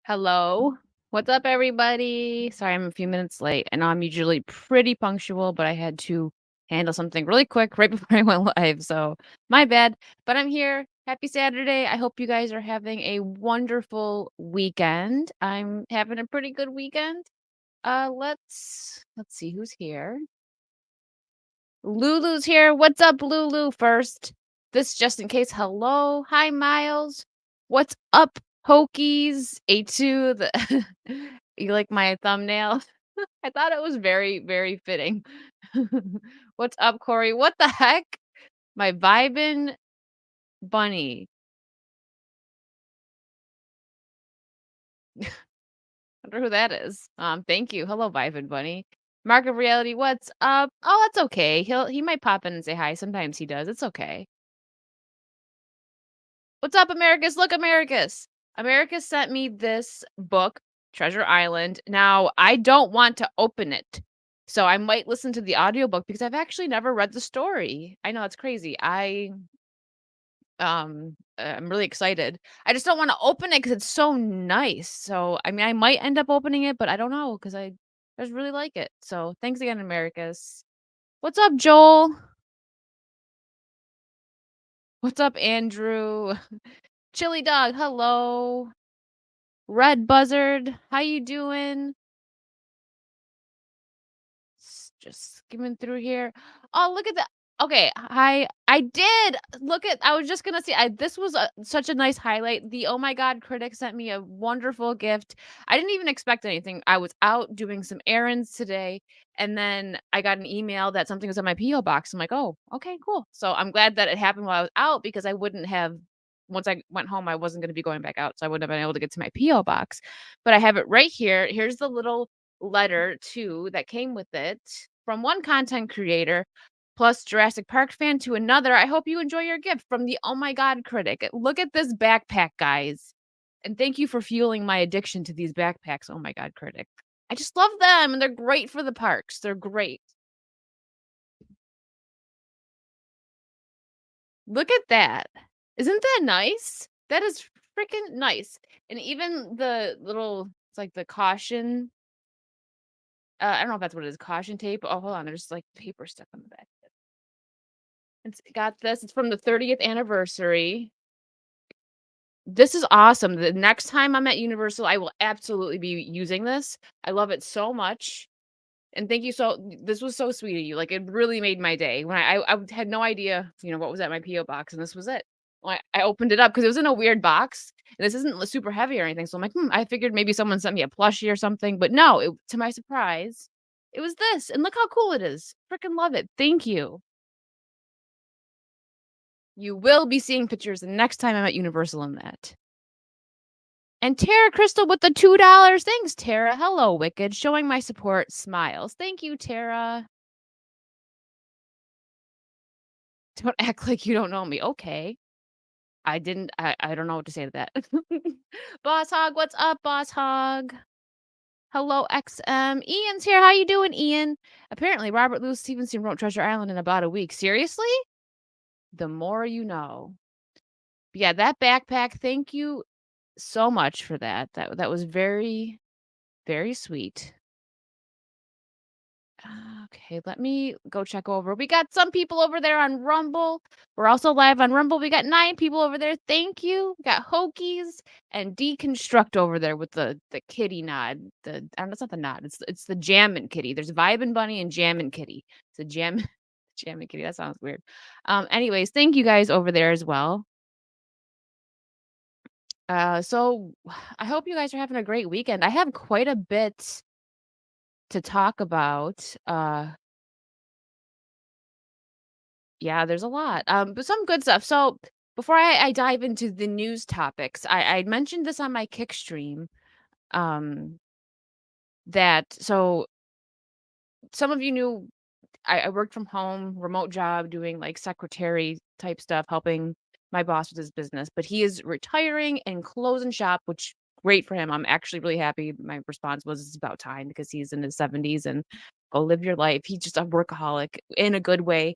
Hello. What's up, everybody? Sorry, I'm a few minutes late. I know I'm usually pretty punctual, but I had to handle something really quick right before I went live. So my bad. But I'm here. Happy Saturday. I hope you guys are having a wonderful weekend. I'm having a pretty good weekend. Let's see who's here. Lulu's here. What's up, Lulu? First, this just in case. Hello. Hi, Miles. What's up, Pokies? A2. You like my thumbnail? I thought it was very, very fitting. What's up, Corey? What the heck? My vibin' bunny. Wonder who that is. Thank you. Hello, vibin' bunny. Mark of Reality, what's up? Oh, that's okay. He might pop in and say hi. Sometimes he does. It's okay. What's up, Americus? Look, Americus. Americus sent me this book, Treasure Island. Now, I don't want to open it. So I might listen to the audiobook because I've actually never read the story. I know it's crazy. I'm really excited. I just don't want to open it because it's so nice. So I mean I might end up opening it, but I don't know because I just really like it. So thanks again, Americus. What's up, Joel? What's up, Andrew? Chili Dog, hello. Red Buzzard, how you doing? Just skimming through here. Oh, look at that. Okay, I did look at. I was just gonna say, this was such a nice highlight. The Oh My God critic sent me a wonderful gift. I didn't even expect anything. I was out doing some errands today, and then I got an email that something was in my PO box. I'm like, oh, okay, cool. So I'm glad that it happened while I was out because I wouldn't have. Once I went home, I wasn't going to be going back out, so I wouldn't have been able to get to my PO box. But I have it right here. Here's the little letter too that came with it from one content creator plus Jurassic Park fan to another. I hope you enjoy your gift from the Oh My God critic. Look at this backpack, guys. And thank you for fueling my addiction to these backpacks. Oh my God, critic. I just love them and they're great for the parks. They're great. Look at that. Isn't that nice? That is freaking nice. And even the little, it's like the caution. I don't know if that's what it is. Caution tape. Oh, hold on. There's like paper stuff on the back. It's got this. It's from the 30th anniversary. This is awesome. The next time I'm at Universal, I will absolutely be using this. I love it so much. And thank you this was so sweet of you. Like it really made my day. When I had no idea, what was at my PO box and this was it. When I opened it up because it was in a weird box and this isn't super heavy or anything. So I'm like, I figured maybe someone sent me a plushie or something, but no, to my surprise, it was this. And look how cool it is. Freaking love it. Thank you. You will be seeing pictures the next time I'm at Universal in that. And Tara Crystal with the $2. Thanks, Tara. Hello, Wicked. Showing my support. Smiles. Thank you, Tara. Don't act like you don't know me. Okay. I don't know what to say to that. Boss Hog, what's up, Boss Hog? Hello, XM. Ian's here. How you doing, Ian? Apparently, Robert Louis Stevenson wrote Treasure Island in about a week. Seriously? The more you know. But yeah, that backpack, thank you so much for that. That was very, very sweet. Okay, let me go check over. We got some people over there on Rumble. We're also live on Rumble. We got 9 people over there. Thank you. We got Hokies and Deconstruct over there with the kitty nod. I don't know, it's not the nod. It's the Jammin' Kitty. There's Vibin' Bunny and Jammin' Kitty. It's a Jammin' Kitty. That sounds weird. Anyways, thank you guys over there as well. So I hope you guys are having a great weekend. I have quite a bit to talk about. Yeah, there's a lot. But some good stuff. So before I dive into the news topics, I mentioned this on my kick stream. Um, that so some of you knew I worked from home, remote job, doing like secretary type stuff, helping my boss with his business. But he is retiring and closing shop, which great for him. I'm actually really happy. My response was it's about time because he's in his 70s and go live your life. He's just a workaholic in a good way,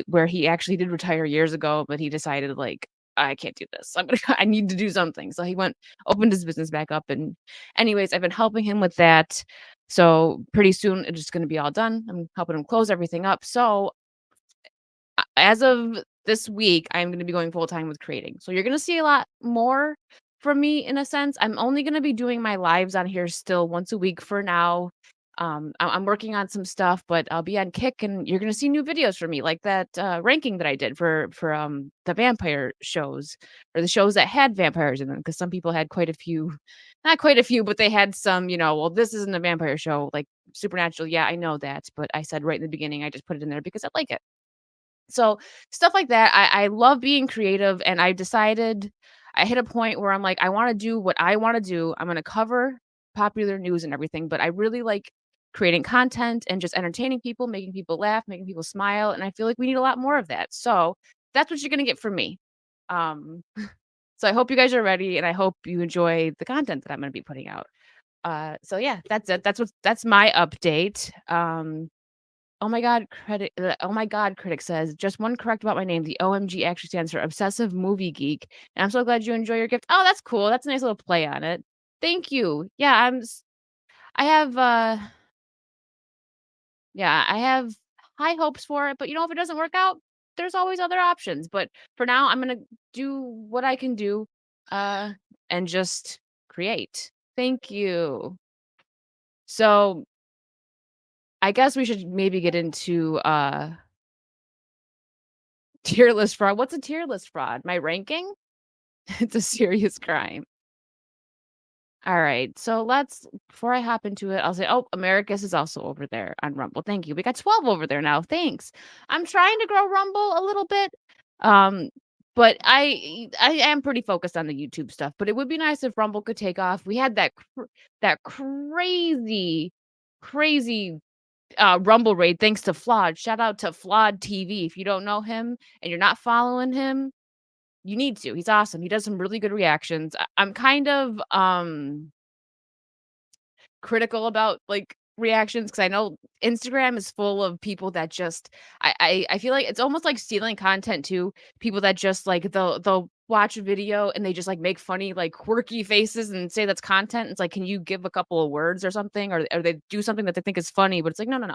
where he actually did retire years ago, but he decided like I can't do this. I'm gonna I need to do something. So he went, opened his business back up, and anyways, I've been helping him with that. So pretty soon it's just gonna be all done. I'm helping him close everything up. So as of this week, I'm gonna be going full time with creating. So you're gonna see a lot more from me in a sense. I'm only gonna be doing my lives on here still once a week for now. I'm working on some stuff, but I'll be on Kick, and you're gonna see new videos from me, like that ranking that I did for the vampire shows or the shows that had vampires in them, because some people had quite a few, not quite a few, but they had some. Well, this isn't a vampire show, like Supernatural. Yeah, I know that, but I said right in the beginning, I just put it in there because I like it. So, stuff like that, I love being creative, and I decided I hit a point where I'm like, "I wanna do what I wanna do. I'm gonna cover popular news and everything, but I really like creating content and just entertaining people, making people laugh, making people smile, and I feel like we need a lot more of that." So, that's what you're gonna get from me. Um, so I hope you guys are ready, and I hope you enjoy the content that I'm gonna be putting out. So yeah, that's it. That's my update. Oh my god, critic says, "Just one correct about my name. The OMG actually stands for Obsessive Movie Geek, and I'm so glad you enjoy your gift." Oh, that's cool. That's a nice little play on it. Thank you. Yeah, I have, yeah, I have high hopes for it, but, if it doesn't work out, there's always other options, but for now, I'm gonna do what I can do, uh, and just create. Thank you. So, I guess we should maybe get into, tier list fraud. What's a tier list fraud? My ranking? It's a serious crime. Alright, so let's before I hop into it, I'll say, "Oh, Americus is also over there on Rumble. Thank you. We got 12 over there now. Thanks." I'm trying to grow Rumble a little bit, um, but I am pretty focused on the YouTube stuff, but it would be nice if Rumble could take off. We had that crazy, Rumble raid thanks to Flawed. Shout out to Flawed TV. If you don't know him and you're not following him, you need to. He's awesome. He does some really good reactions. I'm kind of, critical about, like, reactions because I know Instagram is full of people that just I feel like it's almost like stealing content too. People that just, like, they'll watch a video and they just, like, make funny, like, quirky faces and say that's content. It's like, "Can you give a couple of words or something?" Or they do something that they think is funny, but it's like, "No, no, no.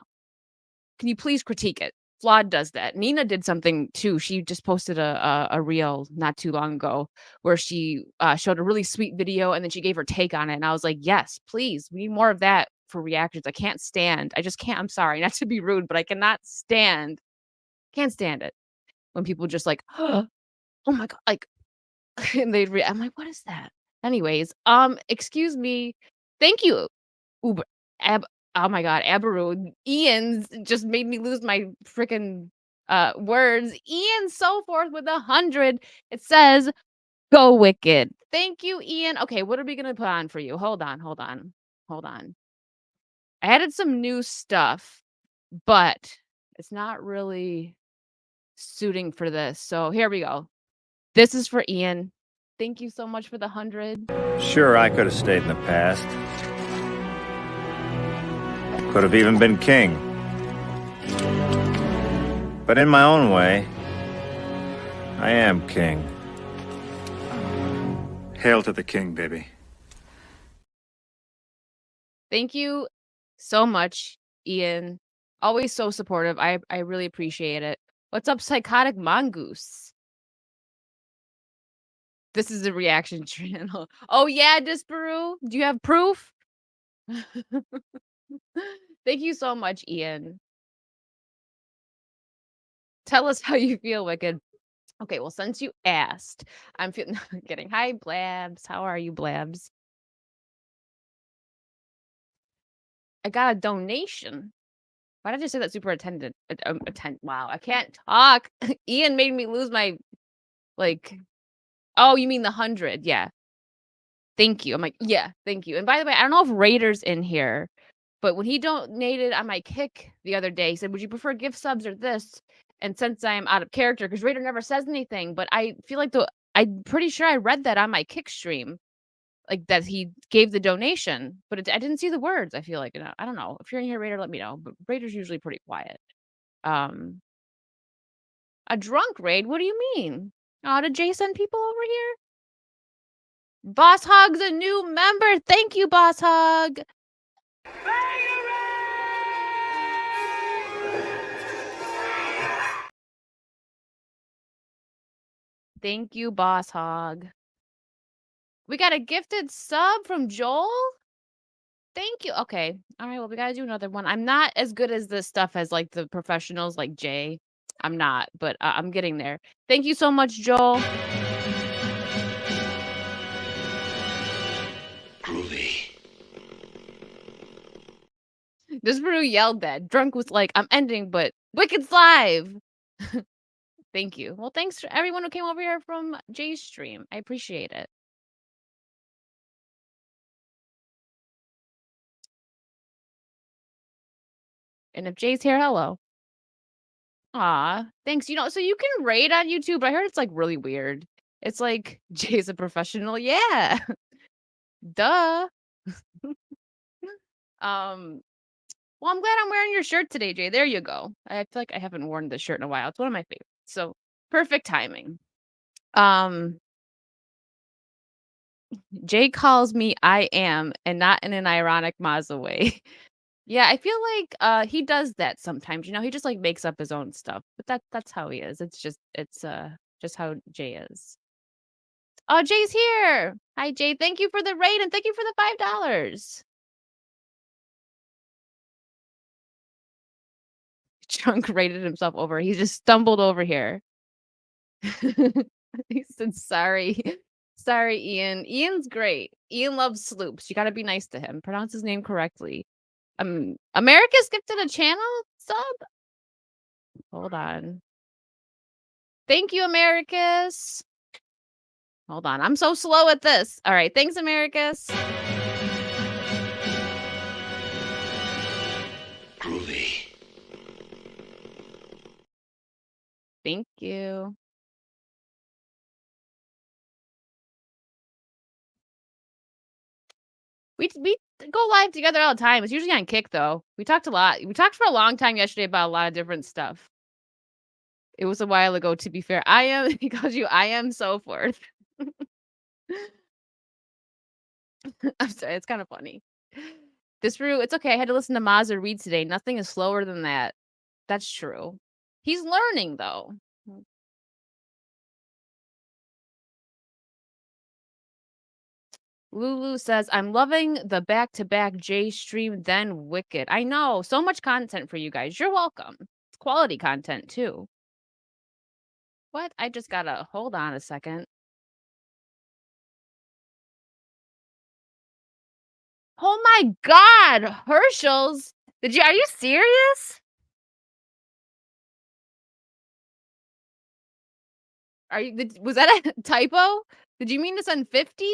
Can you please critique it?" Flawed does that. Nina did something too. She just posted a reel not too long ago where she, showed a really sweet video, and then she gave her take on it, and I was like, "Yes, please, we need more of that for reactions." I just can't. I'm sorry, not to be rude, but I cannot stand can't stand it when people just like, "Oh my god," like, and I'm like, "What is that?" Anyways, excuse me. Thank you. Uber Ab oh my god, Abaru. Ian's just made me lose my freaking, words. Ian Soforth with 100. It says, "Go Wicked." Thank you, Ian. Okay, what are we gonna put on for you? Hold on. I added some new stuff, but it's not really suiting for this, so here we go. This is for Ian. Thank you so much for the 100. Sure, I could have stayed in the past. Could have even been king. But in my own way, I am king. Hail to the king, baby. Thank you so much, Ian. Always so supportive. I really appreciate it. What's up, Psychotic Mongoose? This is a reaction channel. Oh yeah, Disparu? Do you have proof? Thank you so much, Ian. Tell us how you feel, Wicked. Okay, well, since you asked, I'm feeling kidding. Hi, Blabs. How are you, Blabs? I got a donation. Why did I say that superintendent? Wow, I can't talk. Ian made me lose my like. Oh, you mean the 100? Yeah. Thank you. I'm like, yeah, thank you. And by the way, I don't know if Raider's in here, but when he donated on my Kick the other day, he said, "Would you prefer gift subs or this?" And since I am out of character, because Raider never says anything, but I feel like I'm pretty sure I read that on my Kick stream, like that he gave the donation, but I didn't see the words. I feel like, I don't know. If you're in here, Raider, let me know. But Raider's usually pretty quiet. Um, a drunk raid? What do you mean? Oh, did Jay send people over here? Boss Hog's a new member. Thank you, Boss Hog. Thank you, Boss Hog. We got a gifted sub from Joel. Thank you. Okay. All right. Well, we gotta do another one. I'm not as good as this stuff as like the professionals like Jay. I'm not, but I'm getting there. Thank you so much, Joel. Groovy. This brew yelled that. Drunk was like, I'm ending, but Wicked's live. Thank you. Well, thanks to everyone who came over here from Jay's stream. I appreciate it. And if Jay's here, hello. Aw, thanks. So you can raid on YouTube. I heard it's like really weird. It's like Jay's a professional. Yeah. Duh. Well, I'm glad I'm wearing your shirt today, Jay. There you go. I feel like I haven't worn this shirt in a while. It's one of my favorites. So perfect timing. Um, Jay calls me I am and not in an ironic Mazda way. Yeah, I feel like he does that sometimes. He just like makes up his own stuff. But that's how he is. It's just how Jay is. Oh, Jay's here. Hi, Jay. Thank you for the raid and thank you for the $5. Chunk rated himself over. He just stumbled over here. He said sorry. Sorry, Ian. Ian's great. Ian loves sloops. You gotta be nice to him. Pronounce his name correctly. America's gifted a channel sub? Hold on. Thank you, Americus. Hold on. I'm so slow at this. All right. Thanks, Americus. Groovy. Thank you. We go live together all the time. It's usually on Kick though. We talked a lot. We talked for a long time yesterday about a lot of different stuff. It was a while ago, to be fair. He calls you I am so forth. I'm sorry, it's kind of funny. It's okay. I had to listen to Mazda read today. Nothing is slower than that. That's true. He's learning though. Lulu says, I'm loving the back-to-back J stream, then Wicked. I know. So much content for you guys. You're welcome. It's quality content, too. What? I just gotta hold on a second. Oh my God, Herschel's. Are you serious? Was that a typo? Did you mean to send 50?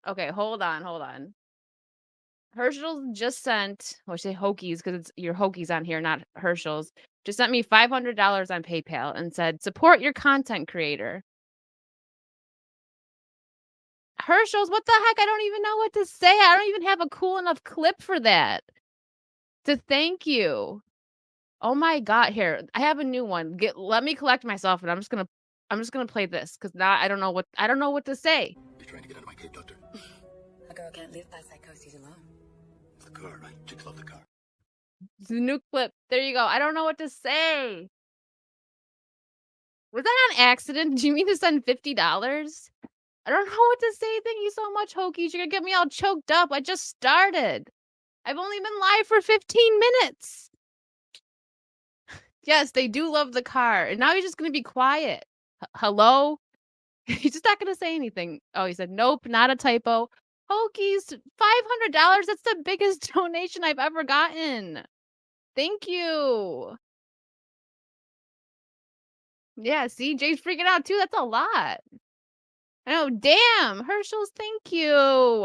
Okay, hold on. Herschel's just sent, I say Hokies because it's your Hokies on here, not Herschel's. Just sent me $500 on PayPal and said, support your content creator. Herschel's, what the heck? I don't even know what to say. I don't even have a cool enough clip for that to thank you. Oh my God, here. I have a new one. Let me collect myself and I'm just gonna play this because now I don't know what to say. You're trying to get out of my cave, Doctor. A girl can't live by psychosis alone. It's the car, right? Chicks love the car. It's a new clip. There you go. I don't know what to say. Was that on accident? Do you mean to send $50? I don't know what to say. Thank you so much, Hokies. You're gonna get me all choked up. I just started. I've only been live for 15 minutes. Yes, they do love the car. And now he's just gonna be quiet. Hello? He's just not gonna say anything. Oh, he said, nope, not a typo. Hokies, $500. That's the biggest donation I've ever gotten. Thank you. Yeah, see, Jay's freaking out too. That's a lot. I know. Damn, Herschel's. Thank you.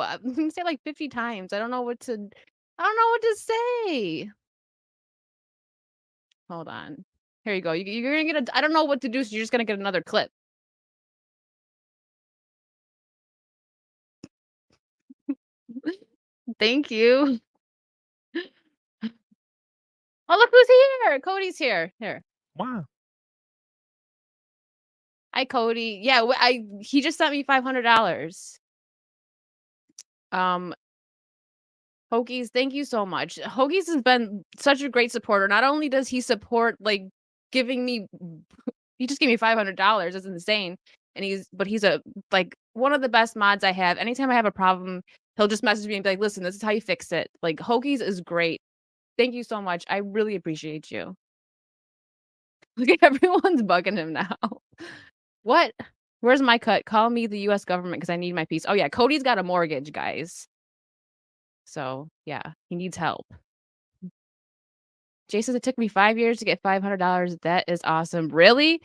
I'm gonna say like 50 times. I don't know what to say. Hold on. Here you go. You're gonna get I don't know what to do, so you're just gonna get another clip. Thank you. Oh, look who's here. Cody's here. Here. Wow. Hi, Cody. Yeah, he just sent me $500. Hokies, thank you so much. Hokies has been such a great supporter. Not only does he support like giving me he just gave me $500. That's insane. And he's a like one of the best mods I have. Anytime I have a problem, he'll just message me and be like, "Listen, this is how you fix it." Like Hokies is great. Thank you so much. I really appreciate you. Look at everyone's bugging him now. What? Where's my cut? Call me the US government because I need my piece. Oh yeah, Cody's got a mortgage, guys. So yeah, he needs help. Jay says it took me 5 years to get $500. That is awesome. Really?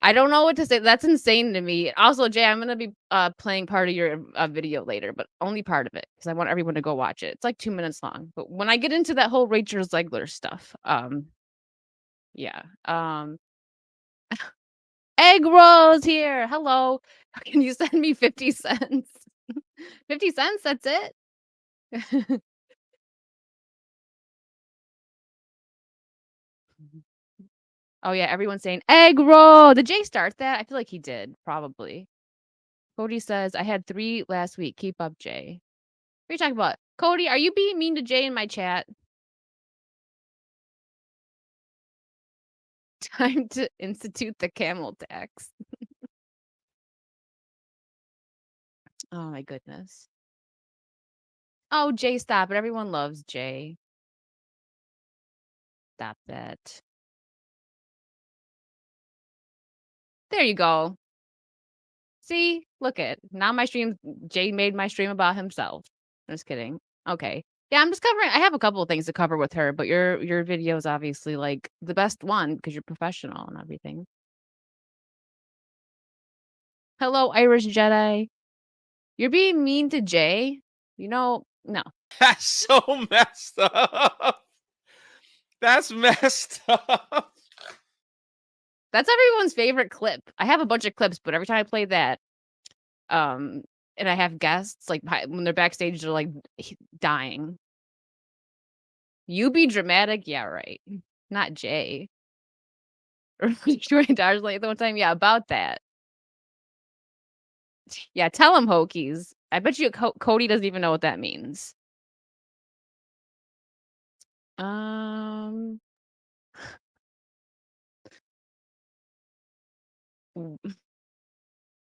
I don't know what to say. That's insane to me. Also, Jay, I'm gonna be playing part of your video later, but only part of it because I want everyone to go watch it. It's like 2 minutes long. But when I get into that whole Rachel Zegler stuff, yeah. Egg rolls here. Hello. Can you send me 50 cents? 50 cents? That's it? Oh yeah, everyone's saying egg roll. Did Jay start that? I feel like he did, probably. Cody says, I had 3 last week. Keep up, Jay. What are you talking about? Cody, are you being mean to Jay in my chat? Time to institute the camel tax. Oh my goodness. Oh, Jay, stop it. Everyone loves Jay. Stop that. There you go. See? Look it. Now my stream Jay made my stream about himself. Just kidding. Okay. Yeah, I'm just covering I have a couple of things to cover with her, but your video is obviously like the best one because you're professional and everything. Hello, Irish Jedi. You're being mean to Jay? You know, no. That's so messed up. That's messed up. That's everyone's favorite clip. I have a bunch of clips, but every time I play that, and I have guests, like, when they're backstage, they're, like, dying. You be dramatic? Yeah, right. Not Jay. $20 late the one time? Yeah, about that. Yeah, tell him Hokies. I bet you Cody doesn't even know what that means.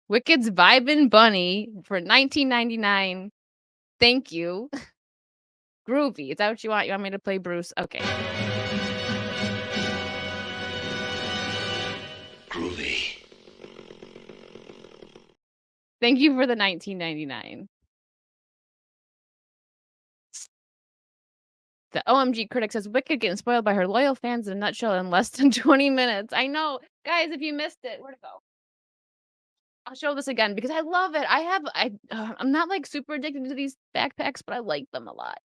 Wicked's Vibin' Bunny for $19.99. Thank you. Groovy. Is that what you want? You want me to play Bruce? Okay. Groovy. Thank you for the $19.99. The OMG critic says Wicked getting spoiled by her loyal fans in a nutshell in less than 20 minutes. I know. Guys, if you missed it, where'd it go? I'll show this again because I love it. I'm not like super addicted to these backpacks, but I like them a lot.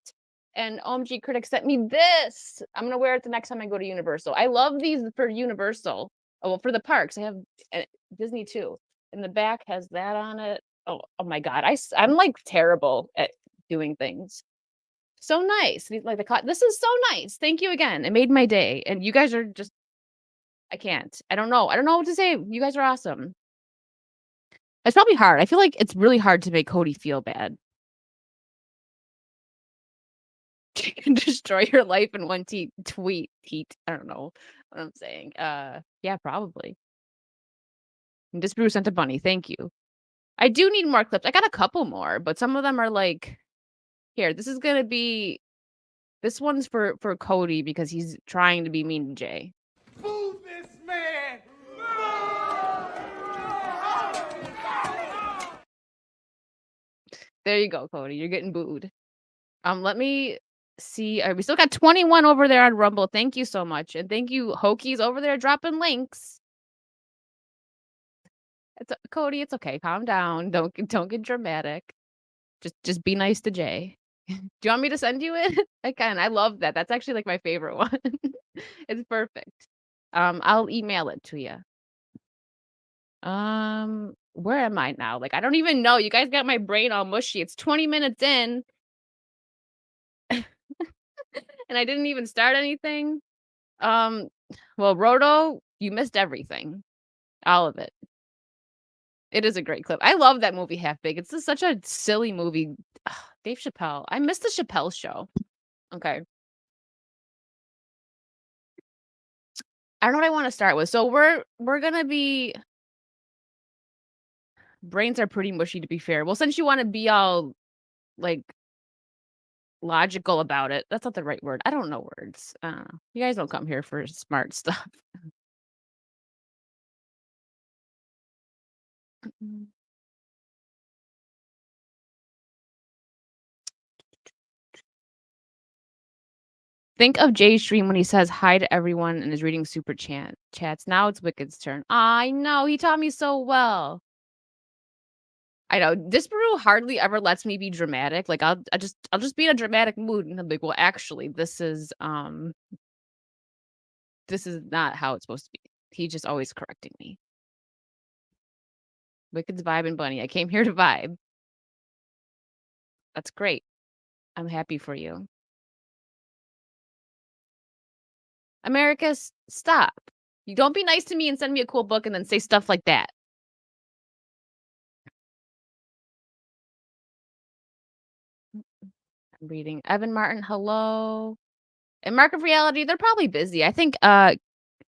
And OMG Critics sent me this. I'm gonna wear it the next time I go to Universal. I love these for Universal. Oh, well, for the parks, I have Disney too. And the back has that on it. Oh my God, I'm like terrible at doing things. So nice. Like this is so nice. Thank you again. It made my day. And you guys are just, I can't. I don't know. I don't know what to say. You guys are awesome. It's probably hard. I feel like it's really hard to make Cody feel bad. You can destroy your life in one tweet. I don't know what I'm saying. Yeah, probably. And this Bruce sent a bunny. Thank you. I do need more clips. I got a couple more, but some of them are like, here, this is gonna be this one's for Cody because he's trying to be mean to Jay. Boo this man. There you go, Cody. You're getting booed. Let me see. We still got 21 over there on Rumble. Thank you so much. And thank you, Hokies, over there dropping links. Cody, it's okay. Calm down. Don't get dramatic. Just be nice to Jay. Do you want me to send you it? I can. I love that. That's actually like my favorite one. It's perfect. I'll email it to you. Where am I now? Like, I don't even know. You guys got my brain all mushy. It's 20 minutes in. And I didn't even start anything. Well, Roto, you missed everything. All of it. It is a great clip. I love that movie Half Baked. It's just such a silly movie. Ugh, Dave Chappelle. I miss the Chappelle Show. Okay. I don't know what I wanna start with. So we're gonna be brains are pretty mushy, to be fair. Well, since you wanna be all, like, logical about it, that's not the right word. I don't know words. You guys don't come here for smart stuff. Mm. Think of Jay's stream when he says hi to everyone and is reading super chats. Now it's Wicked's turn. I know, he taught me so well. I know. Disparu hardly ever lets me be dramatic. Like I'll just be in a dramatic mood and I'm like, well, actually, this is not how it's supposed to be. He's just always correcting me. Wicked's vibe and Bunny. I came here to vibe. That's great. I'm happy for you. America, stop. You don't be nice to me and send me a cool book and then say stuff like that. I'm reading Evan Martin, hello. And Mark of Reality, they're probably busy. I think I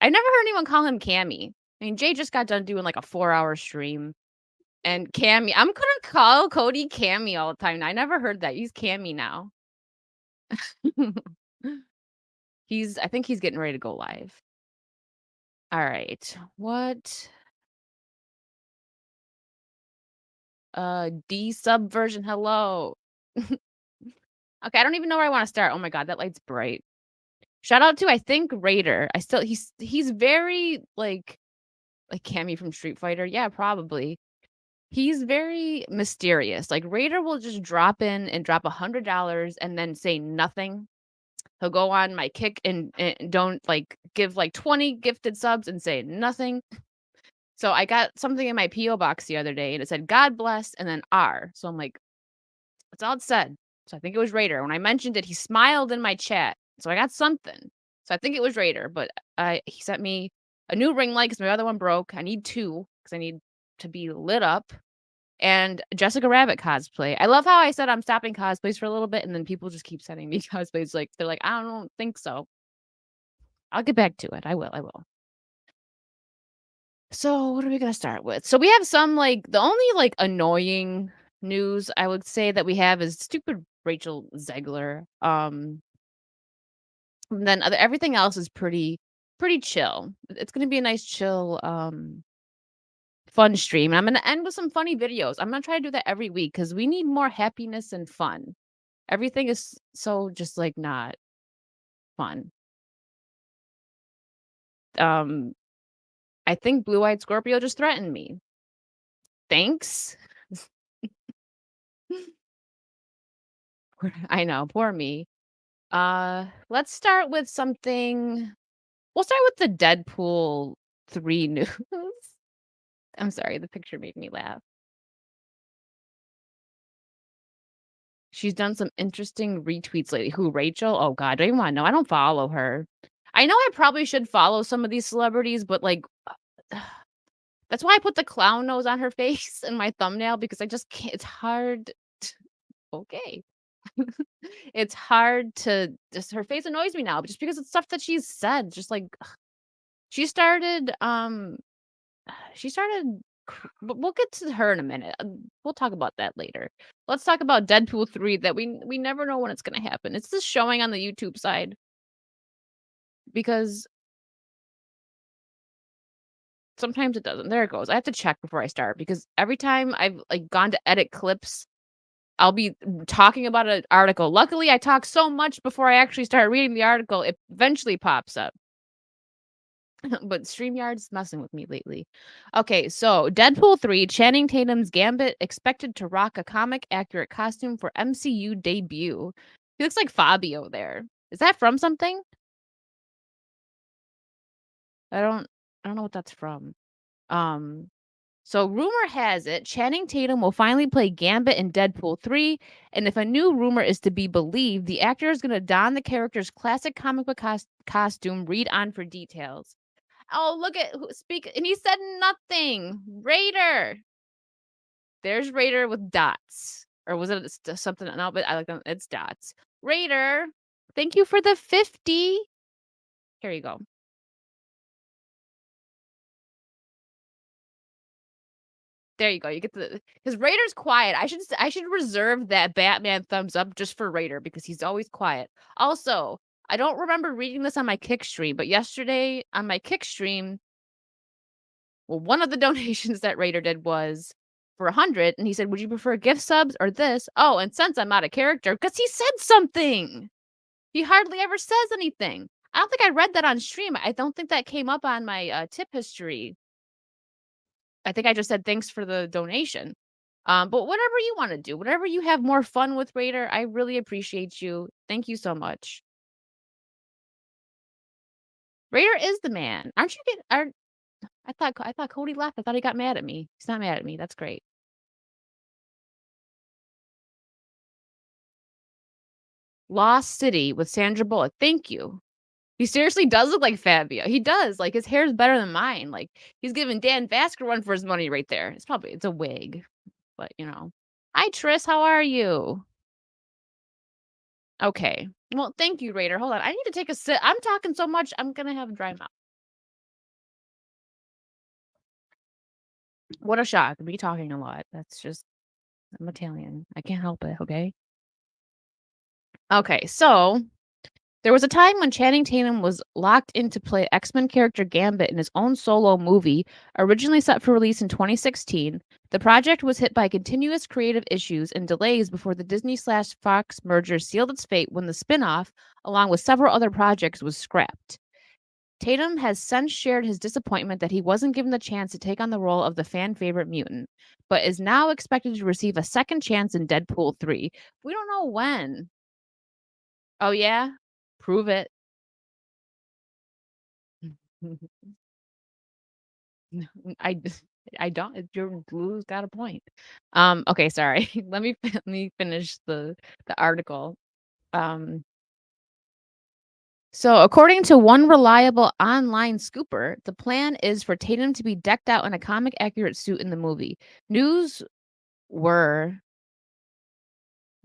never heard anyone call him Cammy. I mean, Jay just got done doing like a 4-hour stream. And Cammy, I'm gonna call Cody Cammy all the time. I never heard that. He's Cammy now. I think he's getting ready to go live. All right. What? D subversion. Hello. Okay, I don't even know where I want to start. Oh my god, that light's bright. Shout out to I think Raider. He's very like Cammy from Street Fighter. Yeah, probably. He's very mysterious. Like Raider will just drop in and drop $100 and then say nothing. He'll go on my kick and don't like give like 20 gifted subs and say nothing. So I got something in my PO box the other day and it said God bless and then R. So I'm like, that's all it said. So I think it was Raider. When I mentioned it, he smiled in my chat. So I got something. So I think it was Raider, but he sent me a new ring light because my other one broke. I need two because I need to be lit up. And Jessica Rabbit cosplay. I love how I said I'm stopping cosplays for a little bit, and then people just keep sending me cosplays. Like they're like, I don't think so. I'll get back to it. I will. So what are we gonna start with? So we have some like the only like annoying news I would say that we have is stupid Rachel Zegler. And then everything else is pretty chill. It's gonna be a nice chill fun stream. And I'm gonna end with some funny videos. I'm gonna try to do that every week because we need more happiness and fun. Everything is so just like not fun. Um, I think Blue Eyed Scorpio just threatened me. Thanks. I know, poor me. Let's start with something. We'll start with the Deadpool 3 news. I'm sorry, the picture made me laugh. She's done some interesting retweets lately. Who, Rachel? Oh god, I don't even want to know. I don't follow her. I know I probably should follow some of these celebrities, but like that's why I put the clown nose on her face in my thumbnail because I just can't. It's hard. Okay. It's hard to just her face annoys me now just because it's stuff that she's said. Just like she started but we'll get to her in a minute. We'll talk about that later. Let's talk about Deadpool 3 that we never know when it's going to happen. It's just showing on the YouTube side because sometimes it doesn't. There it goes. I have to check before I start because every time I've like gone to edit clips, I'll be talking about an article. Luckily, I talk so much before I actually start reading the article, it eventually pops up. But StreamYard's messing with me lately. Okay, so Deadpool 3, Channing Tatum's Gambit expected to rock a comic accurate costume for MCU debut. He looks like Fabio there. Is that from something? I don't know what that's from. So rumor has it Channing Tatum will finally play Gambit in Deadpool 3, and if a new rumor is to be believed, the actor is going to don the character's classic comic book costume. Read on for details. Oh, look at who speak and he said nothing. Raider. There's Raider with dots. Or was it something? No, but I like them. It's dots. Raider, thank you for the 50. Here you go. There you go. You get the because Raider's quiet. I should reserve that Batman thumbs up just for Raider because he's always quiet. Also, I don't remember reading this on my kick stream, but yesterday on my kick stream, well, one of the donations that Raider did was for 100, and he said, "Would you prefer gift subs or this?" Oh, and since I'm out of character, because he said something. He hardly ever says anything. I don't think I read that on stream. I don't think that came up on my tip history. I think I just said thanks for the donation. But whatever you want to do, whatever you have more fun with Raider, I really appreciate you. Thank you so much. Raider is the man. Aren't you get are I thought Cody left. I thought he got mad at me. He's not mad at me. That's great. Lost City with Sandra Bullock. Thank you. He seriously does look like Fabio. He does. Like his hair is better than mine. Like he's giving Dan Vasquez a run for his money right there. It's a wig, but you know. Hi Tris, how are you? Okay. Well, thank you, Raider. Hold on. I need to take a sip. I'm talking so much. I'm gonna have a dry mouth. What a shock. Me talking a lot. That's just I'm Italian. I can't help it. Okay. Okay. So there was a time when Channing Tatum was locked in to play X-Men character Gambit in his own solo movie, originally set for release in 2016. The project was hit by continuous creative issues and delays before the Disney/Fox merger sealed its fate when the spin-off, along with several other projects, was scrapped. Tatum has since shared his disappointment that he wasn't given the chance to take on the role of the fan favorite mutant, but is now expected to receive a second chance in Deadpool 3. We don't know when. Oh, yeah? Prove it. I I don't. Your Blue's got a point. Okay, sorry. Let me finish the article. Um, so according to one reliable online scooper, the plan is for Tatum to be decked out in a comic accurate suit in the movie. News were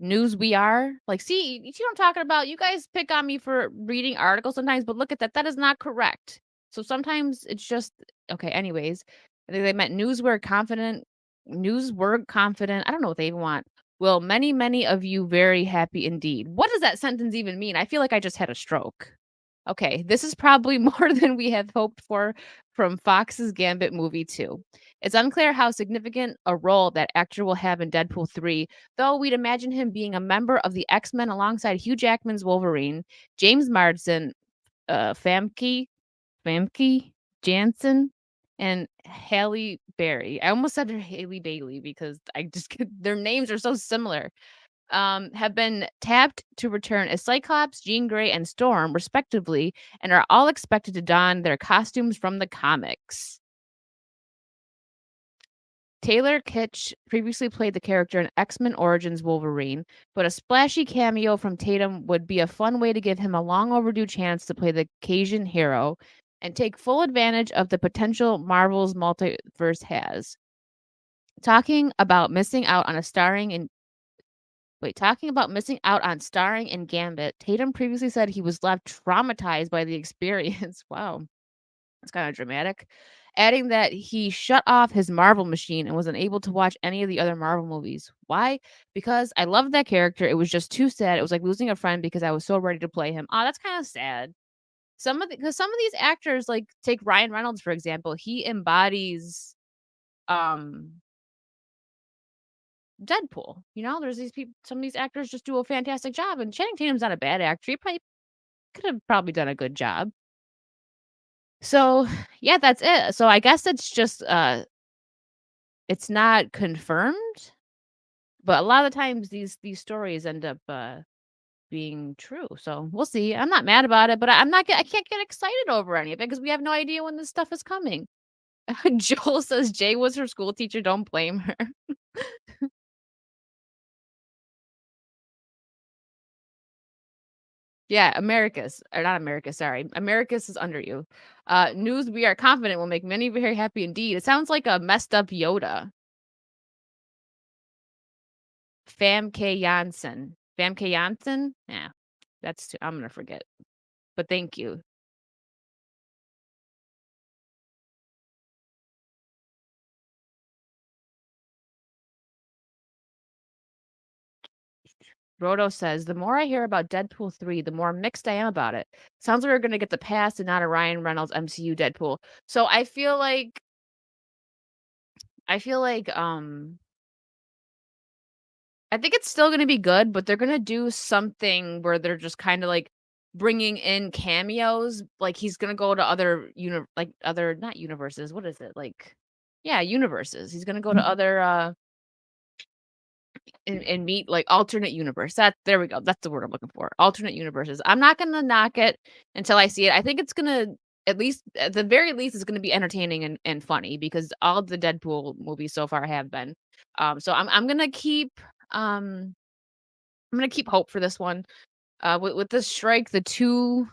News we are like, see, you see what I'm talking about? You guys pick on me for reading articles sometimes, but look at that. That is not correct. So sometimes it's just okay. Anyways, I think they meant news were confident. News were confident. I don't know what they even want. Will many, many of you very happy indeed. What does that sentence even mean? I feel like I just had a stroke. Okay, this is probably more than we have hoped for from Fox's Gambit movie 2. It's unclear how significant a role that actor will have in Deadpool 3, though we'd imagine him being a member of the X-Men alongside Hugh Jackman's Wolverine, James Marsden, Famke Janssen, and Halle Berry. I almost said her Haley Bailey because their names are so similar. Have been tapped to return as Cyclops, Jean Grey, and Storm, respectively, and are all expected to don their costumes from the comics. Taylor Kitsch previously played the character in X-Men Origins Wolverine, but a splashy cameo from Tatum would be a fun way to give him a long overdue chance to play the Cajun hero and take full advantage of the potential Marvel's multiverse has. Talking about missing out on starring in Gambit, Tatum previously said he was left traumatized by the experience. Wow, that's kind of dramatic. Adding that he shut off his Marvel machine and was unable to watch any of the other Marvel movies. Why? Because I loved that character. It was just too sad. It was like losing a friend because I was so ready to play him. Oh, that's kind of sad. Because some of these actors, like take Ryan Reynolds for example, he embodies um Deadpool. You know, there's these people, some of these actors just do a fantastic job, and Channing Tatum's not a bad actor. He probably could have probably done a good job. So, yeah, that's it. So I guess it's just it's not confirmed, but a lot of the times these stories end up being true. So we'll see. I'm not mad about it, but I can't get excited over any of it because we have no idea when this stuff is coming. Joel says Jay was her school teacher. Don't blame her. Yeah, Americus, or not Americus, sorry. Americus is under you. News we are confident will make many very happy indeed. It sounds like a messed up Yoda. Famke Janssen. Famke Janssen? Yeah, that's too, I'm gonna forget. But thank you. Roto says, the more I hear about Deadpool 3, the more mixed I am about it. Sounds like we're gonna get the past and not a Ryan Reynolds MCU Deadpool. So I feel like I think it's still gonna be good, but they're gonna do something where they're just kinda, like, bringing in cameos, like, he's gonna go to other other not universes, what is it? Like yeah, universes. He's gonna go to other, and meet, like, alternate universe. That there we go, that's the word I'm looking for, alternate universes. I'm not gonna knock it until I see it. I think it's gonna at the very least, it's gonna be entertaining and funny because all the Deadpool movies so far have been. So um I'm gonna keep hope for this one. With this strike, the two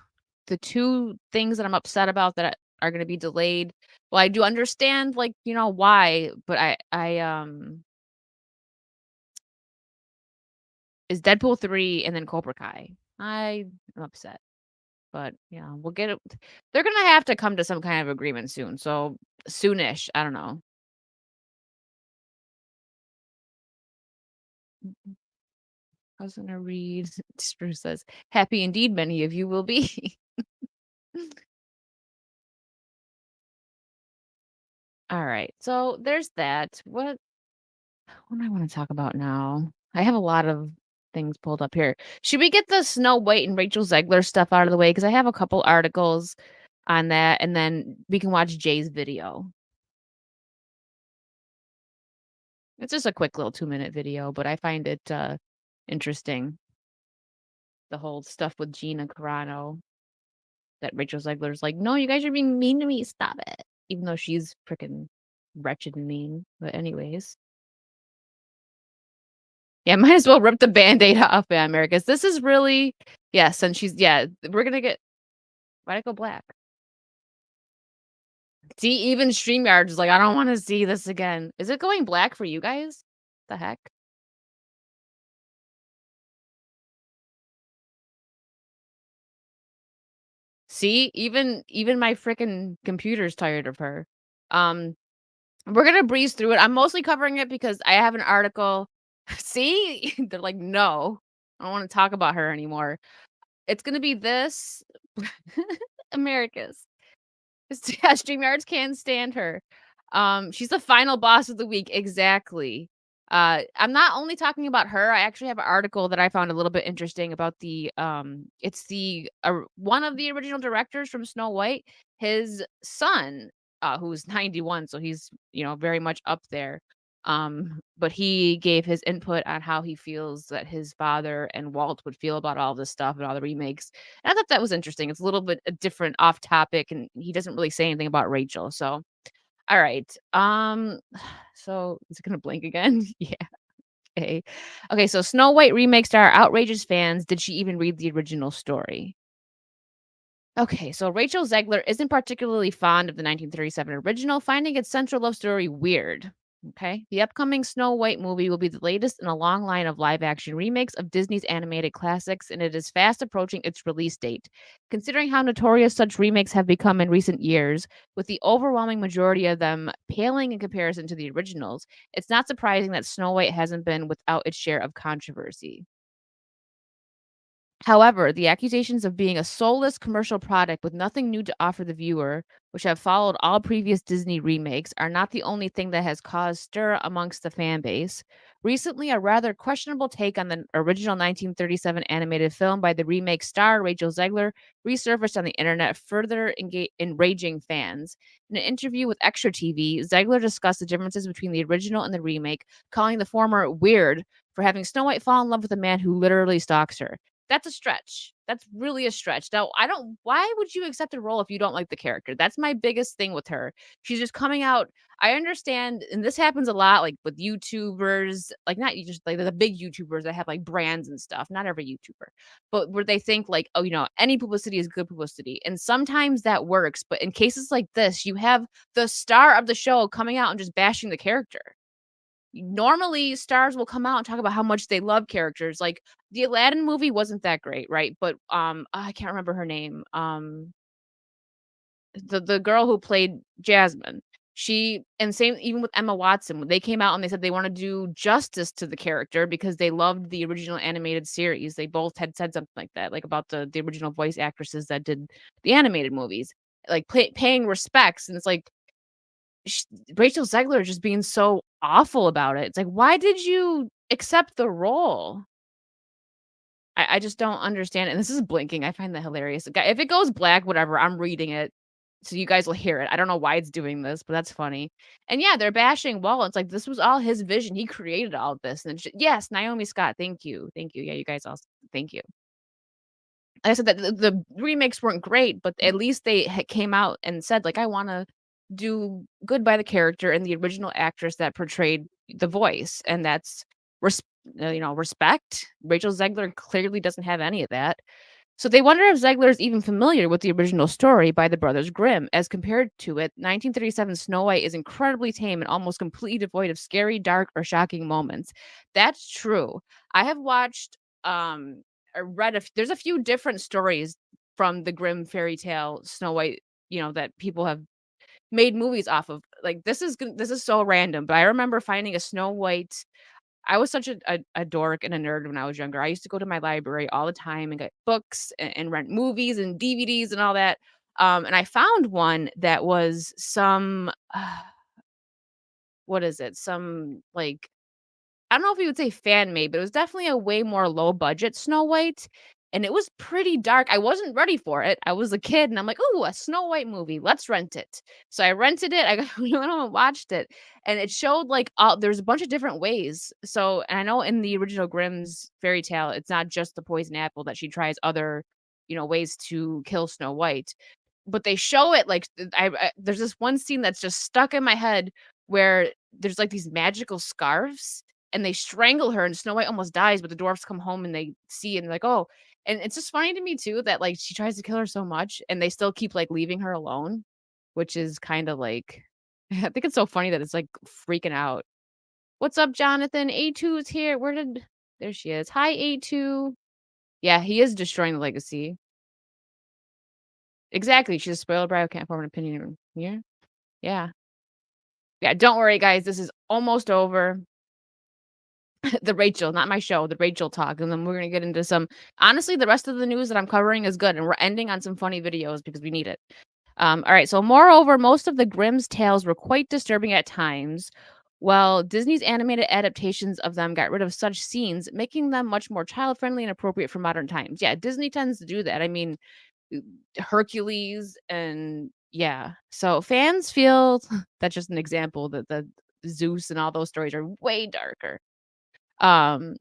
things that I'm upset about that are gonna be delayed. Well, I do understand, like, why, but I is Deadpool 3 and then Cobra Kai. I am upset, but yeah, we'll get it. They're gonna have to come to some kind of agreement soon. So soonish. I don't know. I was gonna read. Spruce says, "Happy indeed, many of you will be." All right, so there's that. What do I want to talk about now? I have a lot of things pulled up here. Should we get the Snow White and Rachel Zegler stuff out of the way? Because I have a couple articles on that, and then we can watch Jay's video. It's just a quick little 2-minute video, but I find it interesting. The whole stuff with Gina Carano that Rachel Zegler's like, no, you guys are being mean to me. Stop it. Even though she's freaking wretched and mean. But anyways. Yeah, might as well rip the band-aid off, yeah, Americus. This is really yes, and we're gonna get why'd it go black? See, even StreamYard is like, I don't want to see this again. Is it going black for you guys? The heck? See, even my freaking computer's tired of her. Um, we're gonna breeze through it. I'm mostly covering it because I have an article. See, they're like, no, I don't want to talk about her anymore. It's gonna be this, America's. Yeah, StreamYards can't stand her. She's the final boss of the week, exactly. I'm not only talking about her, I actually have an article that I found a little bit interesting about it's the one of the original directors from Snow White, his son, who's 91, so he's, very much up there. But he gave his input on how he feels that his father and Walt would feel about all this stuff and all the remakes. And I thought that was interesting. It's a little bit different off topic, and he doesn't really say anything about Rachel. So, all right. So is it gonna blink again? Yeah. Okay. Okay. So Snow White remake star outrages fans. Did she even read the original story? Okay, so Rachel Zegler isn't particularly fond of the 1937 original, finding its central love story weird. Okay, the upcoming Snow White movie will be the latest in a long line of live action remakes of Disney's animated classics, and it is fast approaching its release date. Considering how notorious such remakes have become in recent years, with the overwhelming majority of them paling in comparison to the originals, it's not surprising that Snow White hasn't been without its share of controversy. However, the accusations of being a soulless commercial product with nothing new to offer the viewer, which have followed all previous Disney remakes, are not the only thing that has caused stir amongst the fan base. Recently, a rather questionable take on the original 1937 animated film by the remake star Rachel Zegler resurfaced on the internet, further enraging fans. In an interview with Extra TV, Zegler discussed the differences between the original and the remake, calling the former weird for having Snow White fall in love with a man who literally stalks her. That's a stretch. That's really a stretch. Now, why would you accept a role if you don't like the character? That's my biggest thing with her. She's just coming out. I understand, and this happens a lot, like with YouTubers, like not you just like the big YouTubers that have like brands and stuff. Not every YouTuber, but where they think like, oh, any publicity is good publicity, and sometimes that works. But in cases like this, you have the star of the show coming out and just bashing the character. Normally, stars will come out and talk about how much they love characters. Like the Aladdin movie wasn't that great, right? But I can't remember her name. The girl who played Jasmine. She and same even with Emma Watson, when they came out and they said they want to do justice to the character because they loved the original animated series. They both had said something like that, like about the original voice actresses that did the animated movies, like paying respects. And it's like sh Rachel Zegler just being so awful about it. It's like, why did you accept the role? I just don't understand it, and this is blinking, I find that hilarious. If it goes black, whatever, I'm reading it, so you guys will hear it. I don't know why it's doing this, but that's funny. And yeah, they're bashing Wall. It's like, this was all his vision. He created all of this, and yes, Naomi Scott, thank you, thank you. Yeah, you guys also thank you. Like I said, that the remakes weren't great, but at least they came out and said, like, "I wanna do good by the character and the original actress that portrayed the voice," and that's respect. Rachel Zegler clearly doesn't have any of that. So they wonder if Zegler is even familiar with the original story by the Brothers Grimm. As compared to it, 1937 Snow White is incredibly tame and almost completely devoid of scary, dark, or shocking moments. That's true. I have watched, I read there's a few different stories from the Grimm fairy tale Snow White, that people have made movies off of. Like this is so random, but I remember finding a Snow White. I was such a dork and a nerd when I was younger. I used to go to my library all the time and get books and rent movies and DVDs and all that. And I found one that was some, what is it? Some like I don't know if you would say fan made, but it was definitely a way more low budget Snow White, and it was pretty dark. I wasn't ready for it. I was a kid, and I'm like, "Ooh, a Snow White movie. Let's rent it." So I rented it. We went home and watched it, and it showed like there's a bunch of different ways. So, and I know in the original Grimm's fairy tale, it's not just the poison apple that she tries other, ways to kill Snow White, but they show it like there's this one scene that's just stuck in my head where there's like these magical scarves and they strangle her and Snow White almost dies, but the dwarfs come home and they see and like, oh, and it's just funny to me too that like she tries to kill her so much and they still keep like leaving her alone, which is kind of like I think it's so funny that it's like freaking out. What's up, Jonathan? A2 is here. There she is. Hi, A2. Yeah, he is destroying the legacy. Exactly. She's a spoiled bride. Can't form an opinion here. Yeah. Yeah. Don't worry, guys. This is almost over. The Rachel, not my show, the Rachel talk. And then we're going to get into honestly, the rest of the news that I'm covering is good. And we're ending on some funny videos because we need it. All right. So, moreover, most of the Grimm's tales were quite disturbing at times. Well, Disney's animated adaptations of them got rid of such scenes, making them much more child friendly and appropriate for modern times. Yeah, Disney tends to do that. I mean, Hercules and yeah. So fans feel that's just an example that the Zeus and all those stories are way darker. Um,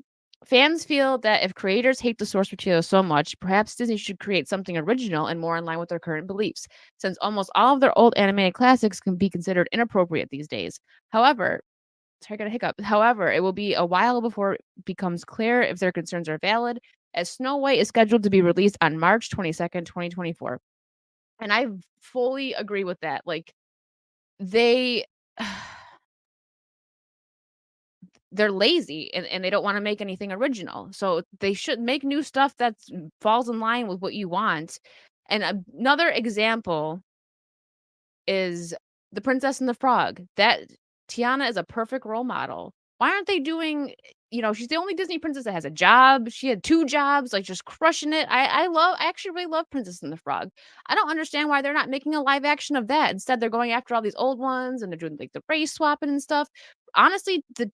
Fans feel that if creators hate the source material so much, perhaps Disney should create something original and more in line with their current beliefs, since almost all of their old animated classics can be considered inappropriate these days. However, sorry, I got a hiccup. However, it will be a while before it becomes clear if their concerns are valid, as Snow White is scheduled to be released on March 22nd, 2024. And I fully agree with that. Like, they they're lazy and they don't want to make anything original. So they should make new stuff that falls in line with what you want. And another example is The Princess and the Frog. That Tiana is a perfect role model. Why aren't they doing, she's the only Disney princess that has a job. She had 2 jobs, like just crushing it. I actually really love Princess and the Frog. I don't understand why they're not making a live action of that. Instead, they're going after all these old ones and they're doing like the race swapping and stuff. Honestly, the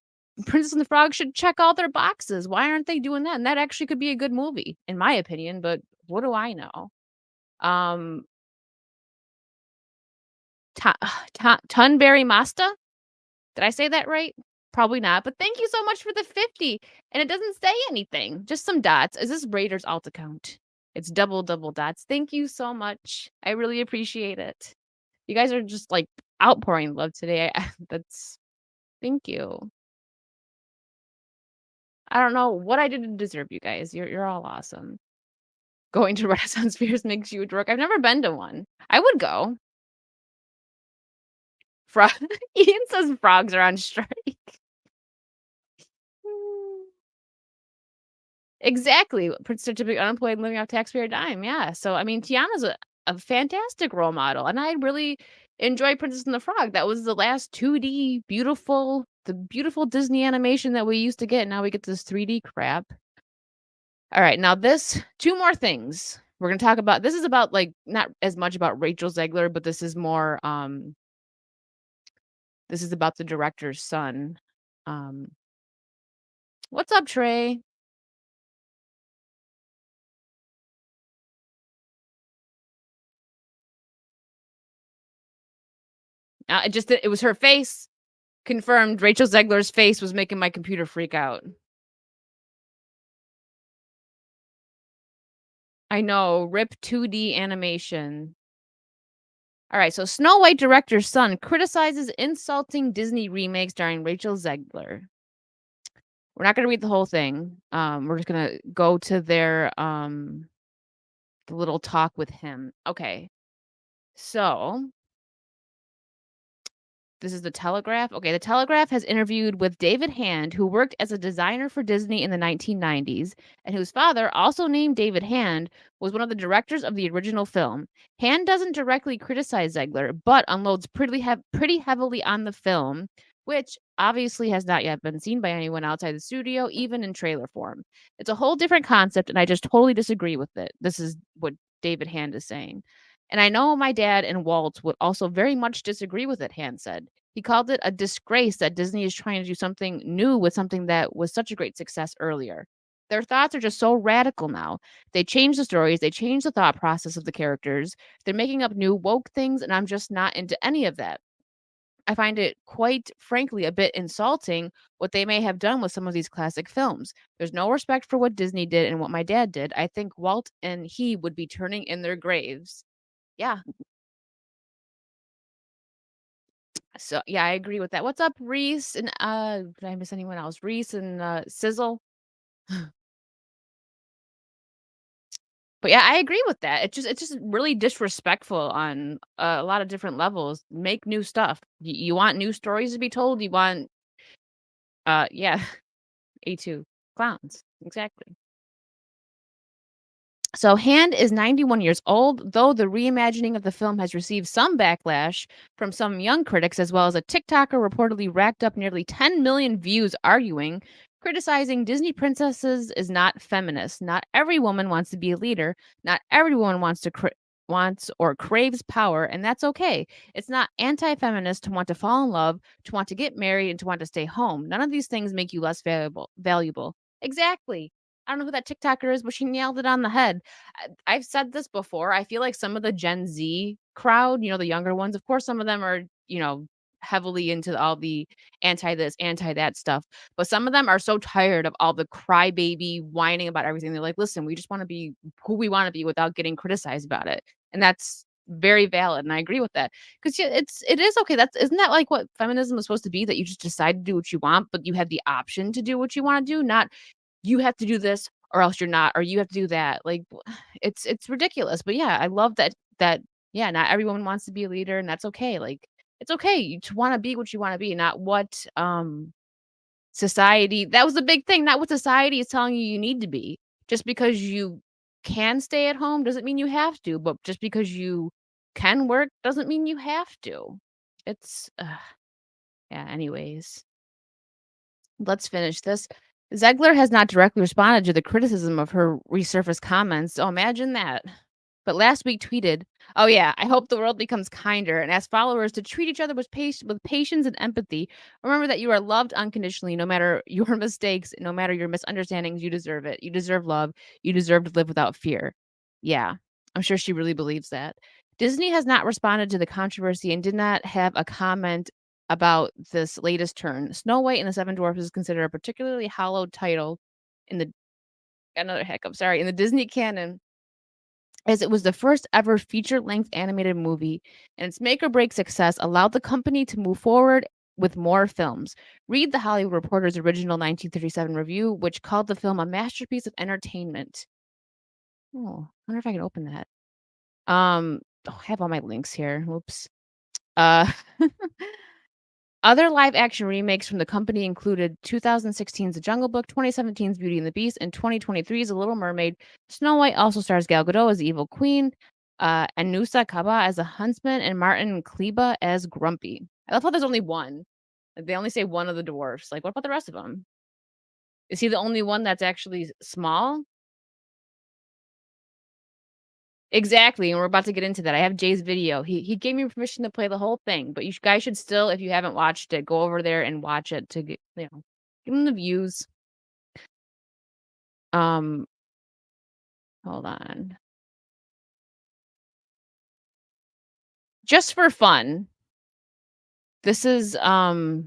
Princess and the Frog should check all their boxes. Why aren't they doing that? And that actually could be a good movie, in my opinion, but what do I know? Um, Tunberry Masta? Did I say that right? Probably not, but thank you so much for the 50. And it doesn't say anything, just some dots. Is this Raiders alt account? It's double dots. Thank you so much. I really appreciate it. You guys are just like outpouring love today. That's thank you. I don't know what I did to deserve you guys. You're all awesome. Going to Renaissance fairs makes you a dork. I've never been to one. I would go. Frog. Ian says frogs are on strike. Exactly. Such a big unemployed living off taxpayer dime. Yeah. So I mean, Tiana's a fantastic role model, and I really enjoy Princess and the Frog. That was the last 2D the beautiful Disney animation that we used to get. Now we get this 3D crap. All right, now two more things. We're gonna talk about this is about like not as much about Rachel Zegler, but this is more this is about the director's son. Um what's up, Trey? It was her face. Confirmed Rachel Zegler's face was making my computer freak out. I know, rip 2D animation. All right, so Snow White director's son criticizes insulting Disney remake starring Rachel Zegler. We're not going to read the whole thing. We're just going to go to their the little talk with him. Okay. So, this is the Telegraph. Okay, the Telegraph has interviewed with David Hand, who worked as a designer for Disney in the 1990s, and whose father, also named David Hand, was one of the directors of the original film. Hand doesn't directly criticize Zegler, but unloads pretty heavily on the film, which obviously has not yet been seen by anyone outside the studio, even in trailer form. It's a whole different concept, and I just totally disagree with it. This is what David Hand is saying. And I know my dad and Walt would also very much disagree with it, Hand said. He called it a disgrace that Disney is trying to do something new with something that was such a great success earlier. Their thoughts are just so radical now. They change the stories, they change the thought process of the characters. They're making up new woke things, and I'm just not into any of that. I find it quite frankly a bit insulting what they may have done with some of these classic films. There's no respect for what Disney did and what my dad did. I think Walt and he would be turning in their graves. Yeah. So yeah, I agree with that. What's up, Reese? And did I miss anyone else? Reese and Sizzle. But yeah, I agree with that. It's just really disrespectful on a lot of different levels. Make new stuff. You want new stories to be told. You want yeah, A2 clowns. Exactly. So Hand is 91 years old, though the reimagining of the film has received some backlash from some young critics, as well as a TikToker reportedly racked up nearly 10 million views arguing, criticizing Disney princesses is not feminist. Not every woman wants to be a leader. Not every woman wants or craves power, and that's okay. It's not anti-feminist to want to fall in love, to want to get married, and to want to stay home. None of these things make you less valuable. Exactly. I don't know who that TikToker is, but she nailed it on the head. I've said this before. I feel like some of the Gen Z crowd, the younger ones, of course, some of them are, heavily into all the anti this, anti that stuff. But some of them are so tired of all the crybaby whining about everything. They're like, listen, we just want to be who we want to be without getting criticized about it. And that's very valid. And I agree with that. Because it is okay. Isn't that like what feminism is supposed to be? That you just decide to do what you want, but you have the option to do what you want to do, not you have to do this or else you're not, or you have to do that. Like it's ridiculous. But yeah, I love that yeah, not every woman wants to be a leader, and that's okay. Like it's okay to want to be what you want to be, not what society that was the big thing, not what society is telling you need to be. Just because you can stay at home doesn't mean you have to, but just because you can work doesn't mean you have to. It's yeah, anyways. Let's finish this. Zegler has not directly responded to the criticism of her resurfaced comments. Oh, imagine that. But last week tweeted, "Oh yeah, I hope the world becomes kinder and ask followers to treat each other with patience and empathy. Remember that you are loved unconditionally, no matter your mistakes, no matter your misunderstandings. You deserve it. You deserve love. You deserve to live without fear." Yeah, I'm sure she really believes that. Disney has not responded to the controversy and did not have a comment about this latest turn. Snow White and the Seven Dwarfs is considered a particularly hallowed title in the another hiccup, sorry, in the Disney canon, as it was the first ever feature-length animated movie, and its make-or-break success allowed the company to move forward with more films. Read The Hollywood Reporter's original 1937 review, which called the film a masterpiece of entertainment. Oh, I wonder if I can open that. I have all my links here. Whoops. Uh, Other live-action remakes from the company included 2016's The Jungle Book, 2017's Beauty and the Beast, and 2023's The Little Mermaid. Snow White also stars Gal Gadot as the evil queen, Anusa Kaba as a huntsman, and Martin Kleba as Grumpy. I love how there's only one. Like, they only say one of the dwarfs. Like, what about the rest of them? Is he the only one that's actually small? Exactly, and we're about to get into that. I have Jay's video. He gave me permission to play the whole thing, but you guys should still, if you haven't watched it, go over there and watch it to get, give him the views. Um, hold on. Just for fun. This is oh,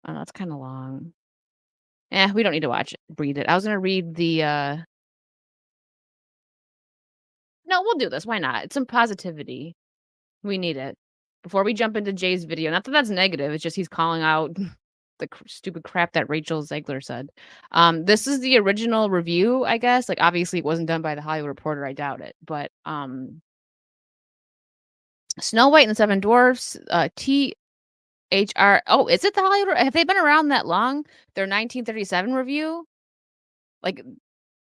that's kind of long. We don't need to watch it. Read it. I was gonna read the no, we'll do this. Why not? It's some positivity. We need it. Before we jump into Jay's video. Not that that's negative, it's just he's calling out the stupid crap that Rachel Zegler said. This is the original review, I guess. Like, obviously it wasn't done by the Hollywood Reporter, I doubt it. But Snow White and the Seven Dwarfs, THR. Oh, is it the Hollywood? Have they been around that long? Their 1937 review? Like,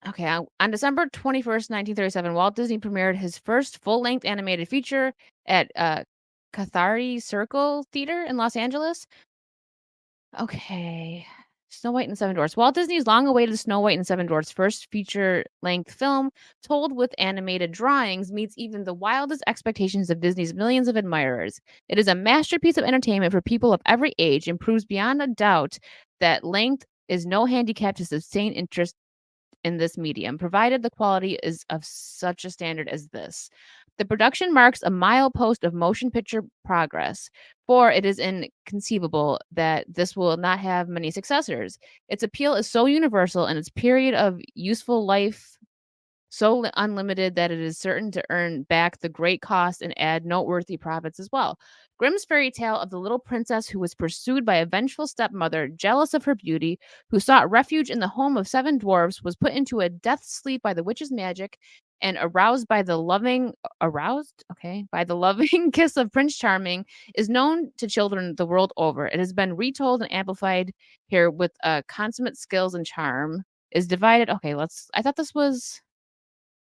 okay, on December 21st, 1937, Walt Disney premiered his first full-length animated feature at Cathari Circle Theater in Los Angeles. Okay. Snow White and the Seven Dwarfs. Walt Disney's long-awaited Snow White and the Seven Dwarfs first feature-length film, told with animated drawings, meets even the wildest expectations of Disney's millions of admirers. It is a masterpiece of entertainment for people of every age and proves beyond a doubt that length is no handicap to sustain interest in this medium, provided the quality is of such a standard as this. The production marks a milepost of motion picture progress, for it is inconceivable that this will not have many successors. Its appeal is so universal and its period of useful life so unlimited that it is certain to earn back the great cost and add noteworthy profits as well. Grimm's fairy tale of the little princess who was pursued by a vengeful stepmother, jealous of her beauty, who sought refuge in the home of seven dwarfs, was put into a death sleep by the witch's magic, and by the loving kiss of Prince Charming, is known to children the world over. It has been retold and amplified here with consummate skills and charm. Is divided. Okay, I thought this was.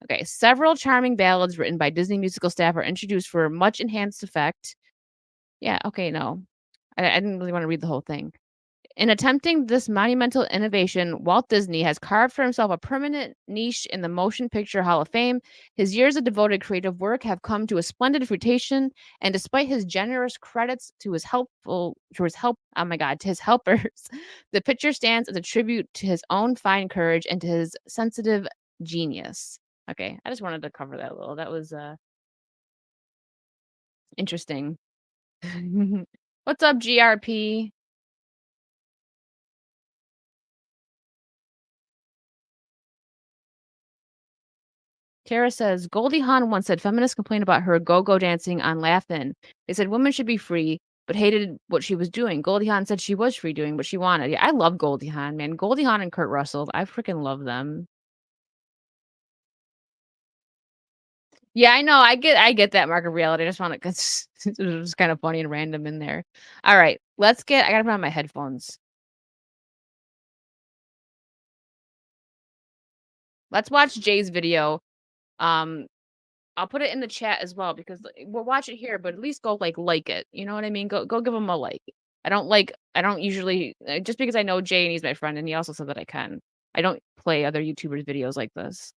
Okay, several charming ballads written by Disney musical staff are introduced for much enhanced effect. Yeah, okay, no. I didn't really want to read the whole thing. In attempting this monumental innovation, Walt Disney has carved for himself a permanent niche in the Motion Picture Hall of Fame. His years of devoted creative work have come to a splendid fruition, and despite his generous credits to his helpers, the picture stands as a tribute to his own fine courage and to his sensitive genius. Okay, I just wanted to cover that a little. That was interesting. What's up, GRP? Tara says Goldie Hawn once said feminists complained about her go-go dancing on Laugh-In. They said women should be free, but hated what she was doing. Goldie Hawn said she was free doing what she wanted. Yeah, I love Goldie Hawn, man. Goldie Hawn and Kurt Russell, I freaking love them. Yeah, I know. I get that, Mark of reality. I just want it because it was kind of funny and random in there. All right, I gotta put on my headphones. Let's watch Jay's video. I'll put it in the chat as well because we'll watch it here, but at least go like it. You know what I mean? Go give him a like. I don't usually just because I know Jay and he's my friend and he also said that I can. I don't play other YouTubers videos like this.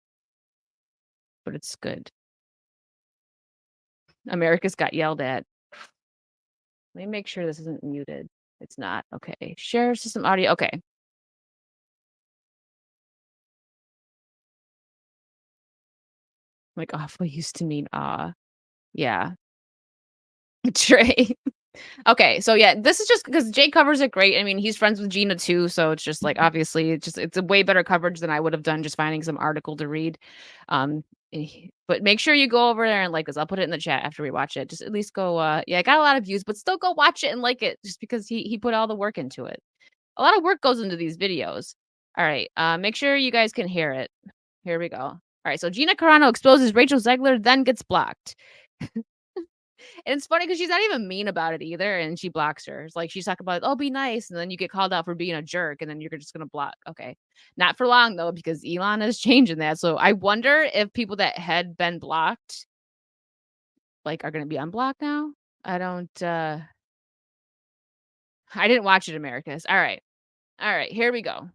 But it's good. America's got yelled at. Let me make sure this isn't muted. It's not. Okay. Share system audio. Okay. Like awful used to mean yeah. Trey. Okay, so yeah, this is just because Jay covers it great. I mean, he's friends with Gina too, so it's just like obviously it's a way better coverage than I would have done just finding some article to read. Um, but make sure you go over there and like this. I'll put it in the chat after we watch it. Just at least go. Yeah, I got a lot of views, but still go watch it and like it, just because he put all the work into it. A lot of work goes into these videos. All right, make sure you guys can hear it. Here we go. All right, so Gina Carano exposes Rachel Zegler, then gets blocked. And it's funny because she's not even mean about it either, and she blocks her. It's like she's talking about, "Oh, be nice," and then you get called out for being a jerk, and then you're just gonna block. Okay, not for long though, because Elon is changing that. So I wonder if people that had been blocked, like, are gonna be unblocked now. I don't. I didn't watch it, Americas. All right. Here we go.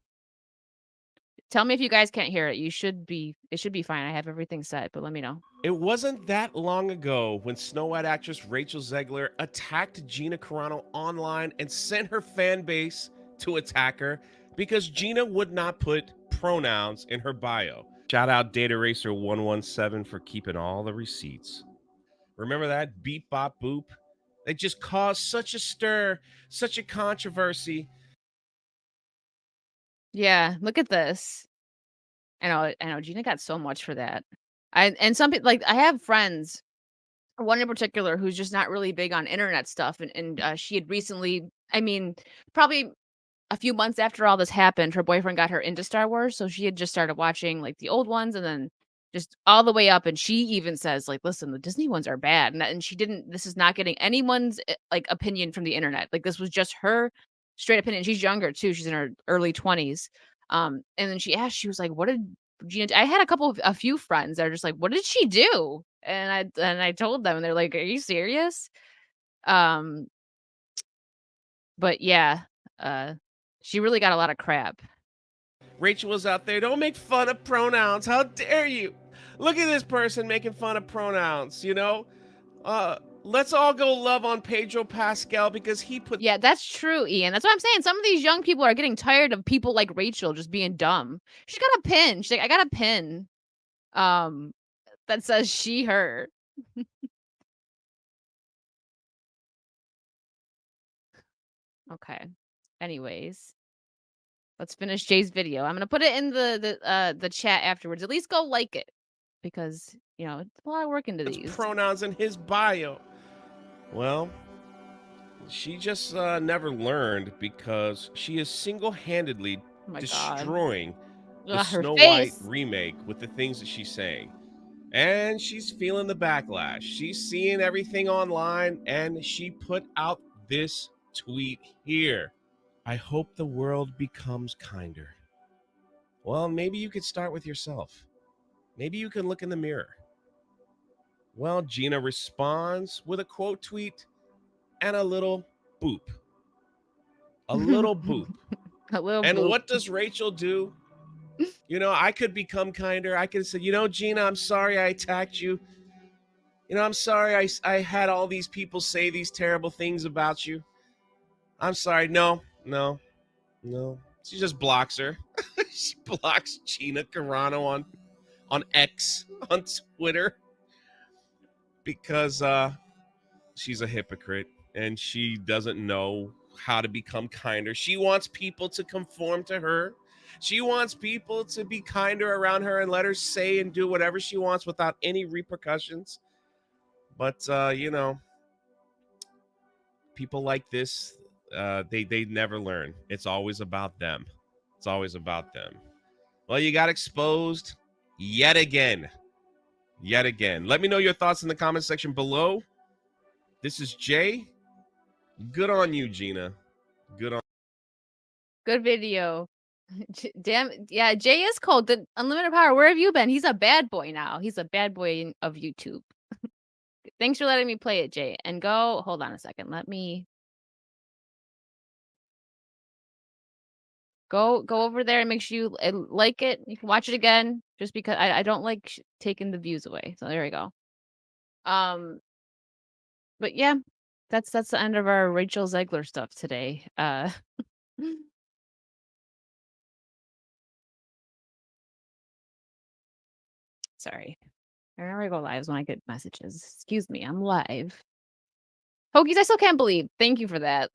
Tell me if you guys can't hear it. You should be. It should be fine. I have everything set, but let me know. It wasn't that long ago when Snow White actress Rachel Zegler attacked Gina Carano online and sent her fan base to attack her because Gina would not put pronouns in her bio. Shout out Data Racer 117 for keeping all the receipts. Remember that? Beep, bop, boop. They just caused such a stir, such a controversy. Yeah, look at this. I know. Gina got so much for that. And some people like I have friends, one in particular who's just not really big on internet stuff, and she had recently, I mean, probably a few months after all this happened, her boyfriend got her into Star Wars, so she had just started watching, like, the old ones and then just all the way up, and she even says, like, "Listen, the Disney ones are bad," and she didn't this is not getting anyone's, like, opinion from the internet, like, this was just her straight opinion. She's younger too, she's in her early 20s, and then she was like, "What did Gina I had a few friends that are just like, "What did she do?" And I told them, and they're like, "Are you serious?" Um, but yeah, uh, she really got a lot of crap. Rachel was out there. Don't make fun of pronouns. How dare you? Look at this person making fun of pronouns, you know? Let's all go love on Pedro Pascal because he put Yeah, that's true, Ian. That's what I'm saying. Some of these young people are getting tired of people like Rachel just being dumb. She's got a pin. She's like, "I got a pin, um, that says she, her." Okay. Anyways, let's finish Jay's video. I'm gonna put it in the chat afterwards. At least go like it because, it's a lot of work into these. pronouns in his bio. Well, she just never learned because she is single-handedly Oh my god. destroying the Ugh, her Snow White face. remake with the things that she's saying. And she's feeling the backlash. She's seeing everything online, and she put out this tweet here. I hope the world becomes kinder. Well, maybe you could start with yourself. Maybe you can look in the mirror. Well, Gina responds with a quote tweet and a little boop. A little boop. A little And boop. what does Rachel do? I could become kinder. I could say, Gina, I'm sorry I attacked you. I'm sorry I had all these people say these terrible things about you. I'm sorry. No, no, no. She just blocks her. She blocks Gina Carano on X, on Twitter, because she's a hypocrite and she doesn't know how to become kinder. She wants people to conform to her. She wants people to be kinder around her and let her say and do whatever she wants without any repercussions. But people like this, they never learn. It's always about them. It's always about them. Well, you got exposed yet again. Yet again. Let me know your thoughts in the comment section below. This is Jay. Good on you, Gina. Good on. Good video. Damn, yeah, Jay is cold. The Unlimited Power, where have you been? He's a bad boy now. He's a bad boy of YouTube. Thanks for letting me play it, Jay. And hold on a second. Let me go over there and make sure you like it. You can watch it again just because I don't like taking the views away. So there we go. Um, but yeah, that's the end of our Rachel Zegler stuff today. Sorry. I never go live when I get messages. Excuse me, I'm live. Hokies, I still can't believe. Thank you for that.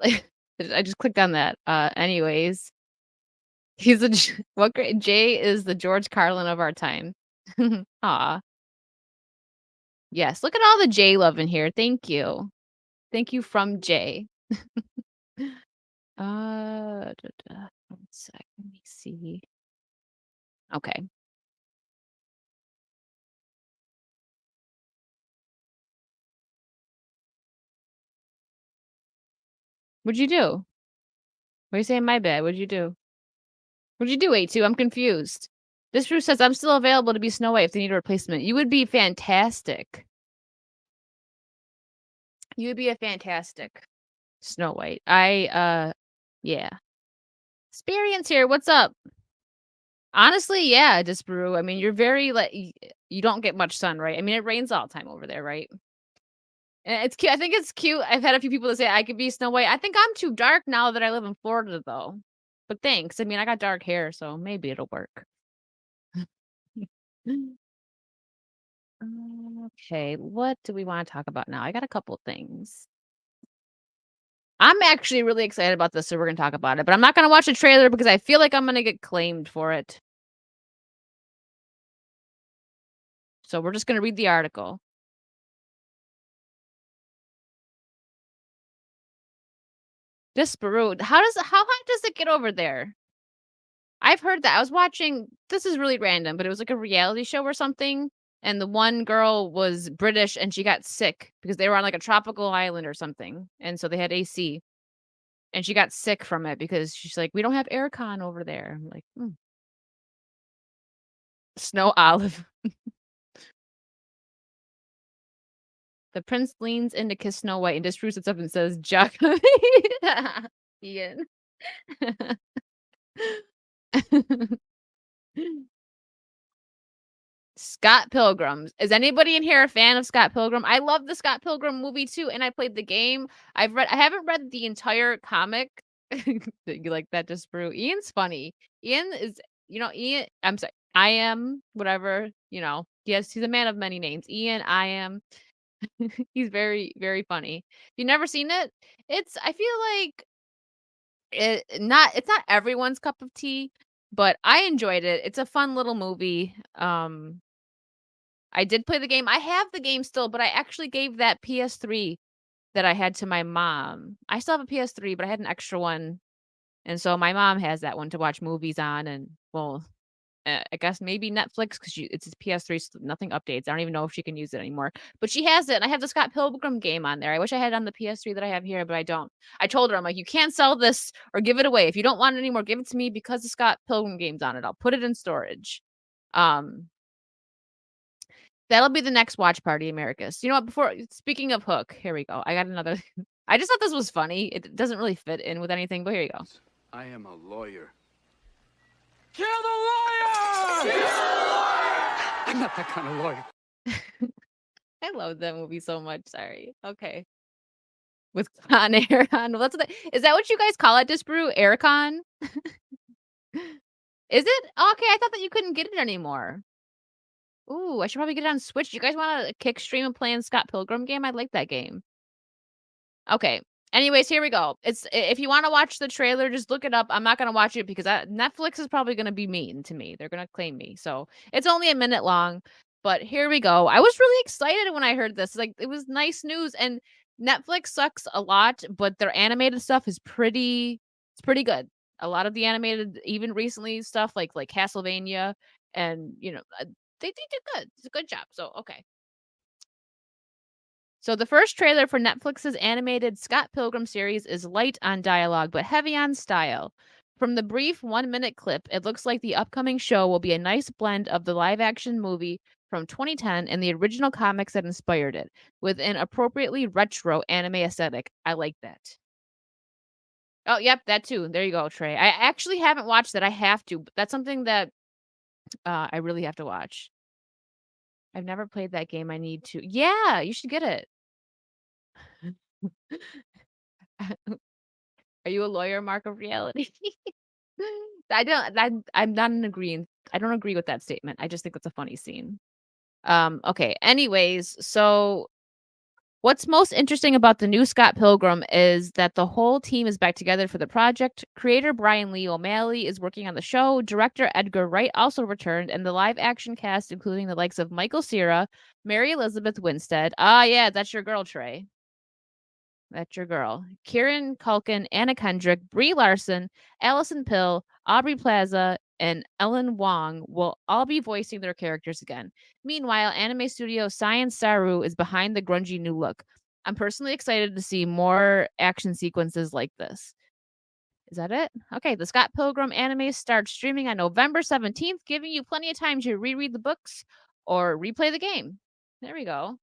I just clicked on that. Anyways, he's a what great Jay is the George Carlin of our time. Aw. Yes, look at all the Jay love in here. Thank you. Thank you from Jay. One sec. Let me see. Okay. What'd you do? What are you saying? My bad. What'd you do? What'd you do, A2? I'm confused. This Drew says I'm still available to be Snow White if they need a replacement. You would be fantastic. You would be a fantastic Snow White. Yeah. Experience here. What's up? Honestly, yeah, Disparu. I mean, you're very like you don't get much sun, right? I mean, it rains all the time over there, right? And it's cute. I think it's cute. I've had a few people that say I could be Snow White. I think I'm too dark now that I live in Florida, though. But thanks. I mean, I got dark hair, so maybe it'll work. Okay, what do we want to talk about now? I got a couple things. I'm actually really excited about this, so we're gonna talk about it. But I'm not gonna watch a trailer because I feel like I'm gonna get claimed for it. So we're just gonna read the article. Disparate. How high does it get over there? I've heard that. I was watching this is really random, but it was like a reality show or something. And the one girl was British and she got sick because they were on like a tropical island or something. And so they had AC. And she got sick from it because she's like, we don't have aircon over there. I'm like, Snow Olive. The prince leans in to kiss Snow White and Disparu sits up and says, Jack. Ian. Scott Pilgrim. Is anybody in here a fan of Scott Pilgrim? I love the Scott Pilgrim movie too, and I played the game. I haven't read the entire comic. You like that, Disparu? Ian's funny. Ian is, Ian. I'm sorry. I am whatever. Yes, he's a man of many names. Ian. I am. He's very, very funny. If you've never seen it, I feel like it's not everyone's cup of tea, but I enjoyed it. It's a fun little movie. I did play the game. I have the game still, but I actually gave that PS3 that I had to my mom. I still have a PS3, but I had an extra one. And so my mom has that one to watch movies on. And well, I guess maybe Netflix because it's a PS3, so nothing updates. I don't even know if she can use it anymore. But she has it. And I have the Scott Pilgrim game on there. I wish I had it on the PS3 that I have here, but I don't. I told her, I'm like, you can't sell this or give it away. If you don't want it anymore, give it to me because the Scott Pilgrim game's on it. I'll put it in storage. That'll be the next watch party, Americus. You know what? Speaking of Hook, here we go. I got another. I just thought this was funny. It doesn't really fit in with anything, but here you go. I am a lawyer. Kill the lawyer! Kill the lawyer! I'm not that kind of lawyer. I love that movie so much. Sorry. Okay. With Con Aircon. Well, is that what you guys call it, Disparu? Aircon? Is it? Okay, I thought that you couldn't get it anymore. Ooh, I should probably get it on Switch. You guys want to kick stream and play in Scott Pilgrim game? I like that game. Okay. Anyways, here we go. If you want to watch the trailer, just look it up. I'm not going to watch it because Netflix is probably going to be mean to me. They're going to claim me. So it's only a minute long, but here we go. I was really excited when I heard this. Like, it was nice news, and Netflix sucks a lot, but their animated stuff is pretty good. A lot of the animated, even recently stuff like Castlevania, and they did good. It's a good job. So okay. So the first trailer for Netflix's animated Scott Pilgrim series is light on dialogue but heavy on style. From the brief 1-minute clip, it looks like the upcoming show will be a nice blend of the live-action movie from 2010 and the original comics that inspired it, with an appropriately retro anime aesthetic. I like that. Oh, yep, that too. There you go, Trey. I actually haven't watched that. I have to. That's something that I really have to watch. I've never played that game. I need to. Yeah, you should get it. Are you a lawyer, Mark of reality? I'm not in agreement. I don't agree with that statement. I just think it's a funny scene. Okay. Anyways, so What's most interesting about the new Scott Pilgrim is that the whole team is back together for the project. Creator Brian Lee O'Malley is working on the show. Director Edgar Wright also returned, and the live action cast, including the likes of Michael Cera, Mary Elizabeth Winstead. Ah, yeah, that's your girl, Trey. That's your girl. Kieran Culkin, Anna Kendrick, Brie Larson, Allison Pill, Aubrey Plaza, and Ellen Wong will all be voicing their characters again. Meanwhile, anime studio Science Saru is behind the grungy new look. I'm personally excited to see more action sequences like this. Is that it? Okay, the Scott Pilgrim anime starts streaming on November 17th, giving you plenty of time to reread the books or replay the game. There we go.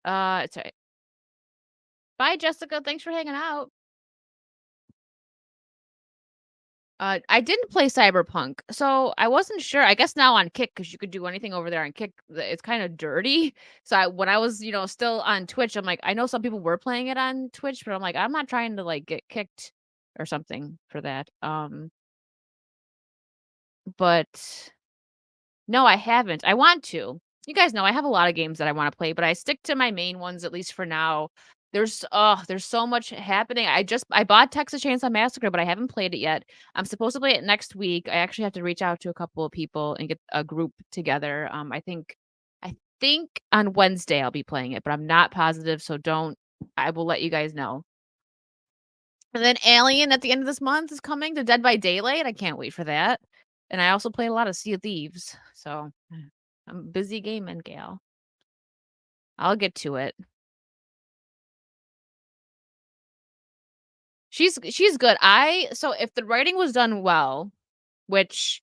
It's all right. Bye, Jessica. Thanks for hanging out. I didn't play Cyberpunk, so I wasn't sure. I guess now on Kick, because you could do anything over there on Kick, it's kind of dirty. So when I was, still on Twitch, I'm like, I know some people were playing it on Twitch, but I'm like, I'm not trying to like get kicked or something for that. But no, I haven't. I want to. You guys know I have a lot of games that I want to play, but I stick to my main ones at least for now. There's so much happening. I bought Texas Chainsaw Massacre, but I haven't played it yet. I'm supposed to play it next week. I actually have to reach out to a couple of people and get a group together. I think on Wednesday I'll be playing it, but I'm not positive, so I will let you guys know. And then Alien at the end of this month is coming to Dead by Daylight. I can't wait for that. And I also played a lot of Sea of Thieves, so I'm a busy gaming gal. I'll get to it. She's good. So if the writing was done well, which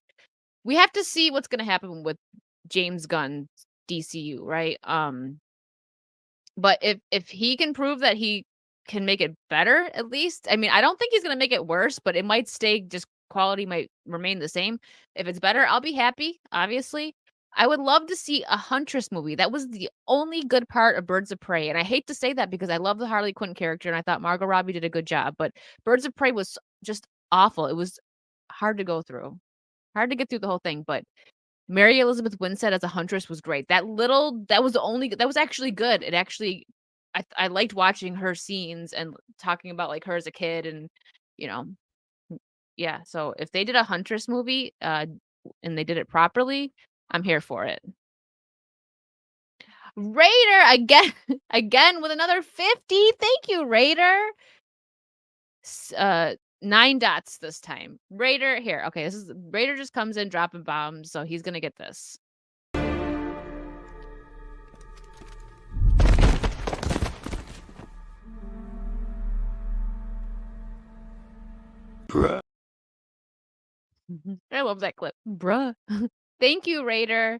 we have to see what's gonna happen with James Gunn's DCU, right? But if he can prove that he can make it better, at least. I mean, I don't think he's gonna make it worse, but it might stay just quality might remain the same. If it's better, I'll be happy, obviously. I would love to see a Huntress movie. That was the only good part of Birds of Prey. And I hate to say that because I love the Harley Quinn character and I thought Margot Robbie did a good job, but Birds of Prey was just awful. It was hard to go through. Hard to get through the whole thing, but Mary Elizabeth Winstead as a huntress was great. That was actually good. It actually I liked watching her scenes and talking about like her as a kid and you know, yeah. So if they did a huntress movie, and they did it properly, I'm here for it. Raider again, again with another 50. Thank you, Raider. 9 dots this time. Raider here. Okay, Raider just comes in dropping bombs, so he's gonna get this. Bruh. I love that clip. Bruh. Thank you, Raider.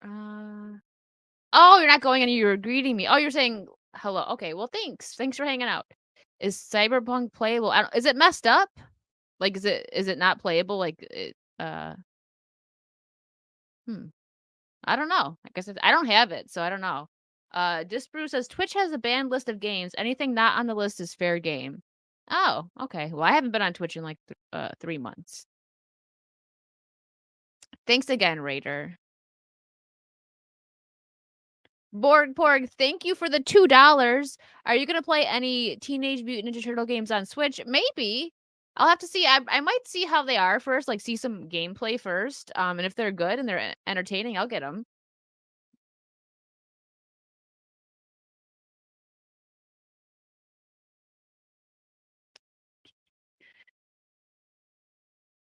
Oh, you're not going and you're greeting me. Oh, you're saying hello. Okay, well, thanks. Thanks for hanging out. Is Cyberpunk playable? Is it messed up? Like, is it not playable? Like, I don't know. I guess I don't have it, so I don't know. Disbrew says Twitch has a banned list of games. Anything not on the list is fair game. Oh, okay. Well, I haven't been on Twitch in like 3 months. Thanks again, Raider. Porg, thank you for the $2. Are you gonna play any Teenage Mutant Ninja Turtle games on Switch? Maybe. I'll have to see. I might see how they are first, like see some gameplay first. And if they're good and they're entertaining, I'll get them.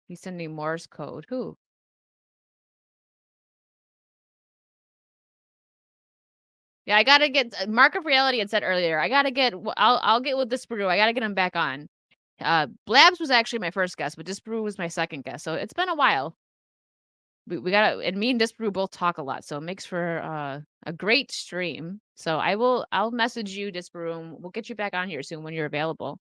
He's sending Morse code. Who? Yeah, I gotta get Mark of Reality had said earlier. I gotta get. I'll get with Disbrew. I gotta get him back on. Blabs was actually my first guest, but Disbrew was my second guest. So it's been a while. We gotta, and me and Disbrew both talk a lot, so it makes for a great stream. So I'll message you, Disbrew, and we'll get you back on here soon when you're available.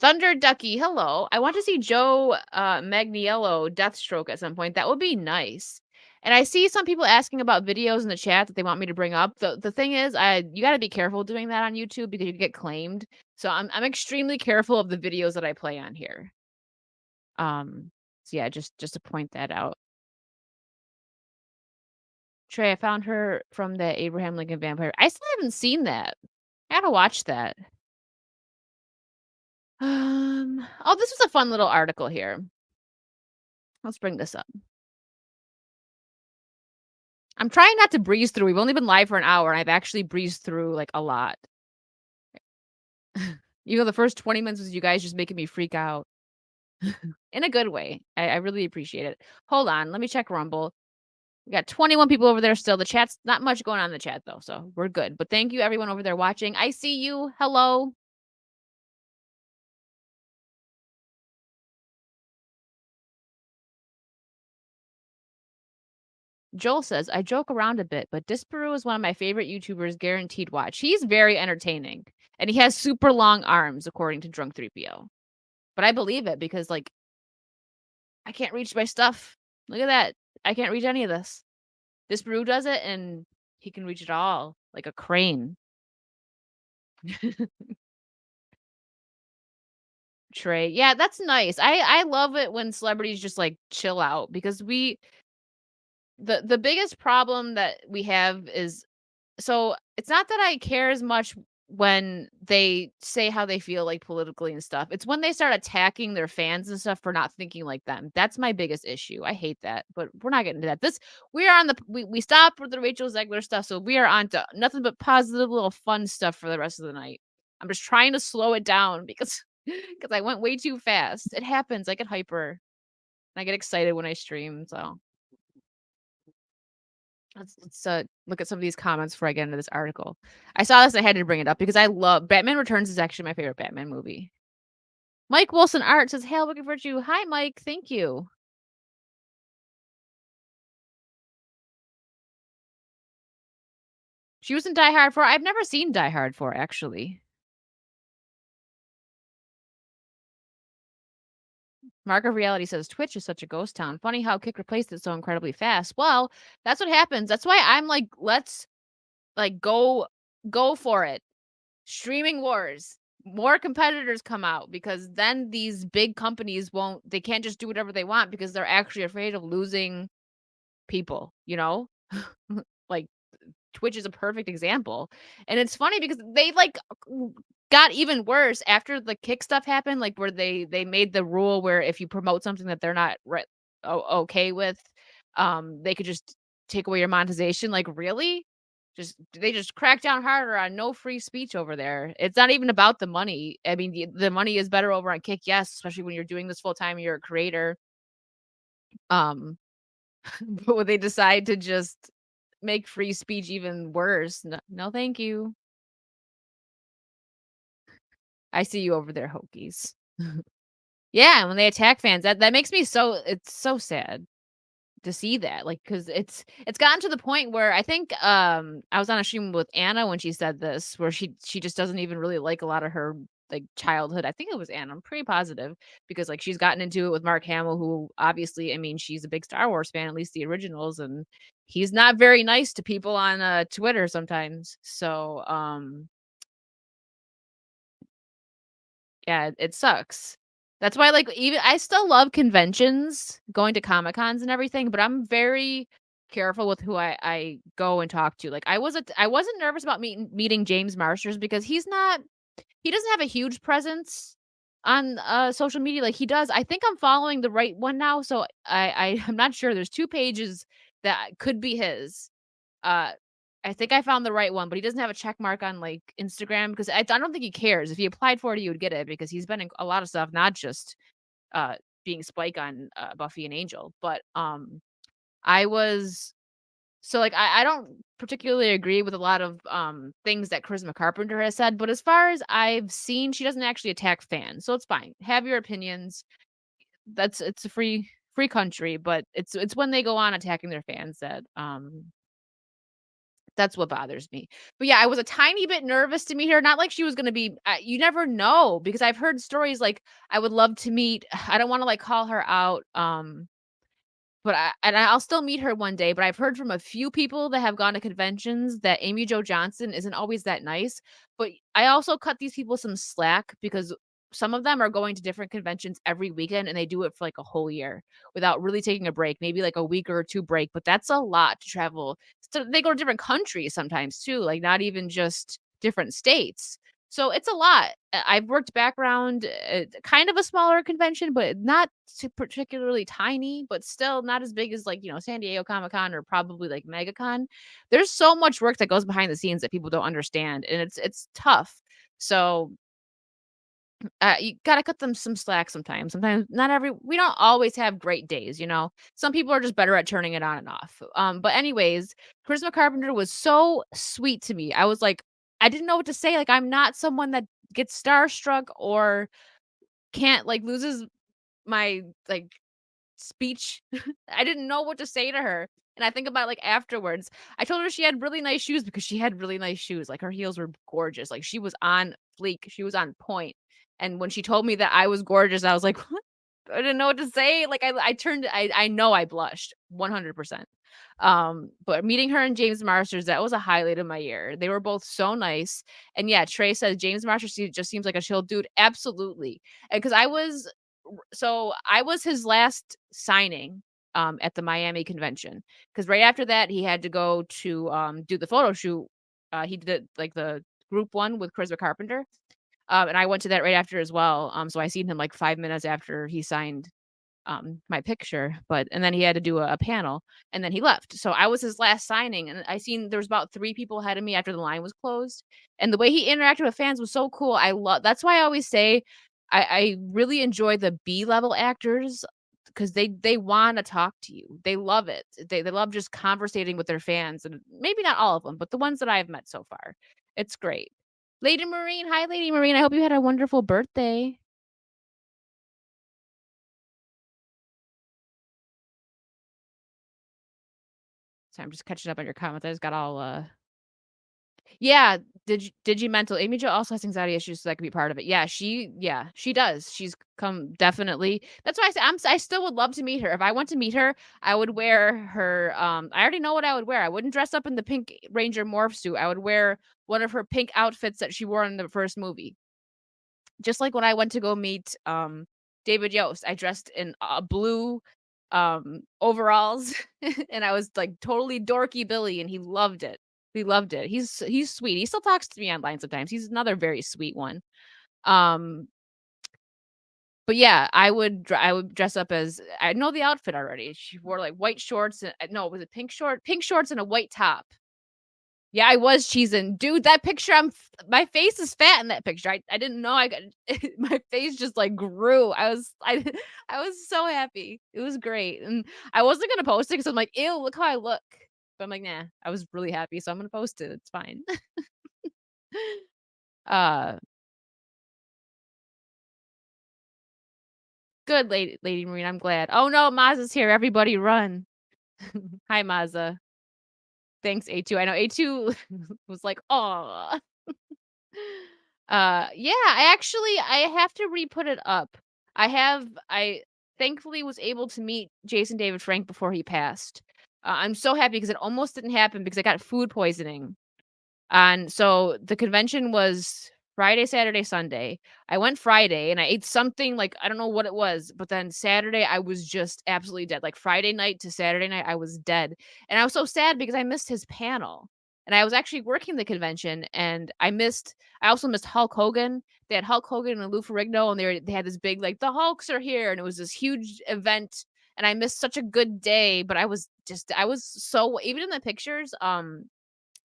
Thunder Ducky, hello. I want to see Joe Magniello Deathstroke at some point. That would be nice. And I see some people asking about videos in the chat that they want me to bring up. The thing is, you got to be careful doing that on YouTube because you get claimed. So I'm extremely careful of the videos that I play on here. So yeah, just to point that out. Trey, I found her from the Abraham Lincoln Vampire. I still haven't seen that. I gotta watch that. Oh, this was a fun little article here. Let's bring this up. I'm trying not to breeze through. We've only been live for an hour, and I've actually breezed through like a lot. The first 20 minutes was you guys just making me freak out in a good way. I really appreciate it. Hold on, let me check Rumble. We got 21 people over there still. The chat's not much going on in the chat though, so we're good. But thank you everyone over there watching. I see you. Hello. Joel says, I joke around a bit, but Disparu is one of my favorite YouTubers, guaranteed watch. He's very entertaining. And he has super long arms, according to Drunk 3PO. But I believe it because, like, I can't reach my stuff. Look at that. I can't reach any of this. Disparu does it, and he can reach it all, like a crane. Trey. Yeah, that's nice. I love it when celebrities just, like, chill out because the biggest problem that we have is so it's not that I care as much when they say how they feel like politically and stuff. It's when they start attacking their fans and stuff for not thinking like them. That's my biggest issue. I hate that, but we're not getting to that. We are on we stopped with the Rachel Zegler stuff, so we are on to nothing but positive little fun stuff for the rest of the night. I'm just trying to slow it down because I went way too fast. It happens. I get hyper and I get excited when I stream, so let's look at some of these comments before I get into this article. I saw this and I had to bring it up because I love Batman Returns is actually my favorite Batman movie. Mike Wilson Art says, Hail Wicked Virtue. Hi, Mike. Thank you. She was in Die Hard 4. I've never seen Die Hard 4, actually. Mark of Reality says, Twitch is such a ghost town. Funny how Kick replaced it so incredibly fast. Well, that's what happens. That's why I'm like, let's like go for it. Streaming wars. More competitors come out because then these big companies they can't just do whatever they want because they're actually afraid of losing people, like Twitch is a perfect example. And it's funny because they like got even worse after the Kick stuff happened, like where they made the rule where if you promote something that they're not okay with, they could just take away your monetization. Like, really? They just crack down harder on no free speech over there. It's not even about the money. I mean, the money is better over on Kick, yes, especially when you're doing this full time, you're a creator. But when they decide to just make free speech even worse, no, thank you. I see you over there, Hokies. Yeah, when they attack fans, that makes me it's so sad to see that, like, because it's gotten to the point where I think I was on a stream with Anna when she said this, where she just doesn't even really like a lot of her like childhood. I think it was Anna. I'm pretty positive because like she's gotten into it with Mark Hamill, who obviously, I mean, she's a big Star Wars fan, at least the originals, and he's not very nice to people on Twitter sometimes. So yeah, it sucks. That's why, like, even I still love conventions, going to Comic Cons and everything, but I'm very careful with who I go and talk to. Like, I wasn't nervous about meeting James Marsters because he doesn't have a huge presence on social media like he does. I think I'm following the right one now, so I'm not sure. There's 2 pages that could be his. Uh, I think I found the right one, but he doesn't have a check mark on like Instagram because I don't think he cares. If he applied for it, he would get it because he's been in a lot of stuff, not just uh being Spike on Buffy and Angel. But I was so like I don't particularly agree with a lot of things that Charisma Carpenter has said, but as far as I've seen, she doesn't actually attack fans, so it's fine. Have your opinions. It's a free country, but it's when they go on attacking their fans that that's what bothers me. But yeah, I was a tiny bit nervous to meet her. Not like she was going to be, you never know because I've heard stories like I would love to meet, I don't want to like call her out. but I'll still meet her one day, but I've heard from a few people that have gone to conventions that Amy Jo Johnson isn't always that nice, but I also cut these people some slack because some of them are going to different conventions every weekend, and they do it for, like, a whole year without really taking a break, maybe, like, a week or 2 break, but that's a lot to travel. So they go to different countries sometimes too, like, not even just different states. So it's a lot. I've worked background kind of a smaller convention, but not particularly tiny, but still not as big as, like, San Diego Comic-Con or probably like MegaCon. There's so much work that goes behind the scenes that people don't understand, and it's tough. So you gotta cut them some slack sometimes. Sometimes not every we don't always have great days. Some people are just better at turning it on and off. But anyways, Charisma Carpenter was so sweet to me. I was like, I didn't know what to say. Like, I'm not someone that gets starstruck or can't like loses my like speech. I didn't know what to say to her. And I think about like afterwards, I told her she had really nice shoes because she had really nice shoes. Like her heels were gorgeous. Like she was on fleek. She was on point. And when she told me that I was gorgeous, I was like, what? I didn't know what to say. Like I know I blushed 100%. But meeting her and James Marsters, that was a highlight of my year. They were both so nice. And yeah, Trey says James Marsters just seems like a chill dude. Absolutely. And because I was his last signing at the Miami convention because right after that he had to go to do the photo shoot. He did like the group one with Charisma Carpenter. And I went to that right after as well. So I seen him like 5 minutes after he signed my picture, and then he had to do a panel and then he left. So I was his last signing and I seen there was about 3 people ahead of me after the line was closed. And the way he interacted with fans was so cool. That's why I always say I really enjoy the B-level actors because they want to talk to you. They love it. They love just conversating with their fans, and maybe not all of them, but the ones that I've met so far. It's great. Lady Marine, hi Lady Marine. I hope you had a wonderful birthday. So I'm just catching up on your comments. I just got all yeah, did you mental Amy Jo also has anxiety issues, so that could be part of it. Yeah, she does. She's come definitely. That's why I say I still would love to meet her. If I went to meet her, I would wear her I already know what I would wear. I wouldn't dress up in the pink Ranger morph suit. I would wear one of her pink outfits that she wore in the first movie. Just like when I went to go meet, David Yost, I dressed in, blue, overalls, and I was, like, totally dorky Billy, and he loved it. He loved it. He's sweet. He still talks to me online sometimes. He's another very sweet one. Um, but yeah, I would dress up as I know the outfit already. She wore, like, white shorts and no, was it pink short? Pink shorts and a white top. Yeah, I was cheesing. Dude, that picture, my face is fat in that picture. I didn't know I got my face just, like, grew. I was so happy. It was great, and I wasn't gonna post it because 'cause I'm like, "Ew, look how I look." But I'm like, "Nah, I was really happy, so I'm gonna post it. It's fine." Uh, good, Lady Marine, I'm glad. Oh, no, Maza's here. Everybody run. Hi, Maza. Thanks, A2. I know A2 was like, "Aw." Yeah, I have to re-put it up. I thankfully was able to meet Jason David Frank before he passed. I'm so happy because it almost didn't happen because I got food poisoning. And so the convention was Friday, Saturday, Sunday. I went Friday and I ate something like I don't know what it was, but then Saturday I was just absolutely dead. Like Friday night to Saturday night, I was dead. And I was so sad because I missed his panel. And I was actually working the convention and I also missed Hulk Hogan. They had Hulk Hogan and Lou Ferrigno and they had this big like the Hulks are here and it was this huge event and I missed such a good day, but I was so even in the pictures I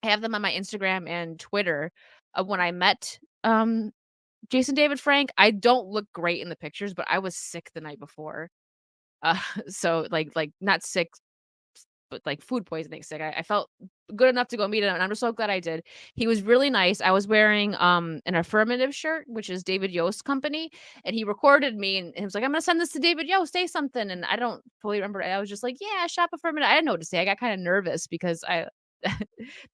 have them on my Instagram and Twitter of when I met, Jason David Frank. I don't look great in the pictures, but I was sick the night before. So, like, not sick, but, like, food poisoning sick. I felt good enough to go meet him, and I'm just so glad I did. He was really nice. I was wearing, an Affirmative shirt, which is David Yost's company, and he recorded me, and he was like, "I'm gonna send this to David Yost, say something," and I don't fully remember. I was just like, "Yeah, shop Affirmative." I didn't know what to say. I got kinda nervous because I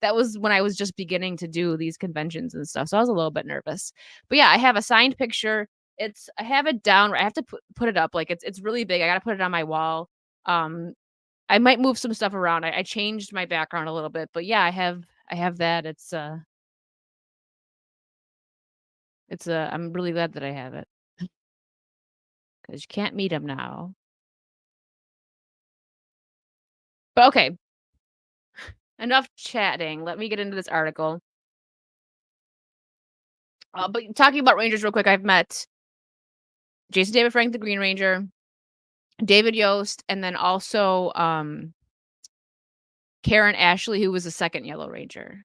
that was when I was just beginning to do these conventions and stuff, so I was a little bit nervous. But yeah, I have a signed picture. I have it down. I have to put it up. Like it's really big. I gotta put it on my wall. I might move some stuff around. I changed my background a little bit, but yeah, I have that. I'm really glad that I have it because you can't meet him now. But okay, enough chatting. Let me get into this article. But talking about Rangers real quick, I've met Jason David Frank, the Green Ranger, David Yost, and then also Karen Ashley, who was the second Yellow Ranger.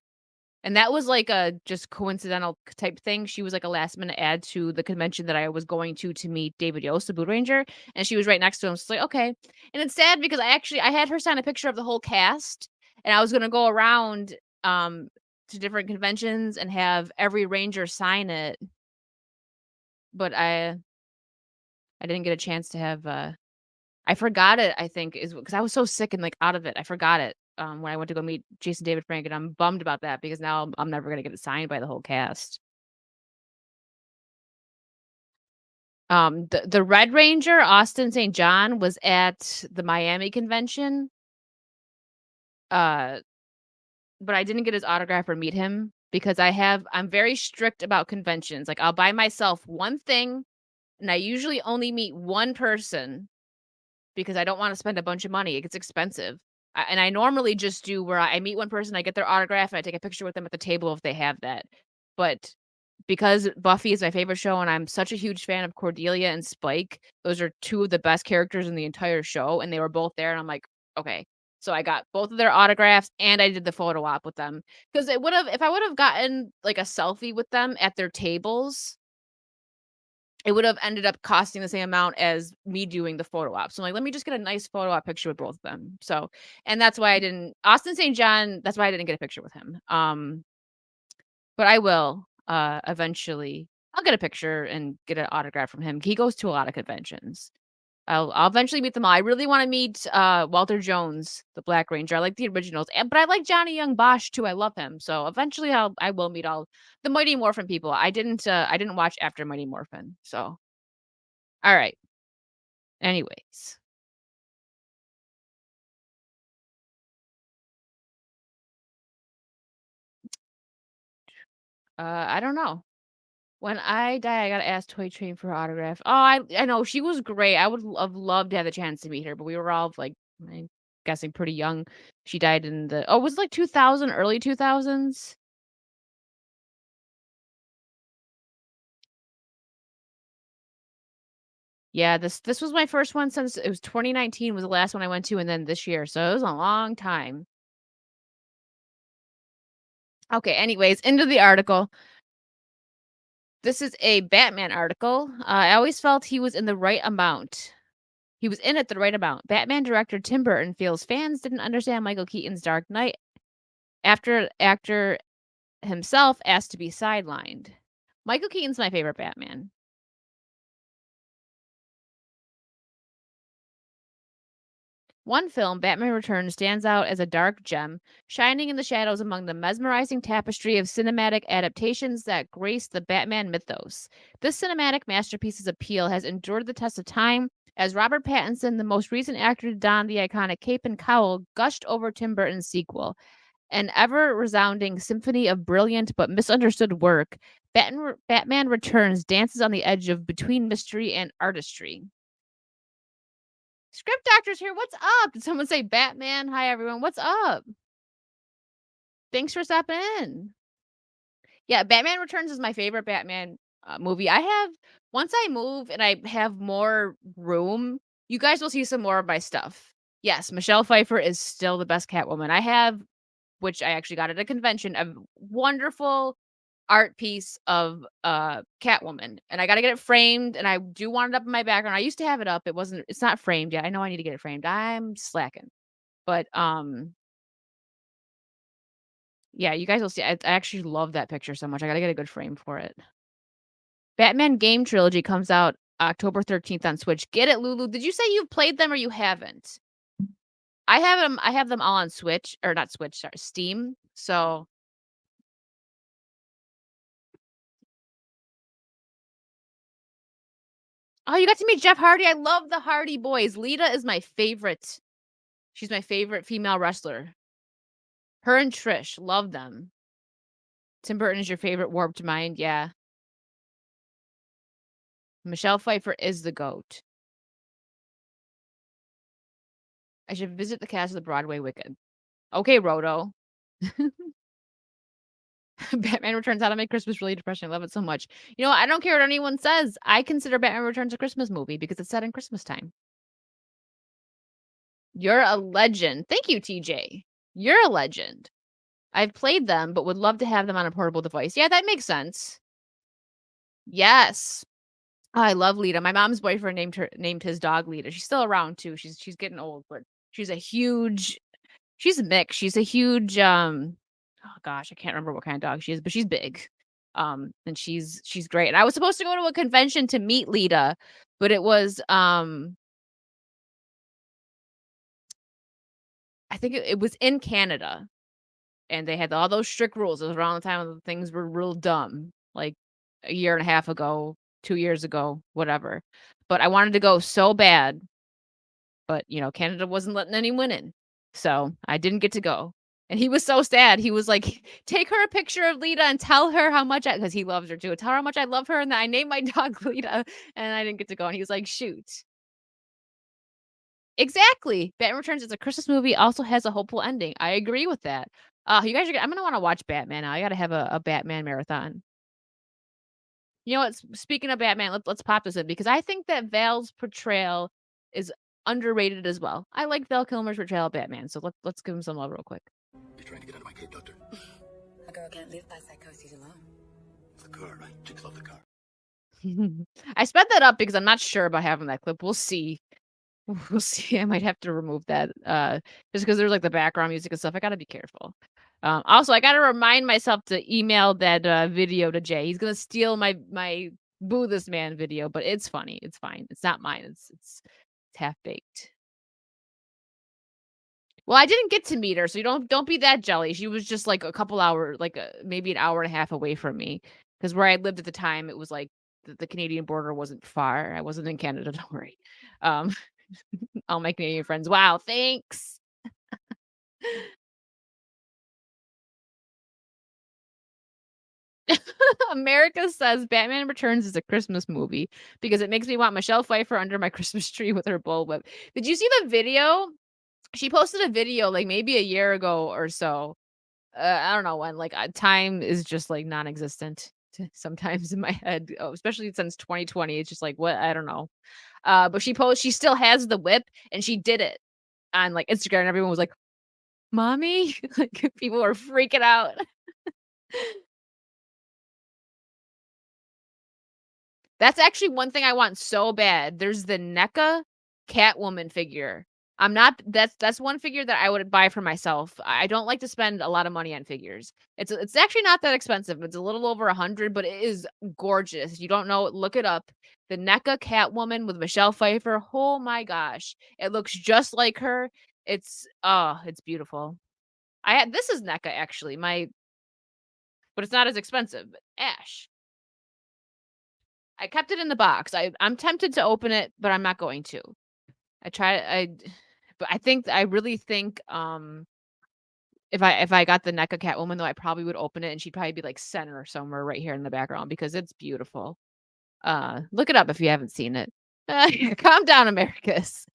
And that was like a just coincidental type thing. She was like a last minute add to the convention that I was going to meet David Yost, the Blue Ranger, and she was right next to him. So it's like, okay. And it's sad because I had her sign a picture of the whole cast, and I was gonna go around to different conventions and have every ranger sign it, but I didn't get a chance to have I forgot it, I think, is because I was so sick and like out of it. I forgot it when I went to go meet Jason David Frank, and I'm bummed about that because now I'm never gonna get it signed by the whole cast. The Red Ranger, Austin St. John, was at the Miami convention. Uh, but I didn't get his autograph or meet him because I'm very strict about conventions. Like I'll buy myself one thing, and I usually only meet one person because I don't wanna spend a bunch of money, it gets expensive. And I normally just do where I meet one person, I get their autograph, and I take a picture with them at the table if they have that. But because Buffy is my favorite show and I'm such a huge fan of Cordelia and Spike, those are 2 of the best characters in the entire show, and they were both there, and I'm like, "Okay." So I got both of their autographs, and I did the photo op with them because it would've if I would've gotten, like, a selfie with them at their tables, it would have ended up costing the same amount as me doing the photo op. So I'm like, let me just get a nice photo op picture with both of them. So, and that's why I didn't Austin St. John, that's why I didn't get a picture with him. But I will eventually I'll get a picture and get an autograph from him. He goes to a lot of conventions. I'll eventually meet them all. I really want to meet Walter Jones, the Black Ranger. I like the originals, but I like Johnny Young Bosch too. I love him. So eventually I will meet all the Mighty Morphin people. I didn't watch after Mighty Morphin. So all right. Anyways. I don't know. When I die, I gotta ask Toy Train for her autograph. Oh, I know she was great. I would have loved to have the chance to meet her, but we were all like, I'm guessing pretty young. She died in was it like 2000, early 2000s? Yeah, this was my first one since it was 2019 was the last one I went to, and then this year, so it was a long time. Okay, anyways, into the article. This is a Batman article. I always felt he was in the right amount. He was in it the right amount. Batman director Tim Burton feels fans didn't understand Michael Keaton's Dark Knight after actor himself asked to be sidelined. Michael Keaton's my favorite Batman. One film, Batman Returns, stands out as a dark gem, shining in the shadows among the mesmerizing tapestry of cinematic adaptations that grace the Batman mythos. This cinematic masterpiece's appeal has endured the test of time as Robert Pattinson, the most recent actor to don the iconic cape and cowl, gushed over Tim Burton's sequel. An ever resounding symphony of brilliant but misunderstood work, Batman Returns dances on the edge of between mystery and artistry. Script Doctor's here. What's up? Did someone say Batman? Hi, everyone. What's up? Thanks for stopping in. Yeah, Batman Returns is my favorite Batman movie. Once I move and I have more room, you guys will see some more of my stuff. Yes, Michelle Pfeiffer is still the best Catwoman. I have, which I actually got at a convention, a wonderful art piece of Catwoman, and I gotta get it framed, and I do want it up in my background. I used to have it up. It's not framed yet. I know I need to get it framed. I'm slacking. But yeah, you guys will see. I actually love that picture so much. I gotta get a good frame for it. Batman game trilogy comes out October 13th on Switch. Get it, Lulu. Did you say you've played them or you haven't? I have them all on Switch, or not Switch, sorry, Steam. So oh, you got to meet Jeff Hardy. I love the Hardy Boys. Lita is my favorite. She's my favorite female wrestler. Her and Trish, love them. Tim Burton is your favorite warped mind, yeah. Michelle Pfeiffer is the GOAT. I should visit the cast of the Broadway Wicked. Okay, Roto. Batman Returns, How to Make Christmas Really Depressing. I love it so much. You know, I don't care what anyone says. I consider Batman Returns a Christmas movie because it's set in Christmas time. You're a legend. Thank you, TJ. You're a legend. I've played them, but would love to have them on a portable device. Yeah, that makes sense. Yes. Oh, I love Lita. My mom's boyfriend named his dog Lita. She's still around too. She's getting old, but she's a mix. She's a huge oh gosh, I can't remember what kind of dog she is, but she's big. And she's great. And I was supposed to go to a convention to meet Lita, but it was I think it was in Canada. And they had all those strict rules. It was around the time when things were real dumb, like a year and a half ago, 2 years ago, whatever. But I wanted to go so bad, but, you know, Canada wasn't letting anyone in. So, I didn't get to go. And he was so sad. He was like, "Take her a picture of Lita and tell her how much because he loves her too. Tell her how much I love her and that I named my dog Lita." And I didn't get to go. And he was like, "Shoot." Exactly. Batman Returns is a Christmas movie, also has a hopeful ending. I agree with that. You guys I'm gonna wanna watch Batman now. I gotta have a Batman marathon. You know what? Speaking of Batman, let's pop this in because I think that Val's portrayal is underrated as well. I like Val Kilmer's portrayal of Batman, so let's give him some love real quick. You're trying to get under my cape, Doctor. A girl can't live by psychosis alone. It's the car, right? Chicks love the car. I sped that up because I'm not sure about having that clip. We'll see. We'll see. I might have to remove that just because there's like the background music and stuff. I gotta be careful. Also, I gotta remind myself to email that video to Jay. He's gonna steal my Boo This Man video, but it's funny. It's fine. It's not mine. It's half baked. Well, I didn't get to meet her, so you don't be that jelly. She was just like a couple hours, like maybe an hour and a half away from me, because where I lived at the time, it was like the Canadian border wasn't far. I wasn't in Canada. Don't worry. Um, all my Canadian friends. Wow, thanks. America says Batman Returns is a Christmas movie because it makes me want Michelle Pfeiffer under my Christmas tree with her bullwhip. Did you see the video? She posted a video like maybe a year ago or so. I don't know when. Like time is just like non-existent sometimes in my head, especially since 2020. It's just like what I don't know. But she still has the whip and she did it on like Instagram and everyone was like, "Mommy," like people were freaking out. That's actually one thing I want so bad. There's the NECA Catwoman figure. That's one figure that I would buy for myself. I don't like to spend a lot of money on figures. It's actually not that expensive. It's a little over 100, but it is gorgeous. You don't know, look it up. The NECA Catwoman with Michelle Pfeiffer. Oh my gosh. It looks just like her. It's beautiful. This is NECA actually. But it's not as expensive. Ash. I kept it in the box. I'm tempted to open it, but I'm not going to. But I really think if I got the NECA Catwoman though, I probably would open it and she'd probably be like center somewhere right here in the background because it's beautiful. Look it up if you haven't seen it. Calm down, Americus.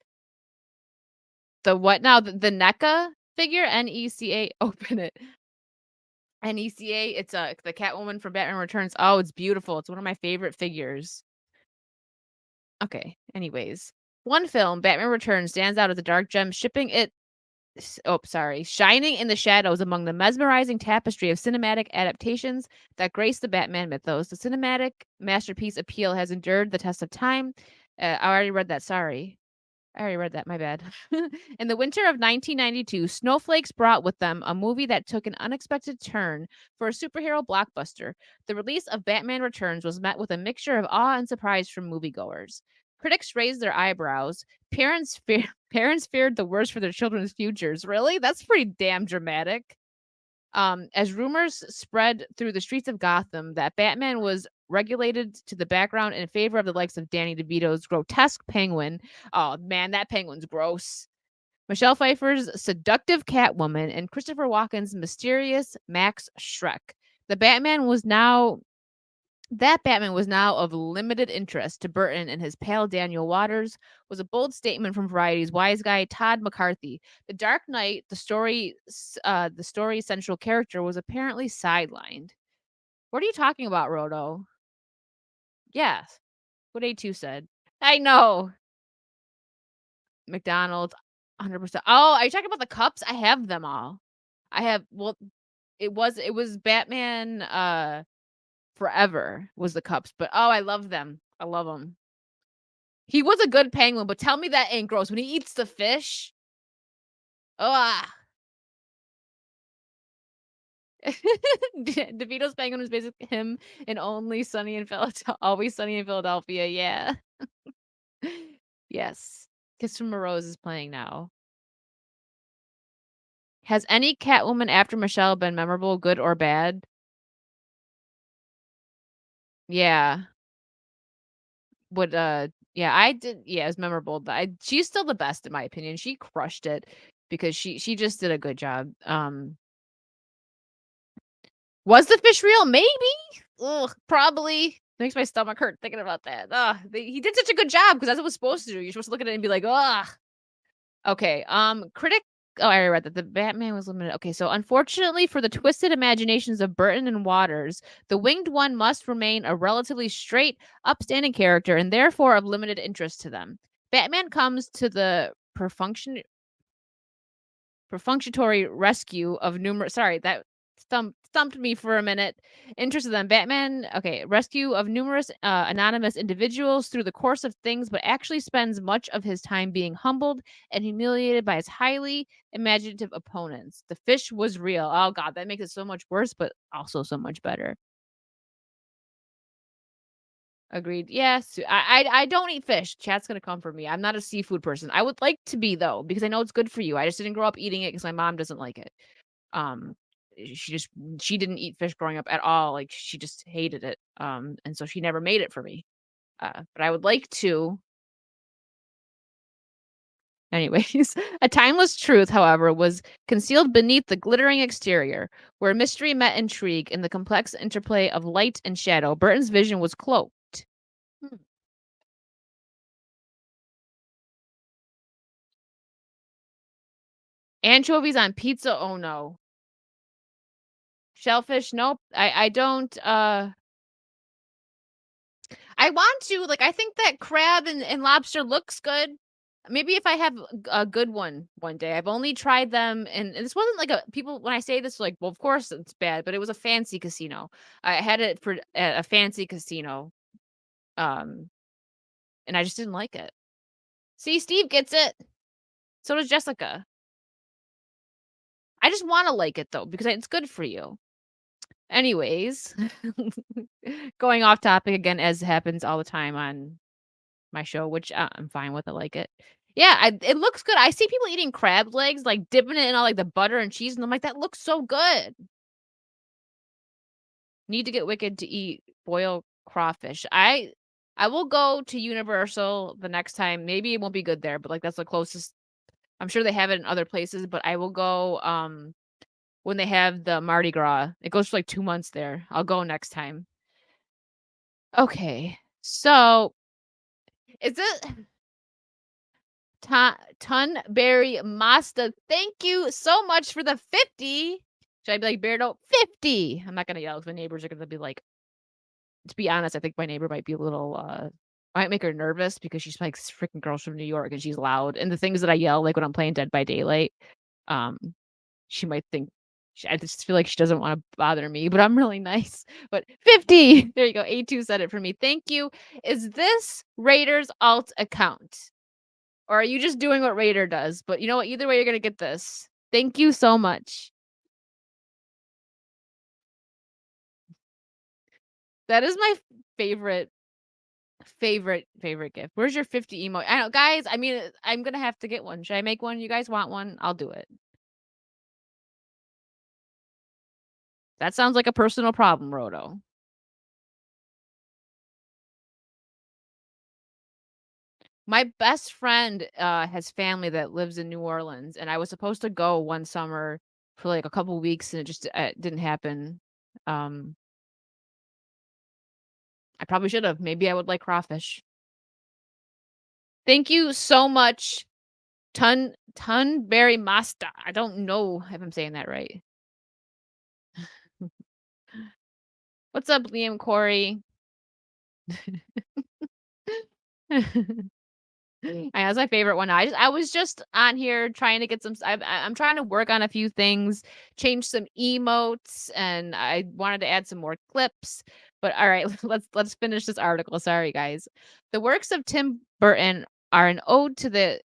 The what now? The NECA figure, NECA. Open it. NECA. It's the Catwoman from Batman Returns. Oh, it's beautiful. It's one of my favorite figures. Okay. Anyways, one film, Batman Returns, stands out as a dark gem, shining in the shadows among the mesmerizing tapestry of cinematic adaptations that grace the Batman mythos. The cinematic masterpiece appeal has endured the test of time. I already read that. Sorry. I already read that. My bad. In the winter of 1992, snowflakes brought with them a movie that took an unexpected turn for a superhero blockbuster. The release of Batman Returns was met with a mixture of awe and surprise from moviegoers. Critics raised their eyebrows. Parents feared the worst for their children's futures. Really? That's pretty damn dramatic. As rumors spread through the streets of Gotham that Batman was regulated to the background in favor of the likes of Danny DeVito's grotesque penguin. Oh man, that penguin's gross. Michelle Pfeiffer's seductive Catwoman, and Christopher Walken's mysterious Max Schreck. The Batman was now That Batman was now of limited interest to Burton, and his pale Daniel Waters was a bold statement from Variety's wise guy Todd McCarthy. The Dark Knight, the story's central character, was apparently sidelined. What are you talking about, Roto? Yes, what A2 said. I know. McDonald's, 100%. Oh, are you talking about the cups? I have them all. I have. Well, it was Batman. Forever was the cups, but oh, I love them. I love them. He was a good penguin, but tell me that ain't gross when he eats the fish. Oh, ah. DeVito's penguin was basically him in Only Sunny in Philadelphia, Always Sunny in Philadelphia. Yeah. Yes. Kiss from a Rose is playing now. Has any Catwoman after Michelle been memorable, good or bad? Yeah. Would yeah, I did. Yeah, it was memorable. She's still the best in my opinion. She crushed it because she just did a good job. Was the fish real? Maybe. Ugh, probably. Makes my stomach hurt thinking about that. He did such a good job because that's what it was supposed to do. You're supposed to look at it and be like, ugh. Okay. Critic. Oh, I already read that. The Batman was limited. Okay, so unfortunately for the twisted imaginations of Burton and Waters, the winged one must remain a relatively straight, upstanding character and therefore of limited interest to them. Batman comes to the perfunctory rescue of numerous. Sorry, that stumped me for a minute. Interested in Batman. Okay, rescue of numerous anonymous individuals through the course of things, but actually spends much of his time being humbled and humiliated by his highly imaginative opponents. The fish was real. Oh God, that makes it so much worse, but also so much better. Agreed. Yes, I don't eat fish. Chat's gonna come for me. I'm not a seafood person. I would like to be though, because I know it's good for you. I just didn't grow up eating it because my mom doesn't like it. Um, she didn't eat fish growing up at all. Like she just hated it. And so she never made it for me. But I would like to. Anyways, a timeless truth, however, was concealed beneath the glittering exterior, where mystery met intrigue in the complex interplay of light and shadow. Burton's vision was cloaked. Hmm. Anchovies on pizza? Oh no. Shellfish? Nope. I don't I want to, like, I think that crab and lobster looks good. Maybe if I have a good one day. I've only tried them, and this wasn't like a people when I say this, like, well, of course it's bad, but it was a fancy casino. I had it for at a fancy casino, um, and I just didn't like it. See, Steve gets it. So does Jessica. I just want to like it though because it's good for you. Anyways, going off topic again, as happens all the time on my show, which I'm fine with. I like it. Yeah, it looks good. I see people eating crab legs, like dipping it in all like the butter and cheese, and I'm like, that looks so good. Need to get Wicked to eat boiled crawfish. I will go to Universal the next time. Maybe it won't be good there, but like that's the closest. I'm sure they have it in other places, but I will go when they have the Mardi Gras. It goes for like 2 months there. I'll go next time. Okay. So, is it Tunberry Masta? Thank you so much for the 50. Should I be like, Beardo, 50? I'm not gonna yell because my neighbors are gonna be like, to be honest, I think my neighbor might be a little might make her nervous because she's like freaking girls from New York and she's loud. And the things that I yell, like when I'm playing Dead by Daylight, um, she might think I just feel like she doesn't want to bother me, but I'm really nice. But 50, there you go. A2 said it for me. Thank you. Is this Raider's alt account? Or are you just doing what Raider does? But you know what? Either way, you're going to get this. Thank you so much. That is my favorite gift. Where's your 50 emo? I know, guys. I mean, I'm going to have to get one. Should I make one? You guys want one? I'll do it. That sounds like a personal problem, Roto. My best friend, has family that lives in New Orleans, and I was supposed to go one summer for, like, a couple weeks, and it just, didn't happen. Um, I probably should've. Maybe I would like crawfish. Thank you so much, Tunberry Masta. I don't know if I'm saying that right. What's up, Liam Corey? That's my favorite one. I was just on here trying to get some. I'm trying to work on a few things, change some emotes, and I wanted to add some more clips. But all right, let's finish this article. Sorry, guys. The works of Tim Burton are an ode to the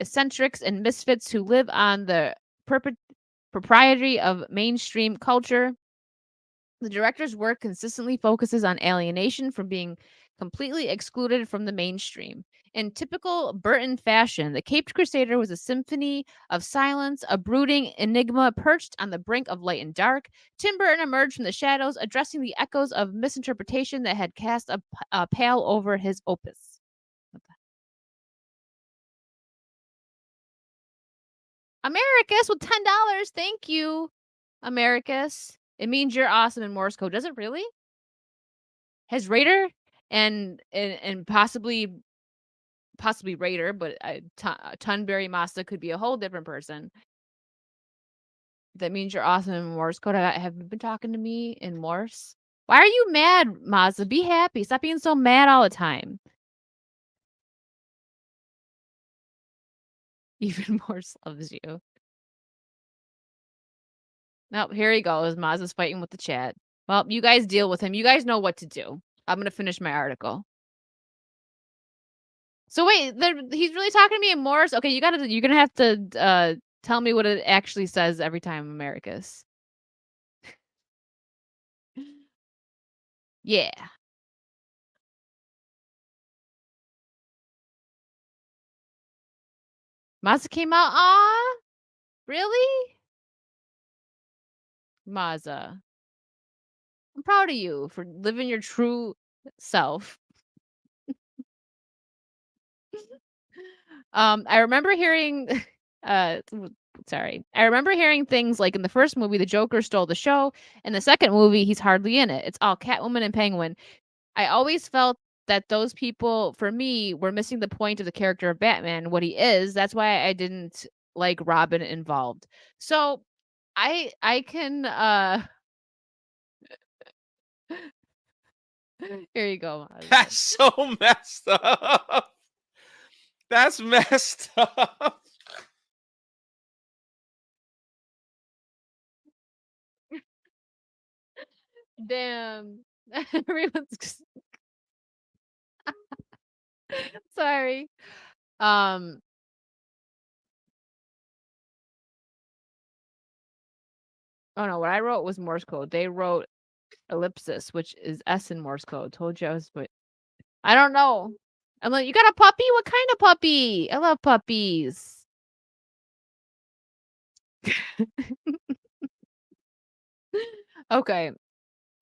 eccentrics and misfits who live on the propriety of mainstream culture. The director's work consistently focuses on alienation from being completely excluded from the mainstream. In typical Burton fashion, The Caped Crusader was a symphony of silence, a brooding enigma perched on the brink of light and dark. Tim Burton emerged from the shadows, addressing the echoes of misinterpretation that had cast a pall over his opus. Americus with $10. Thank you, Americus. It means you're awesome in Morse code. Does it really? Has Raider and possibly Raider, but Tunberry Masta could be a whole different person. That means you're awesome in Morse code. Have you been talking to me in Morse? Why are you mad, Mazda? Be happy. Stop being so mad all the time. Even Morse loves you. Nope, here he goes. Mazda's fighting with the chat. Well, you guys deal with him. You guys know what to do. I'm gonna finish my article. So wait, he's really talking to me in Morse? Okay, you're gonna have to tell me what it actually says every time, Americus. Yeah. Mazda came out. Aw, really? Mazda, I'm proud of you for living your true self. I remember hearing, sorry, I remember hearing things like in the first movie, the Joker stole the show. In the second movie, he's hardly in it. It's all Catwoman and Penguin. I always felt that those people, for me, were missing the point of the character of Batman, what he is. That's why I didn't like Robin involved. So I can here you go, Mazda. That's so messed up. That's messed up. Damn. Everyone's sorry. Um oh no, what I wrote was Morse code. They wrote ellipsis, which is S in Morse code. Told you I was, but I don't know. I'm like, you got a puppy? What kind of puppy? I love puppies. Okay.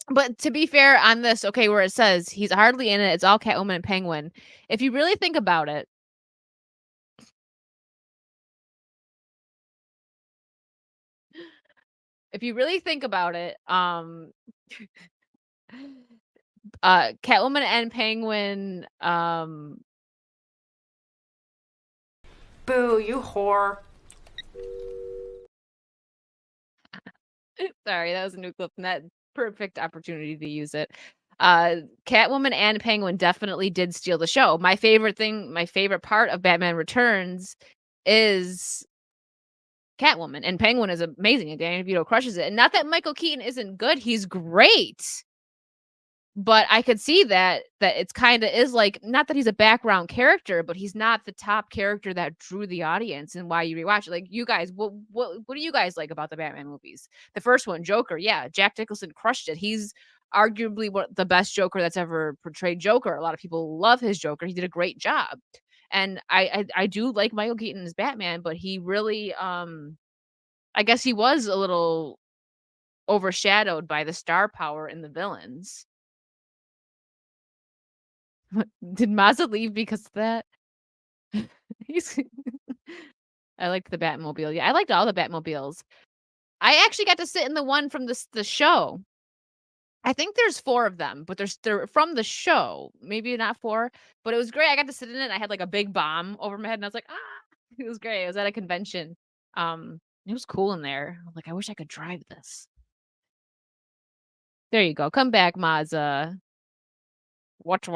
But to be fair on this, okay, where it says he's hardly in it, it's all Catwoman and Penguin. If you really think about it, Catwoman and Penguin, Boo, you whore. sorry, that was a new clip, and that perfect opportunity to use it. Catwoman and Penguin definitely did steal the show. My favorite part of Batman Returns is Catwoman, and Penguin is amazing, and Danny DeVito crushes it. And not that Michael Keaton isn't good, he's great. But I could see that it's kinda is like, not that he's a background character, but he's not the top character that drew the audience and why you rewatch it. Like, you guys, what do you guys like about the Batman movies? The first one, Joker, yeah, Jack Nicholson crushed it. He's arguably the best Joker that's ever portrayed Joker. A lot of people love his Joker. He did a great job. And I do like Michael Keaton as Batman, but he really, I guess he was a little overshadowed by the star power in the villains. Did Mazza leave because of that? He's I liked the Batmobile. Yeah, I liked all the Batmobiles. I actually got to sit in the one from the show. I think there's 4 of them, but they're from the show. Maybe not 4, but it was great. I got to sit in it. I had like a big bomb over my head and I was like, "Ah!" It was great. I was at a convention. It was cool in there. I'm like, I wish I could drive this. There you go. Come back, Mazza. What?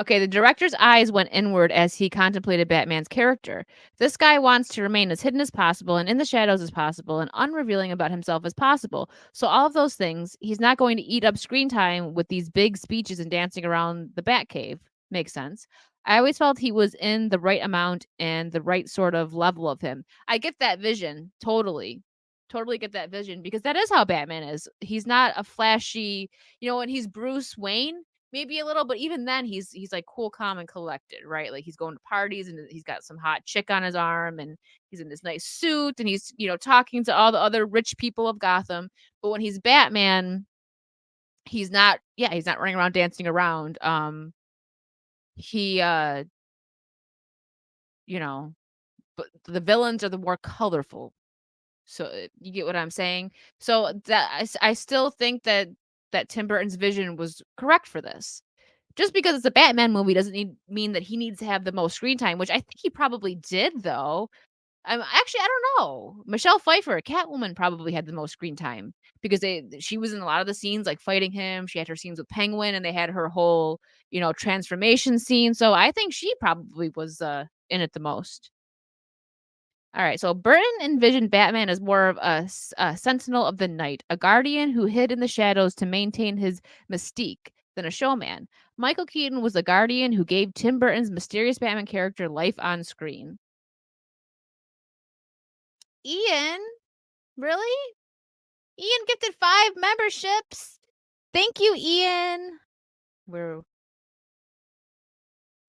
Okay, the director's eyes went inward as he contemplated Batman's character. This guy wants to remain as hidden as possible and in the shadows as possible and unrevealing about himself as possible. So, all of those things, he's not going to eat up screen time with these big speeches and dancing around the Batcave. Makes sense. I always felt he was in the right amount and the right sort of level of him. I get that vision. Totally. Totally get that vision because that is how Batman is. He's not a flashy, when he's Bruce Wayne, maybe a little, but even then he's like cool, calm, and collected, right? Like he's going to parties and he's got some hot chick on his arm and he's in this nice suit and he's, talking to all the other rich people of Gotham. But when he's Batman, he's not running around dancing around. He you know, but the villains are the more colorful. So you get what I'm saying? So that I still think that Tim Burton's vision was correct for this. Just because it's a Batman movie doesn't mean that he needs to have the most screen time, which I think he probably did though. Actually, I don't know. Michelle Pfeiffer, Catwoman, probably had the most screen time because she was in a lot of the scenes like fighting him. She had her scenes with Penguin, and they had her whole transformation scene. So I think she probably was in it the most. All right, so Burton envisioned Batman as more of a sentinel of the night, a guardian who hid in the shadows to maintain his mystique than a showman. Michael Keaton was the guardian who gave Tim Burton's mysterious Batman character life on screen. Ian? Really? Ian gifted 5 memberships. Thank you, Ian.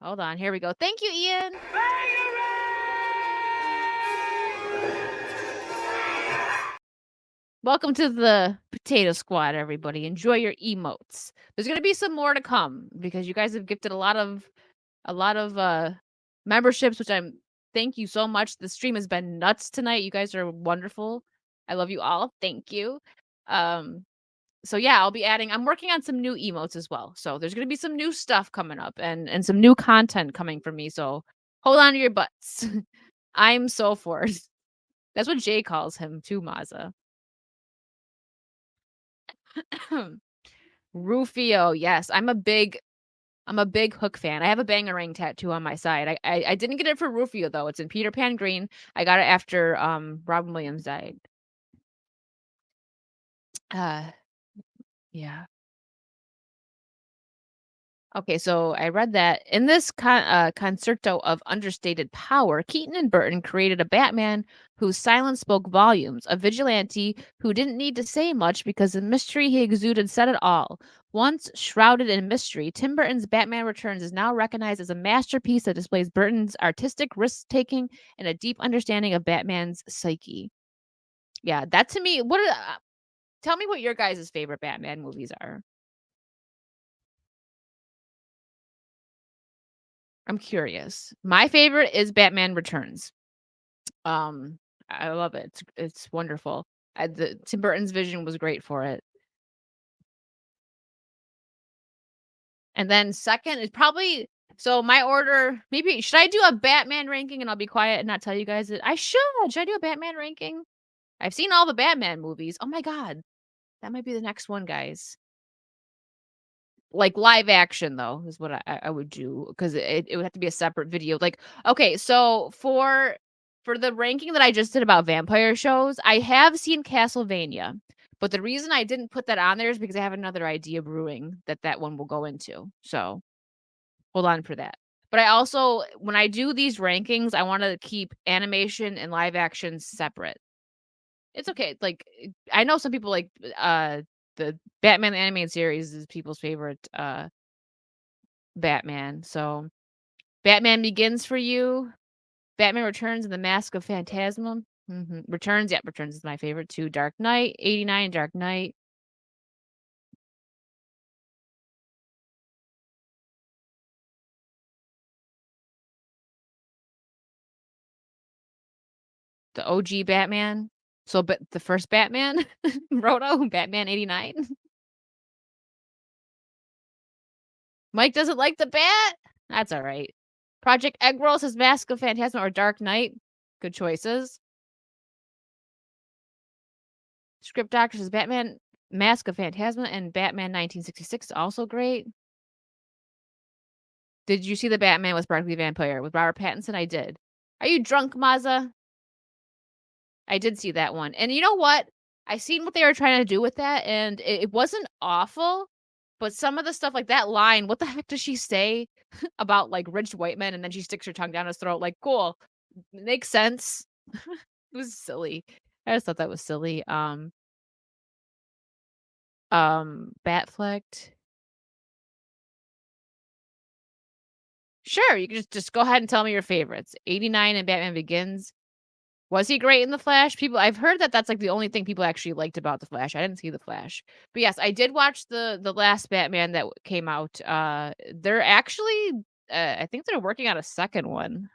Hold on, here we go. Thank you, Ian. Welcome to the Potato Squad, everybody. Enjoy your emotes. There's gonna be some more to come because you guys have gifted a lot of memberships, which thank you so much. The stream has been nuts tonight. You guys are wonderful. I love you all. Thank you. So yeah, I'm working on some new emotes as well. So there's gonna be some new stuff coming up and some new content coming from me. So hold on to your butts. I'm so forced. That's what Jay calls him too, Maza. Rufio, yes. I'm a big Hook fan. I have a Bangarang tattoo on my side. I didn't get it for Rufio though. It's in Peter Pan green. I got it after Robin Williams died. Yeah. Okay, so I read that in this concerto of understated power, Keaton and Burton created a Batman whose silence spoke volumes, a vigilante who didn't need to say much because the mystery he exuded said it all. Once shrouded in mystery, Tim Burton's Batman Returns is now recognized as a masterpiece that displays Burton's artistic risk-taking and a deep understanding of Batman's psyche. Yeah, that to me, tell me what your guys' favorite Batman movies are. I'm curious. My favorite is Batman Returns. I love it. It's wonderful. Tim Burton's vision was great for it. And then second is probably my order. Maybe should I do a Batman ranking and I'll be quiet and not tell you guys it? I should. Should I do a Batman ranking? I've seen all the Batman movies. Oh my god, that might be the next one, guys. Like live action though is what I would do because it would have to be a separate video. Like okay, so for the ranking that I just did about vampire shows, I have seen Castlevania, but the reason I didn't put that on there is because I have another idea brewing that one will go into. So hold on for that. But I also when I do these rankings, I want to keep animation and live action separate. It's okay. Like I know some people like the Batman animated series is people's favorite Batman. So Batman Begins for you, Batman Returns and the Mask of Phantasm. Returns, yeah, Returns is my favorite too. Dark Knight, 89 Dark Knight. The OG Batman. So, but the first Batman, Roto, Batman 89. Mike doesn't like the bat. That's all right. Project Egg Roll says Mask of Phantasma or Dark Knight. Good choices. Script Doctor says Batman Mask of Phantasma and Batman 1966 also great. Did you see the Batman with Sparkly Vampire with Robert Pattinson? I did. Are you drunk, Mazza? I did see that one. And you know what? I seen what they were trying to do with that, and it wasn't awful, but some of the stuff like that line, what the heck does she say about like rich white men and then she sticks her tongue down his throat? Like, cool. Makes sense. It was silly. I just thought that was silly. Batflecked. Sure, you can just go ahead and tell me your favorites. 89 and Batman Begins. Was he great in The Flash? I've heard that that's like the only thing people actually liked about The Flash. I didn't see The Flash. But yes, I did watch the last Batman that came out. They're actually I think they're working on a second one.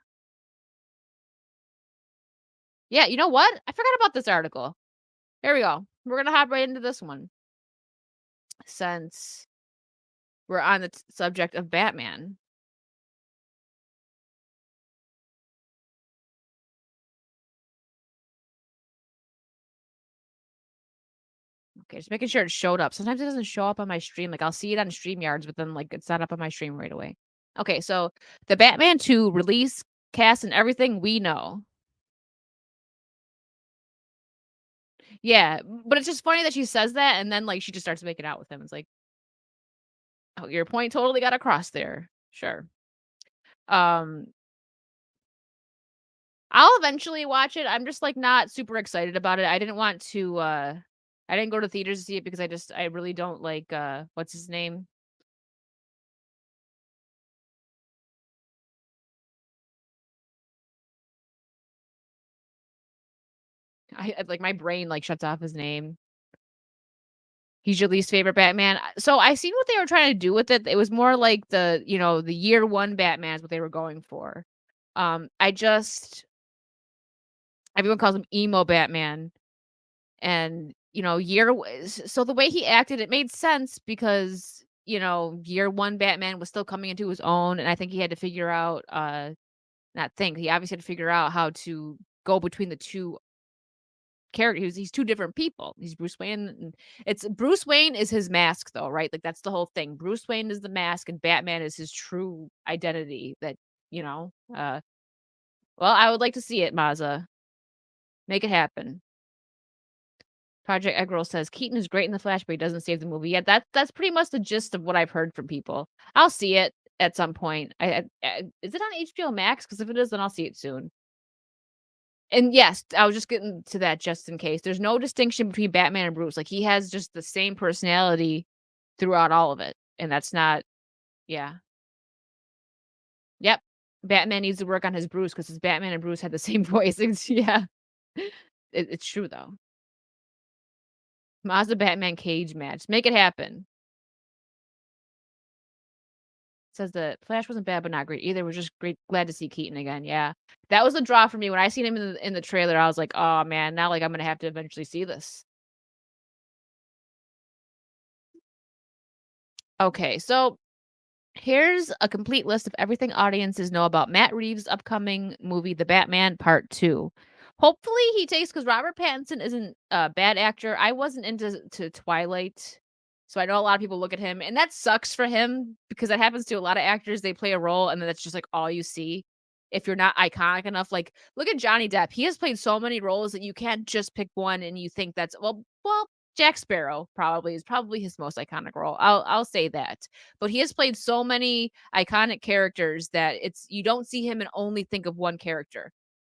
Yeah, you know what? I forgot about this article. Here we go. We're going to hop right into this one. Since we're on the subject of Batman. Okay, just making sure it showed up. Sometimes it doesn't show up on my stream. Like I'll see it on StreamYards, but then like it's not up on my stream right away. Okay, so the Batman 2 release, cast, and everything we know. Yeah, but it's just funny that she says that and then like she just starts making out with him. It's like, oh, your point totally got across there. Sure. Um, I'll eventually watch it. I'm just like not super excited about it. I didn't want to I didn't go to theaters to see it because I really don't like what's his name? Like my brain like shuts off his name. He's your least favorite Batman. So I seen what they were trying to do with it. It was more like the, the year one Batman is what they were going for. I just everyone calls him emo Batman. And, so the way he acted, it made sense because, year one Batman was still coming into his own. And I think he had to figure out, he obviously had to figure out how to go between the two characters. He's two different people. He's Bruce Wayne. And Bruce Wayne is his mask though, right? Like that's the whole thing. Bruce Wayne is the mask and Batman is his true identity that, well, I would like to see it, Mazza. Make it happen. Project Eggroll says Keaton is great in the Flash, but he doesn't save the movie. Yeah, that's pretty much the gist of what I've heard from people. I'll see it at some point. Is it on HBO Max? Because if it is, then I'll see it soon. And yes, I was just getting to that just in case. There's no distinction between Batman and Bruce. Like he has just the same personality throughout all of it, and that's not. Yeah. Yep. Batman needs to work on his Bruce because his Batman and Bruce had the same voice. Yeah. It's true though. Mazda Batman cage match. Make it happen. Says the Flash wasn't bad, but not great either. We're just glad to see Keaton again. Yeah, that was a draw for me when I seen him in the trailer. I was like, oh man, now like I'm gonna have to eventually see this. Okay, so here's a complete list of everything audiences know about Matt Reeves' upcoming movie, The Batman Part 2. Hopefully he takes, because Robert Pattinson isn't a bad actor. I wasn't into Twilight, so I know a lot of people look at him, and that sucks for him because that happens to a lot of actors. They play a role, and then that's just like all you see. If you're not iconic enough, like look at Johnny Depp. He has played so many roles that you can't just pick one and you think that's well. Jack Sparrow is probably his most iconic role. I'll say that. But he has played so many iconic characters that you don't see him and only think of one character.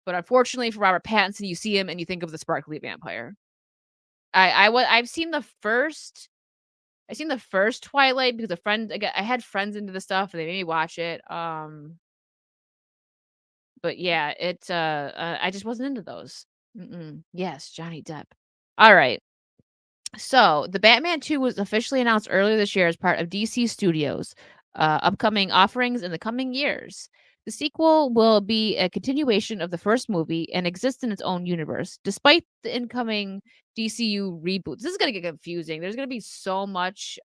But unfortunately for Robert Pattinson, you see him and you think of the sparkly vampire. I've seen the first Twilight because I had friends into the stuff and they made me watch it. But yeah, I just wasn't into those. Yes, Johnny Depp. All right. So, The Batman 2 was officially announced earlier this year as part of DC Studios' upcoming offerings in the coming years. The sequel will be a continuation of the first movie and exist in its own universe, despite the incoming DCU reboots. This is gonna get confusing. There's gonna be so much,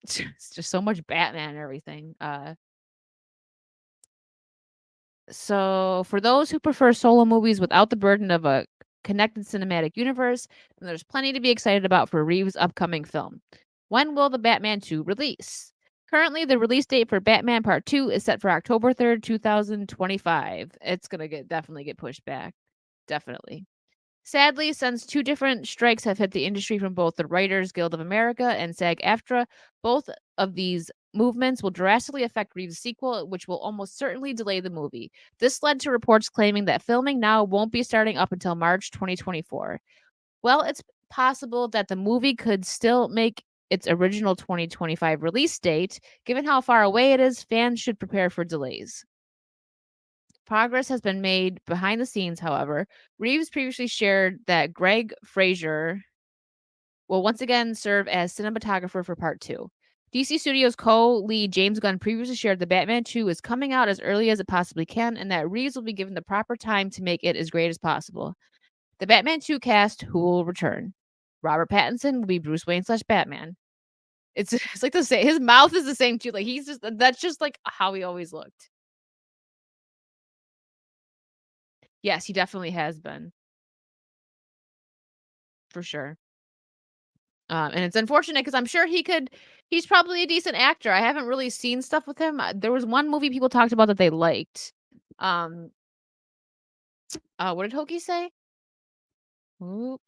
it's just so much Batman and everything. So for those who prefer solo movies without the burden of a connected cinematic universe, then there's plenty to be excited about for Reeves' upcoming film. When will the Batman 2 release? Currently, the release date for Batman Part 2 is set for October 3rd, 2025. It's going to definitely get pushed back. Definitely. Sadly, since two different strikes have hit the industry from both the Writers Guild of America and SAG-AFTRA, both of these movements will drastically affect Reeves' sequel, which will almost certainly delay the movie. This led to reports claiming that filming now won't be starting up until March 2024. Well, it's possible that the movie could still make its original 2025 release date. Given how far away it is, fans should prepare for delays. Progress has been made behind the scenes, however. Reeves previously shared that Greg Fraser will once again serve as cinematographer for part 2. DC Studios co-lead James Gunn previously shared that Batman 2 is coming out as early as it possibly can and that Reeves will be given the proper time to make it as great as possible. The Batman 2 cast who will return. Robert Pattinson will be Bruce Wayne / Batman. It's like the same. His mouth is the same too. Like that's just like how he always looked. Yes, he definitely has been. For sure. And it's unfortunate because I'm sure he's probably a decent actor. I haven't really seen stuff with him. There was one movie people talked about that they liked. Um, what did Hokie say? Oop.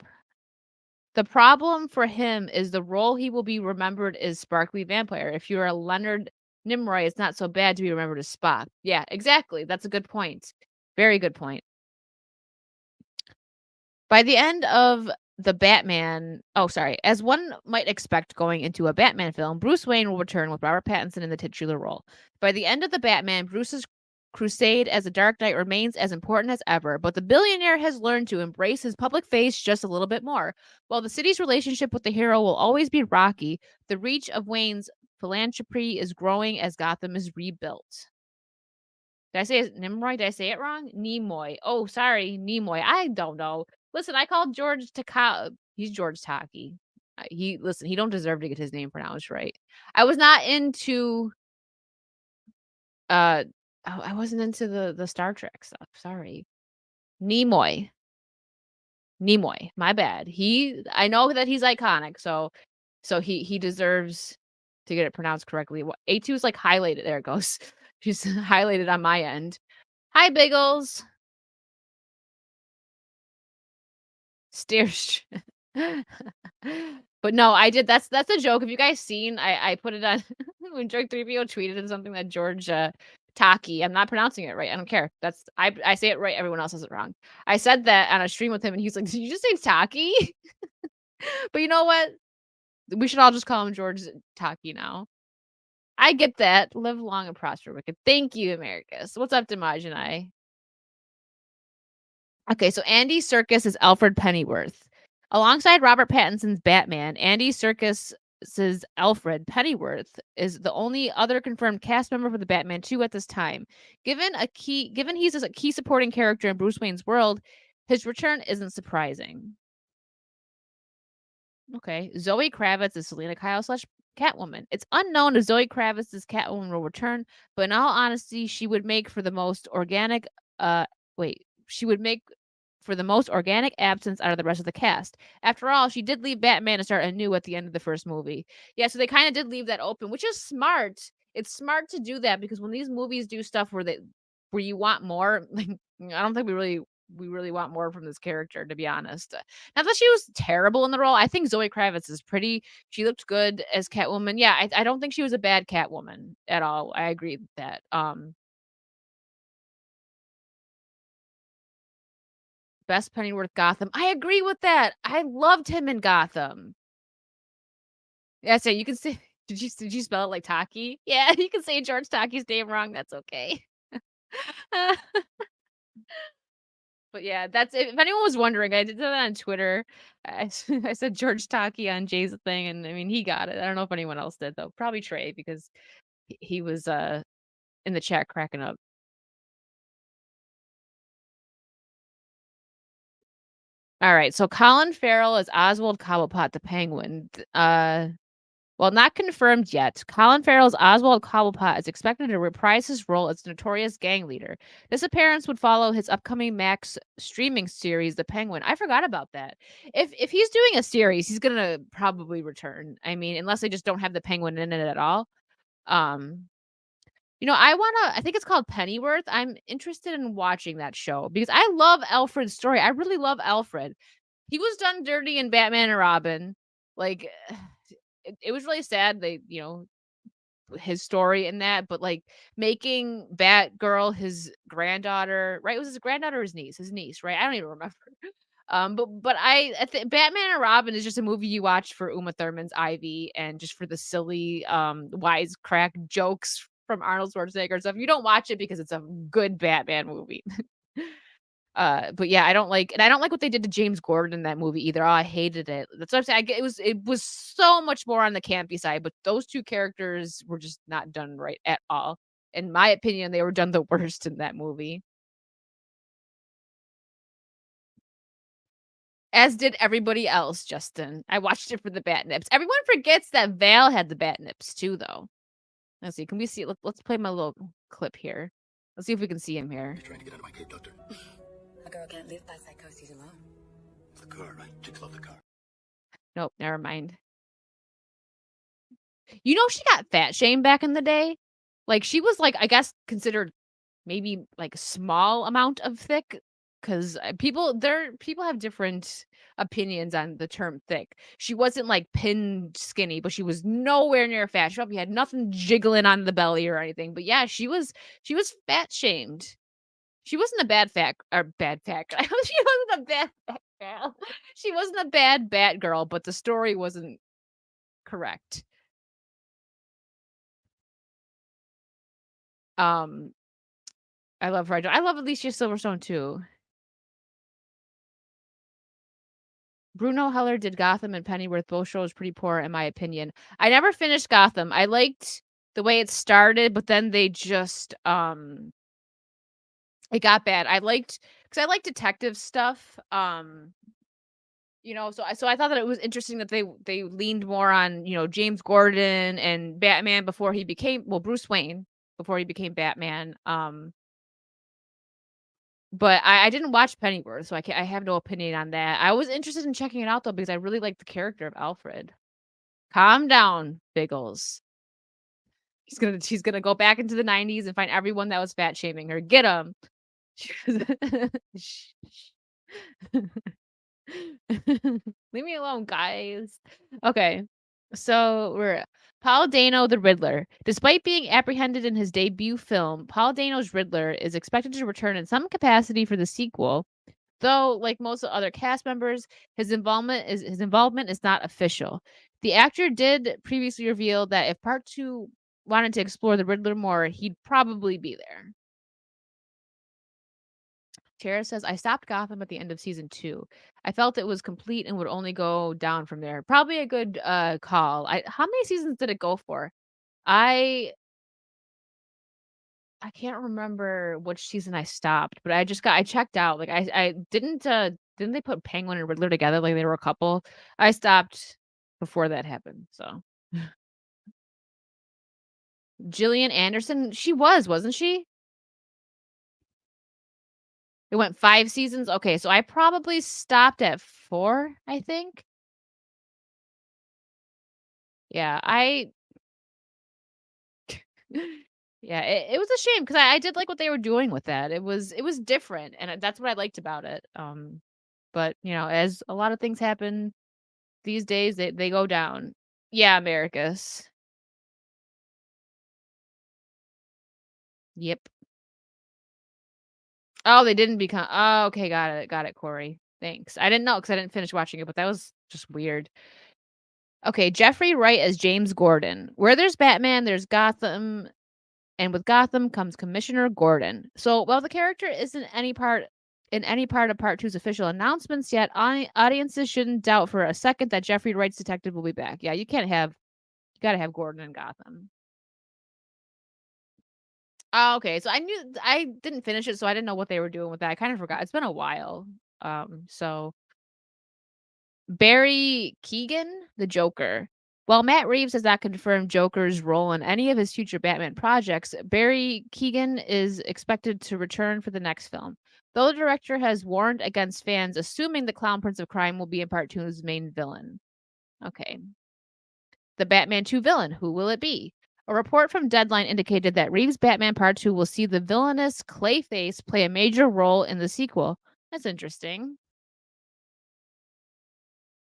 The problem for him is the role he will be remembered is Sparkly Vampire. If you're a Leonard Nimoy, it's not so bad to be remembered as Spock. Yeah, exactly. That's a good point. Very good point. By the end of the Batman, as one might expect going into a Batman film, Bruce Wayne will return with Robert Pattinson in the titular role. By the end of the Batman, Bruce's crusade as a Dark Knight remains as important as ever, but the billionaire has learned to embrace his public face just a little bit more. While the city's relationship with the hero will always be rocky, the reach of Wayne's philanthropy is growing as Gotham is rebuilt. Did I say it Nimroy? Did I say it wrong? Nimoy. Oh, sorry, Nimoy. I don't know. Listen, I called George Taka. He's George Taki. He don't deserve to get his name pronounced right. I was not into I wasn't into the Star Trek stuff. Sorry. Nimoy. Nimoy. My bad. I know that he's iconic, so he deserves to get it pronounced correctly. A2 is like highlighted. There it goes. She's highlighted on my end. Hi, Biggles. Stairs. But no, I did. That's a joke. Have you guys seen? I put it on when Drake 3PO tweeted something that George Taki. I'm not pronouncing it right. I don't care. I say it right. Everyone else says it wrong. I said that on a stream with him, and he's like, "Did you just say Taki?" But you know what? We should all just call him George Taki now. I get that. Live long and prosper, Wicked. Thank you, Americus. What's up, Damaj and I? Okay, so Andy Serkis is Alfred Pennyworth. Alongside Robert Pattinson's Batman, Andy Serkis's Alfred Pennyworth is the only other confirmed cast member for the Batman 2 at this time. Given he's a key supporting character in Bruce Wayne's world, his return isn't surprising. Okay, Zoe Kravitz is Selena Kyle / Catwoman. It's unknown if Zoe Kravitz's Catwoman will return, but in all honesty, she would make for the most organic absence out of the rest of the cast. After all, she did leave Batman to start anew at the end of the first movie. Yeah, so they kind of did leave that open, which is smart. It's smart to do that because when these movies do stuff where you want more, like I don't think we really want more from this character, to be honest. Not that she was terrible in the role. I think Zoe Kravitz is pretty. She looked good as Catwoman. Yeah, I don't think she was a bad Catwoman at all. I agree with that. Best Pennyworth Gotham. I agree with that. I loved him in Gotham. Yeah, so you can say did you spell it like Taki? Yeah, you can say George Taki's name wrong. That's okay. But yeah, that's it. If anyone was wondering, I did that on Twitter. I said George Taki on Jay's thing, and I mean he got it. I don't know if anyone else did though. Probably Trey because He was in the chat cracking up. All right, so Colin Farrell is Oswald Cobblepot the Penguin. Well, not confirmed yet, Colin Farrell's Oswald Cobblepot is expected to reprise his role as the notorious gang leader. This appearance would follow his upcoming Max streaming series, The Penguin. I forgot about that. If he's doing a series, he's gonna probably return. I mean, unless they just don't have the Penguin in it at all. Um, I think it's called Pennyworth. I'm interested in watching that show because I love Alfred's story. I really love Alfred. He was done dirty in Batman and Robin. Like, it was really sad. His story in that, but like making Batgirl his granddaughter, right? Was his granddaughter or his niece? His niece, right? I don't even remember. But I think Batman and Robin is just a movie you watch for Uma Thurman's Ivy and just for the silly wisecrack jokes from Arnold Schwarzenegger stuff. You don't watch it because it's a good Batman movie. But yeah, I don't like what they did to James Gordon in that movie either. Oh, I hated it. That's what I'm saying. It was so much more on the campy side, but those two characters were just not done right at all. In my opinion, they were done the worst in that movie. As did everybody else, Justin. I watched it for the bat nips. Everyone forgets that Val had the bat nips too, though. Let's see. Can we see? Let's play my little clip here. Let's see if we can see him here. You're trying to get out of my cape, Doctor. A girl can't live by psychoses alone. The car, right? Chicks love the car. Nope, never mind. She got fat shamed back in the day? Like, she was, like, I guess, considered maybe, like, a small amount of thick, 'cause, people have different opinions on the term thick. She wasn't, like, pin skinny, but she was nowhere near fat. She probably had nothing jiggling on the belly or anything, but yeah, she was fat shamed. She wasn't a bad fat or bad fat girl. She wasn't a bad fat girl. She wasn't a bad Batgirl, but the story wasn't correct. Um, I love Rydell. I love Alicia Silverstone too. Bruno Heller did Gotham and Pennyworth. Both shows pretty poor in my opinion. I never finished Gotham. I liked the way it started, but then they just it got bad. I liked because I like detective stuff. So I thought that it was interesting that they leaned more on, James Gordon and Batman before he became Bruce Wayne before he became Batman. But I didn't watch Pennyworth, so I have no opinion on that. I was interested in checking it out though because I really like the character of Alfred. Calm down, Biggles. She's gonna go back into the 90s and find everyone that was fat shaming her. Get him. Leave me alone, guys. Okay. So we're Paul Dano, the Riddler. Despite being apprehended in his debut film, Paul Dano's Riddler is expected to return in some capacity for the sequel. Though, like most of the other cast members, his involvement is not official. The actor did previously reveal that if part 2 wanted to explore the Riddler more, he'd probably be there. Tara says, I stopped Gotham at the end of season 2. I felt it was complete and would only go down from there. Probably a good call. How many seasons did it go for? I can't remember which season I stopped, but I checked out. Like I didn't they put Penguin and Riddler together like they were a couple? I stopped before that happened. So Gillian Anderson, she wasn't she? It went 5 seasons? Okay, so I probably stopped at 4, I think. Yeah, yeah, it was a shame because I did like what they were doing with that. It was different, and that's what I liked about it. But, as a lot of things happen these days, they go down. Yeah, Americus. Yep. Oh, they didn't become oh, okay, got it, Corey. Thanks. I didn't know because I didn't finish watching it, but that was just weird. Okay, Jeffrey Wright as James Gordon. Where there's Batman, there's Gotham, and with Gotham comes Commissioner Gordon. So, while the character isn't in any part of Part Two's official announcements yet, audiences shouldn't doubt for a second that Jeffrey Wright's detective will be back. Yeah, you gotta have Gordon in Gotham. Oh, okay. So I didn't finish it, so I didn't know what they were doing with that. I kind of forgot. It's been a while. So Barry Keoghan, the Joker. While Matt Reeves has not confirmed Joker's role in any of his future Batman projects, Barry Keoghan is expected to return for the next film. Though the director has warned against fans assuming the Clown Prince of Crime will be in Part 2's main villain. Okay. The Batman 2 villain, who will it be? A report from Deadline indicated that Reeves' Batman Part 2 will see the villainous Clayface play a major role in the sequel. That's interesting.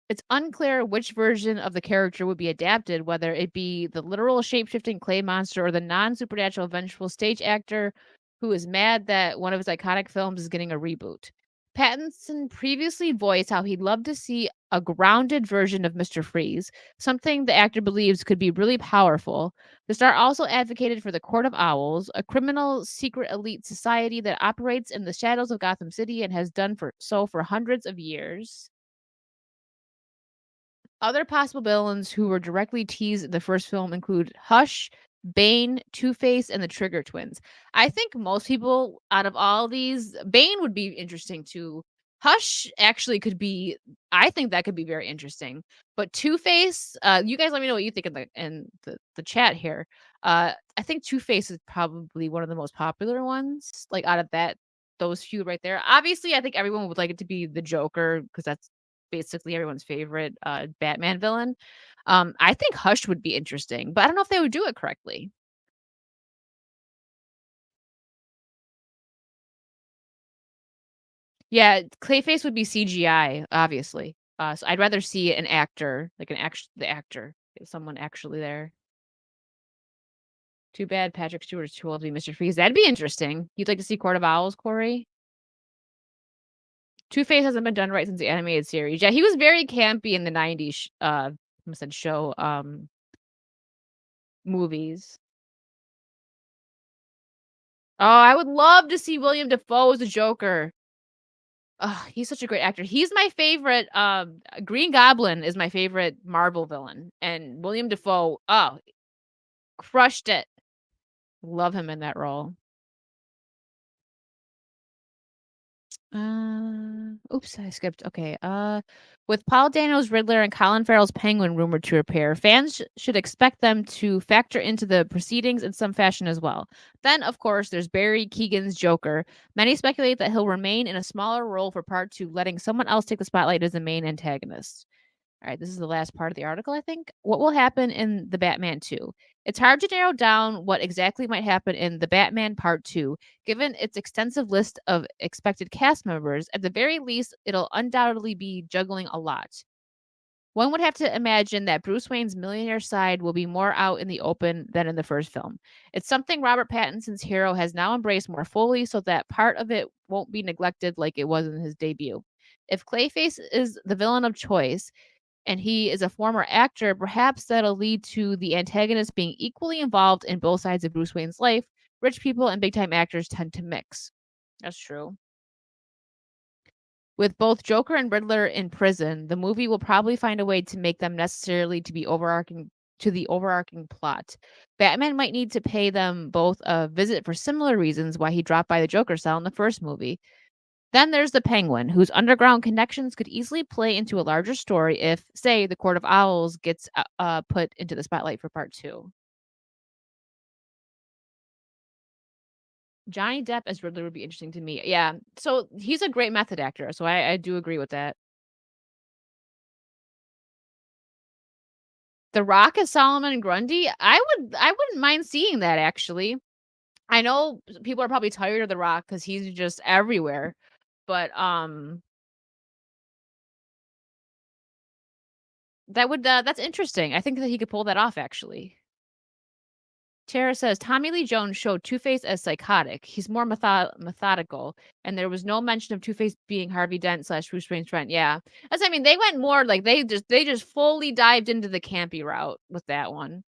It's unclear which version of the character would be adapted, whether it be the literal shape-shifting clay monster or the non-supernatural vengeful stage actor who is mad that one of his iconic films is getting a reboot. Pattinson previously voiced how he'd love to see a grounded version of Mr. Freeze, something the actor believes could be really powerful. The star also advocated for the Court of Owls, a criminal secret elite society that operates in the shadows of Gotham City and has done for hundreds of years. Other possible villains who were directly teased in the first film include Hush, Bane, Two-Face, and the Trigger Twins. I think most people out of all these, Bane would be interesting too. Hush actually could be, I think that could be very interesting. But Two-Face, you guys let me know what you think in the chat here. I think Two-Face is probably one of the most popular ones, like out of those few right there. Obviously, I think everyone would like it to be the Joker because that's basically everyone's favorite Batman villain. I think Hush would be interesting, but I don't know if they would do it correctly. Yeah, Clayface would be CGI, obviously. So I'd rather see an actor, like the actor, someone actually there. Too bad Patrick Stewart's too old to be Mr. Freeze. That'd be interesting. You'd like to see Court of Owls, Corey? Two-Face hasn't been done right since the animated series. Yeah, he was very campy in the 90s I said show movies. Oh, I would love to see William Dafoe as a Joker. Oh, he's such a great actor. He's my favorite, Green Goblin is my favorite Marvel villain, and William Dafoe, oh, crushed it. Love him in that role. Oops, I skipped. Okay. With Paul Dano's Riddler and Colin Farrell's Penguin rumored to appear, fans should expect them to factor into the proceedings in some fashion as well. Then, of course, there's Barry Keoghan's Joker. Many speculate that he'll remain in a smaller role for part 2, letting someone else take the spotlight as the main antagonist. All right, this is the last part of the article, I think. What will happen in The Batman 2? It's hard to narrow down what exactly might happen in The Batman Part 2, given its extensive list of expected cast members. At the very least, it'll undoubtedly be juggling a lot. One would have to imagine that Bruce Wayne's millionaire side will be more out in the open than in the first film. It's something Robert Pattinson's hero has now embraced more fully so that part of it won't be neglected like it was in his debut. If Clayface is the villain of choice, and he is a former actor, perhaps that'll lead to the antagonist being equally involved in both sides of Bruce Wayne's life. Rich people and big time actors tend to mix. That's true. With both Joker and Riddler in prison, the movie will probably find a way to make them necessarily to be overarching to the overarching plot. Batman might need to pay them both a visit for similar reasons why he dropped by the Joker cell in the first movie. Then there's the Penguin, whose underground connections could easily play into a larger story if, say, the Court of Owls gets put into the spotlight for part 2. Johnny Depp as Riddler would be interesting to me. Yeah, so he's a great method actor, so I do agree with that. The Rock as Solomon Grundy, I wouldn't mind seeing that actually. I know people are probably tired of The Rock because he's just everywhere, but that's interesting. I think that he could pull that off actually. Tara says Tommy Lee Jones showed Two-Face as psychotic. He's more methodical, and there was no mention of Two-Face being Harvey Dent / Bruce Wayne's friend. Yeah, I mean, they went more like they just fully dived into the campy route with that one.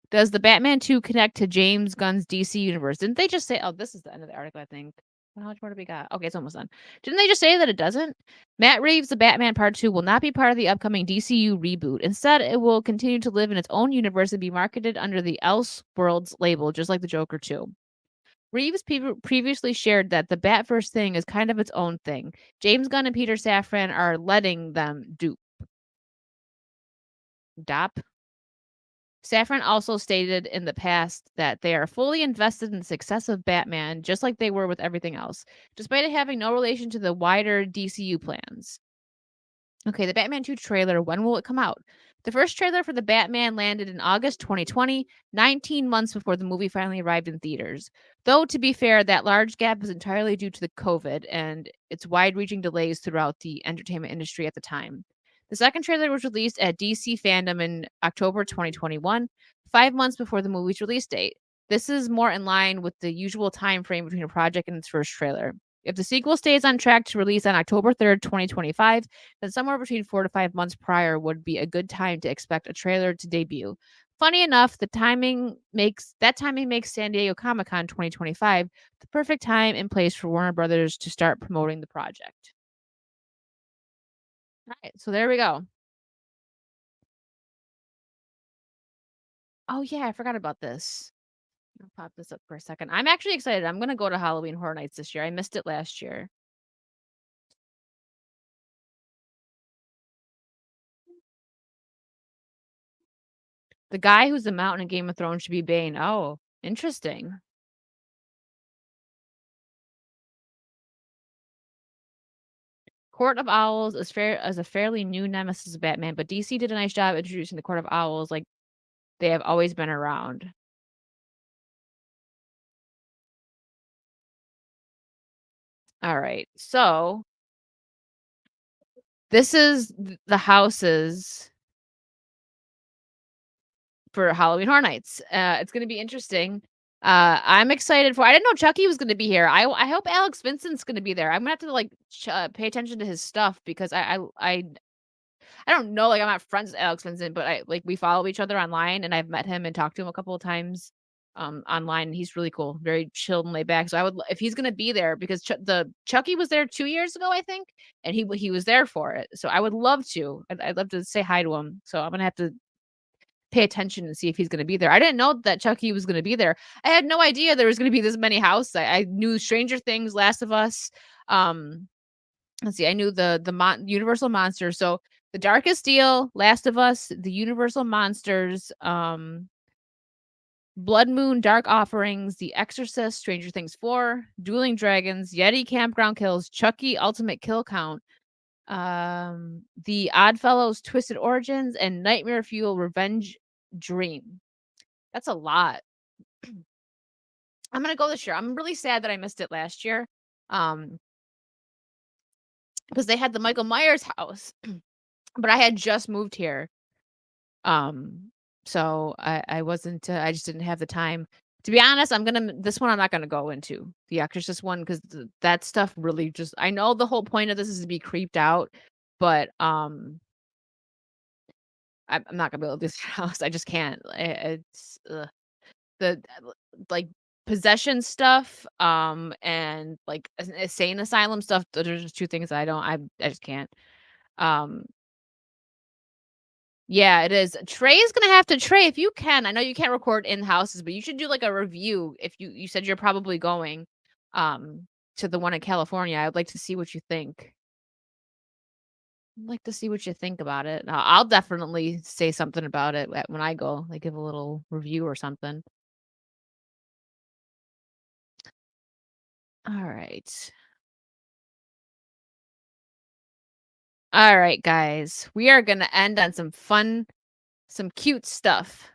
Does the Batman 2 connect to James Gunn's DC universe? Didn't they just say? Oh, this is the end of the article, I think. How much more do we got? Okay, it's almost done. Didn't they just say that it doesn't? Matt Reeves' The Batman Part 2 will not be part of the upcoming DCU reboot. Instead, it will continue to live in its own universe and be marketed under the Elseworlds label, just like the Joker 2. Reeves previously shared that the Batverse thing is kind of its own thing. James Gunn and Peter Safran are letting them DOP. Safran also stated in the past that they are fully invested in the success of Batman, just like they were with everything else, despite it having no relation to the wider DCU plans. Okay, the Batman 2 trailer, when will it come out? The first trailer for the Batman landed in August 2020, 19 months before the movie finally arrived in theaters. Though, to be fair, that large gap is entirely due to the COVID and its wide reaching delays throughout the entertainment industry at the time. The second trailer was released at DC Fandom in October 2021, 5 months before the movie's release date. This is more in line with the usual time frame between a project and its first trailer. If the sequel stays on track to release on October 3rd, 2025, then somewhere between 4 to 5 months prior would be a good time to expect a trailer to debut. Funny enough, the timing makes San Diego Comic-Con 2025 the perfect time and place for Warner Brothers to start promoting the project. All right, so there we go. Oh yeah, I forgot about this. I'll pop this up for a second. I'm actually excited. I'm gonna go to Halloween Horror Nights this year. I missed it last year. The guy who's the Mountain in Game of Thrones should be Bane. Oh, interesting. Court of Owls is a fairly new nemesis of Batman, but DC did a nice job introducing the Court of Owls like they have always been around. All right. So this is the houses for Halloween Horror Nights. It's going to be interesting. I'm excited for. I didn't know Chucky was going to be here. I hope Alex Vincent's going to be there. I'm gonna have to like pay attention to his stuff because I don't know, like, I'm not friends with Alex Vincent, but we follow each other online, and I've met him and talked to him a couple of times, online, and he's really cool, very chilled and laid back, so I would if he's gonna be there because Chucky was there 2 years ago, I think, and he was there for it, so I would love to. I'd love to say hi to him, so I'm gonna have to pay attention and see if he's gonna be there. I didn't know that Chucky was gonna be there. I had no idea there was gonna be this many houses. I knew Stranger Things, Last of Us, um let's see, I knew the Universal Monsters. So The Darkest Deal, Last of Us, the Universal Monsters, Blood Moon, Dark Offerings, The Exorcist, Stranger Things 4, Dueling Dragons, Yeti Campground Kills, Chucky Ultimate Kill Count, The Oddfellows Twisted Origins, and Nightmare Fuel Revenge Dream. That's a lot. I'm gonna go this year. I'm really sad that I missed it last year. Because they had the Michael Myers house. But I had just moved here. Um, so I wasn't I just didn't have the time. To be honest, this one I'm not gonna go into. The Exorcist one because that stuff really just I know the whole point of this is to be creeped out, but I'm not gonna be able to do this house. I just can't. It's the like possession stuff, and like insane asylum stuff. Those are just two things I just can't. Um, Yeah, it is. Trey's gonna have to Trey, if you can, I know you can't record in houses, but you should do like a review if you said you're probably going to the one in California. I would like to see what you think. I'd like to see what you think about it. I'll definitely say something about it when I go, like give a little review or something. All right. All right, guys. We are gonna end on some fun, some cute stuff.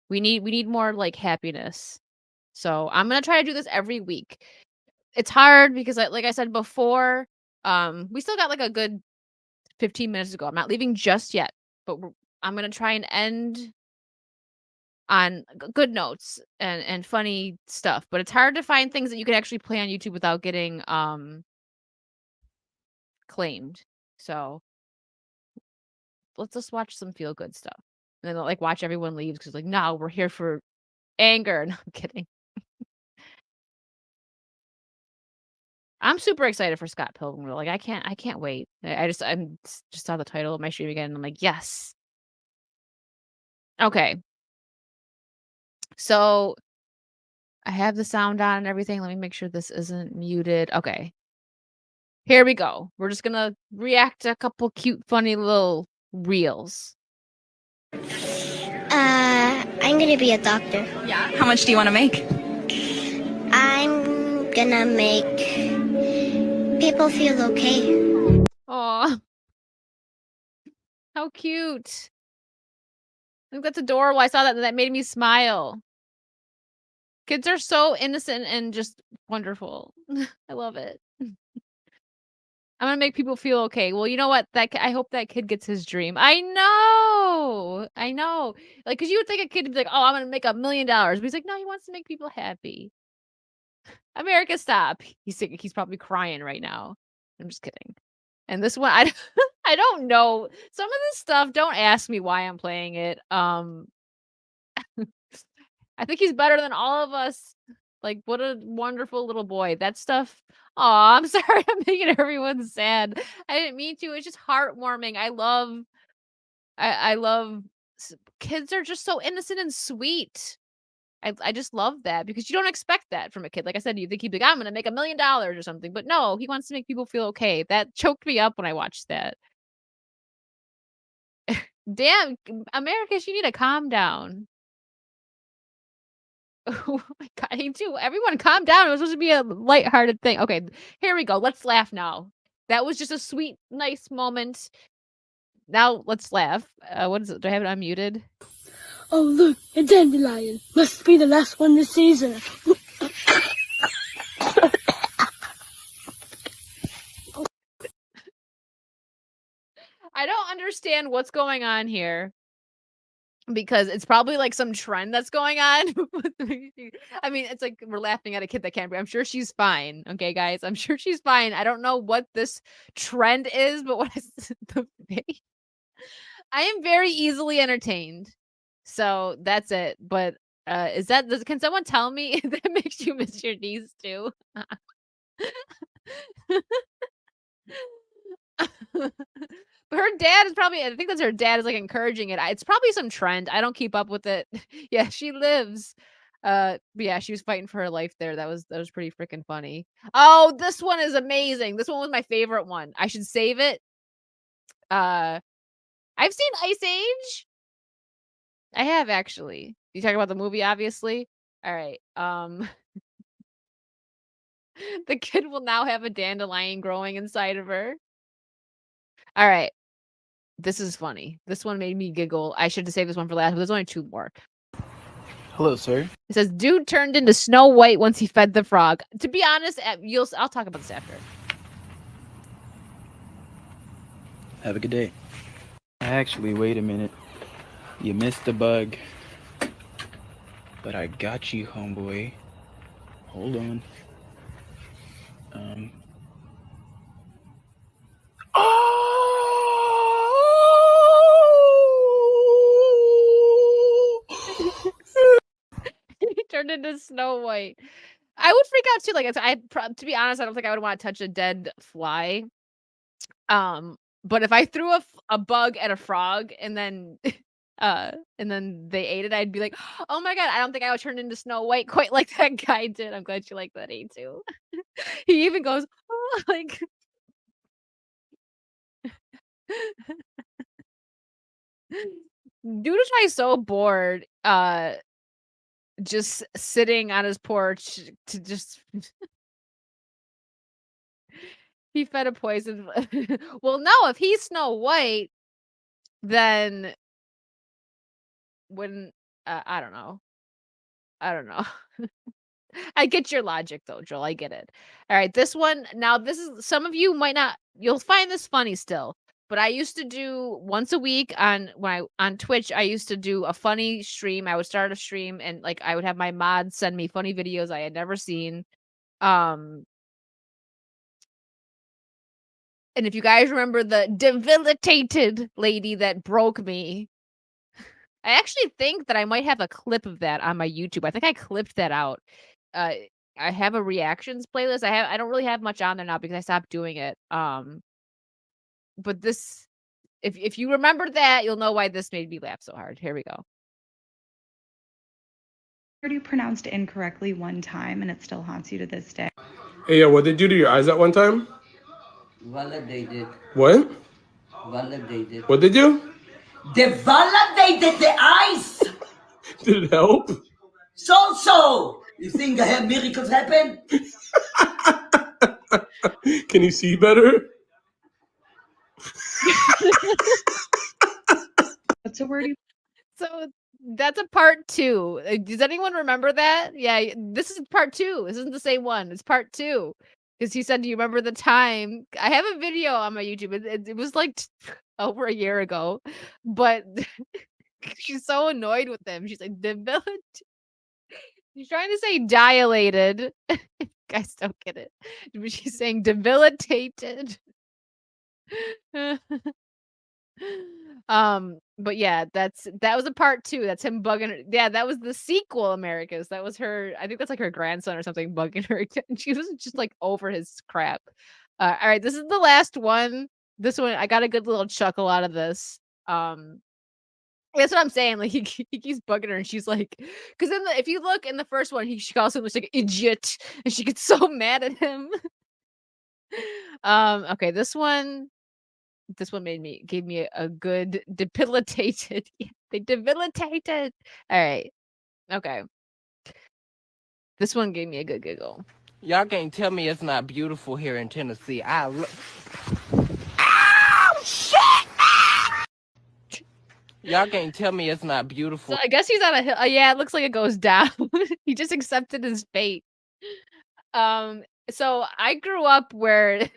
We need more like happiness. So I'm gonna try to do this every week. It's hard because like I said before, we still got like a good 15 minutes to go. I'm not leaving just yet, but I'm gonna try and end on good notes and funny stuff. But it's hard to find things that you can actually play on YouTube without getting claimed. So let's just watch some feel good stuff. And then like watch everyone leave because like no, we're here for anger. No, I'm kidding. I'm super excited for Scott Pilgrim. Like I can't wait. I just saw the title of my stream again and I'm like, yes. Okay. So I have the sound on and everything. Let me make sure this isn't muted. Okay. Here we go. We're just gonna react to a couple cute, funny little reels. I'm gonna be a doctor. Yeah. How much do you want to make? I'm gonna make people feel okay. Aw. How cute. I think that's adorable. I saw that and that made me smile. Kids are so innocent and just wonderful. I love it. I'm gonna make people feel okay. Well, you know what? I hope that kid gets his dream. I know. Like, cause you would think a kid would be like, "Oh, I'm gonna make $1 million," but he's like, "No, he wants to make people happy." America, stop. He's probably crying right now. I'm just kidding. And this one, I don't know. Some of this stuff. Don't ask me why I'm playing it. I think he's better than all of us. Like, what a wonderful little boy. That stuff. Aw, I'm sorry I'm making everyone sad. I didn't mean to. It's just heartwarming. I love kids are just so innocent and sweet. I just love that because you don't expect that from a kid. Like I said, you think he'd be like, I'm gonna make $1 million or something. But no, he wants to make people feel okay. That choked me up when I watched that. Damn, America, you need to calm down. Oh my god, me too. Everyone calm down. It was supposed to be a lighthearted thing. Okay, here we go. Let's laugh now. That was just a sweet, nice moment. Now let's laugh. What is it? Do I have it unmuted? Oh, look, a dandelion. Must be the last one this season. I don't understand what's going on here. Because it's probably like some trend that's going on. I mean, it's like we're laughing at a kid that can't breathe. I'm sure she's fine. Okay, guys. I'm sure she's fine. I don't know what this trend is, but what is the face? I am very easily entertained. So that's it. But can someone tell me if that makes you miss your niece too? But her dad is probably, I think that's her dad is like encouraging it. It's probably some trend. I don't keep up with it. Yeah, she lives. But yeah, she was fighting for her life there. That was pretty freaking funny. Oh, this one is amazing. This one was my favorite one. I should save it. I've seen Ice Age. I have actually. You talk about the movie, obviously. All right. The kid will now have a dandelion growing inside of her. All right. This is funny. This one made me giggle. I should have saved this one for last, but there's only 2 more. Hello, sir. It says, dude turned into Snow White once he fed the frog. To be honest, I'll talk about this after. Have a good day. Actually, wait a minute. You missed the bug. But I got you, homeboy. Hold on. He turned into Snow White. I would freak out too. Like to be honest, I don't think I would want to touch a dead fly. But if I threw a bug at a frog and then they ate it, I'd be like, oh my god, I don't think I would turn into Snow White quite like that guy did. I'm glad you like that A too. He even goes, oh, like dude is probably so bored, just sitting on his porch to just he fed a poison. Well, no, if he's Snow White, then when I don't know. I get your logic though, Joel. I get it. All right, this one. Now, this is some of you might not. You'll find this funny still. But I used to do once a week on Twitch. I used to do a funny stream. I would start a stream and like I would have my mods send me funny videos I had never seen. And if you guys remember the debilitated lady that broke me, I actually think that I might have a clip of that on my YouTube. I think I clipped that out. I have a reactions playlist. I don't really have much on there now because I stopped doing it. But this, if you remember that, you'll know why this made me laugh so hard. Here we go. heard you pronounced it incorrectly one time and it still haunts you to this day. Hey, yo, what they do to your eyes that one time? Validated. What? Validated. What they do? They validated the eyes! Did it help? So! You think I have miracles happen? Can you see better? What's a word you So that's a part 2. Does anyone remember that? Yeah, this is part 2. This isn't the same one. It's part 2. Because he said, "Do you remember the time?" I have a video on my YouTube. It was like over a year ago, but she's so annoyed with him. She's like, she's trying to say dilated. Guys don't get it. But she's saying debilitated. But yeah, that was a part 2. That's him bugging her. Yeah, that was the sequel, Americas. That was her. I think that's like her grandson or something bugging her again. She was just like over his crap. All right, this is the last one. This one, I got a good little chuckle out of this. That's what I'm saying. Like he keeps bugging her, and she's like, because if you look in the first one, she calls him like idiot, and she gets so mad at him. Okay, this one gave me a good debilitated. Yeah, they debilitated. All right, okay. This one gave me a good giggle. Y'all can't tell me it's not beautiful here in Tennessee. Y'all can't tell me it's not beautiful. So I guess he's on a hill. Yeah, it looks like it goes down. He just accepted his fate. So I grew up where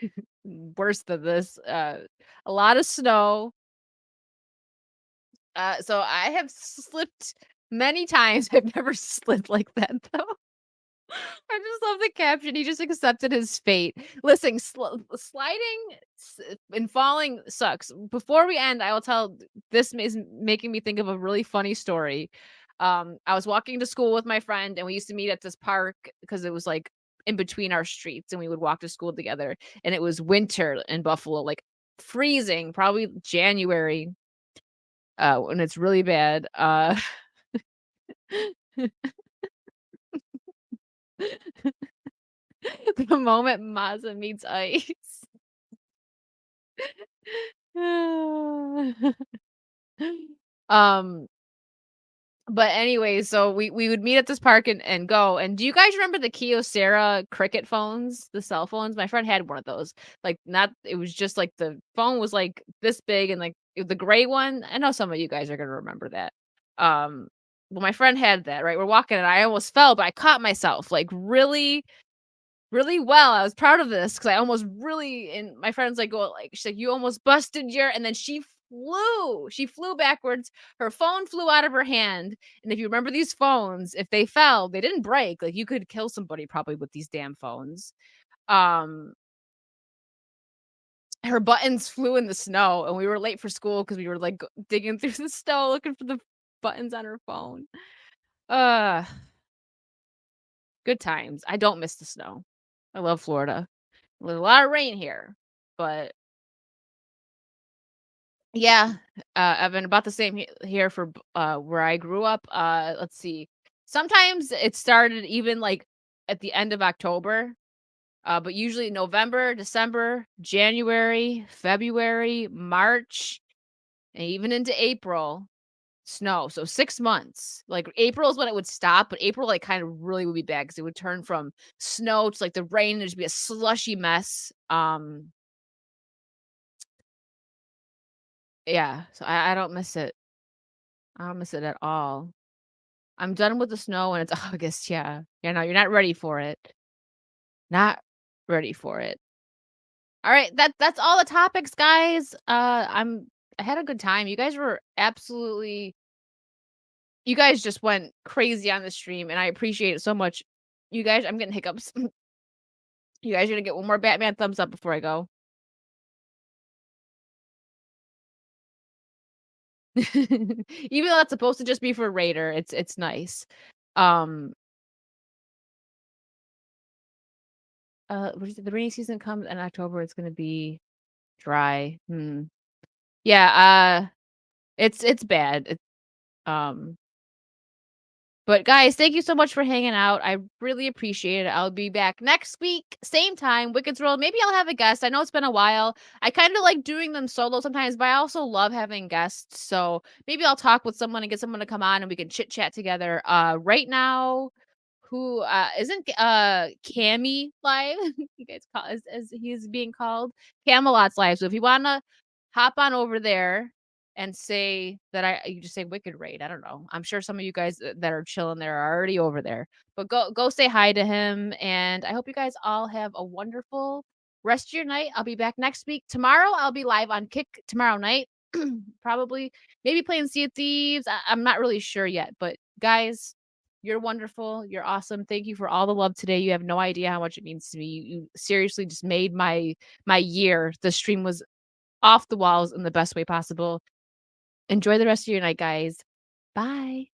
worse than this. A lot of snow. So I have slipped many times. I've never slipped like that though. I just love the caption. He just accepted his fate. Listen, sliding and falling sucks. Before we end, I will tell this is making me think of a really funny story. I was walking to school with my friend, and we used to meet at this park because it was like in between our streets, and we would walk to school together. And it was winter in Buffalo, like freezing, probably January, when it's really bad. The moment Mazza meets ice. um but anyway, so we would meet at this park and go. And do you guys remember the Kyocera cricket phones, the cell phones? My friend had one of those. Like, not, it was just like the phone was like this big, and like the gray one. I know some of you guys are gonna remember that. Well, my friend had that, right? We're walking and I almost fell, but I caught myself like really really well. I was proud of this because I almost really, and my friend's like, "Go!" Like, she's like, "You almost busted your," and then she flew. She flew backwards. Her phone flew out of her hand. And if you remember these phones, if they fell, they didn't break. Like, you could kill somebody probably with these damn phones. Um, her buttons flew in the snow, and we were late for school because we were like digging through the snow looking for the buttons on her phone. Uh, good times. I don't miss the snow. I love Florida. There's a lot of rain here, but yeah, Evan, about the same here for where I grew up. Let's see. Sometimes it started even like at the end of October, but usually November, December, January, February, March, and even into April, snow. So 6 months. Like April is when it would stop, but April like kind of really would be bad because it would turn from snow to like the rain. There'd just be a slushy mess. Yeah, so I don't miss it. I don't miss it at all. I'm done with the snow and it's August, yeah. Yeah, no, you're not ready for it. Not ready for it. All right, that's all the topics, guys. I had a good time. You guys just went crazy on the stream, and I appreciate it so much. You guys, I'm getting hiccups. You guys are gonna get one more Batman thumbs up before I go. Even though that's supposed to just be for Raider, it's nice. Um what is it? The rainy season comes in October. It's gonna be dry. Yeah. It's bad. Um, but guys, thank you so much for hanging out. I really appreciate it. I'll be back next week, same time, Wicked's World. Maybe I'll have a guest. I know it's been a while. I kind of like doing them solo sometimes, but I also love having guests. So maybe I'll talk with someone and get someone to come on and we can chit chat together. Right now, who isn't Cammy live? You guys call as he's being called, Camelot's live. So if you wanna hop on over there and say that you just say Wicked Raid. I don't know. I'm sure some of you guys that are chilling there are already over there. But go say hi to him. And I hope you guys all have a wonderful rest of your night. I'll be back next week. Tomorrow I'll be live on Kick tomorrow night. Probably maybe playing Sea of Thieves. I'm not really sure yet. But guys, you're wonderful. You're awesome. Thank you for all the love today. You have no idea how much it means to me. You seriously just made my year. The stream was off the walls in the best way possible. Enjoy the rest of your night, guys. Bye.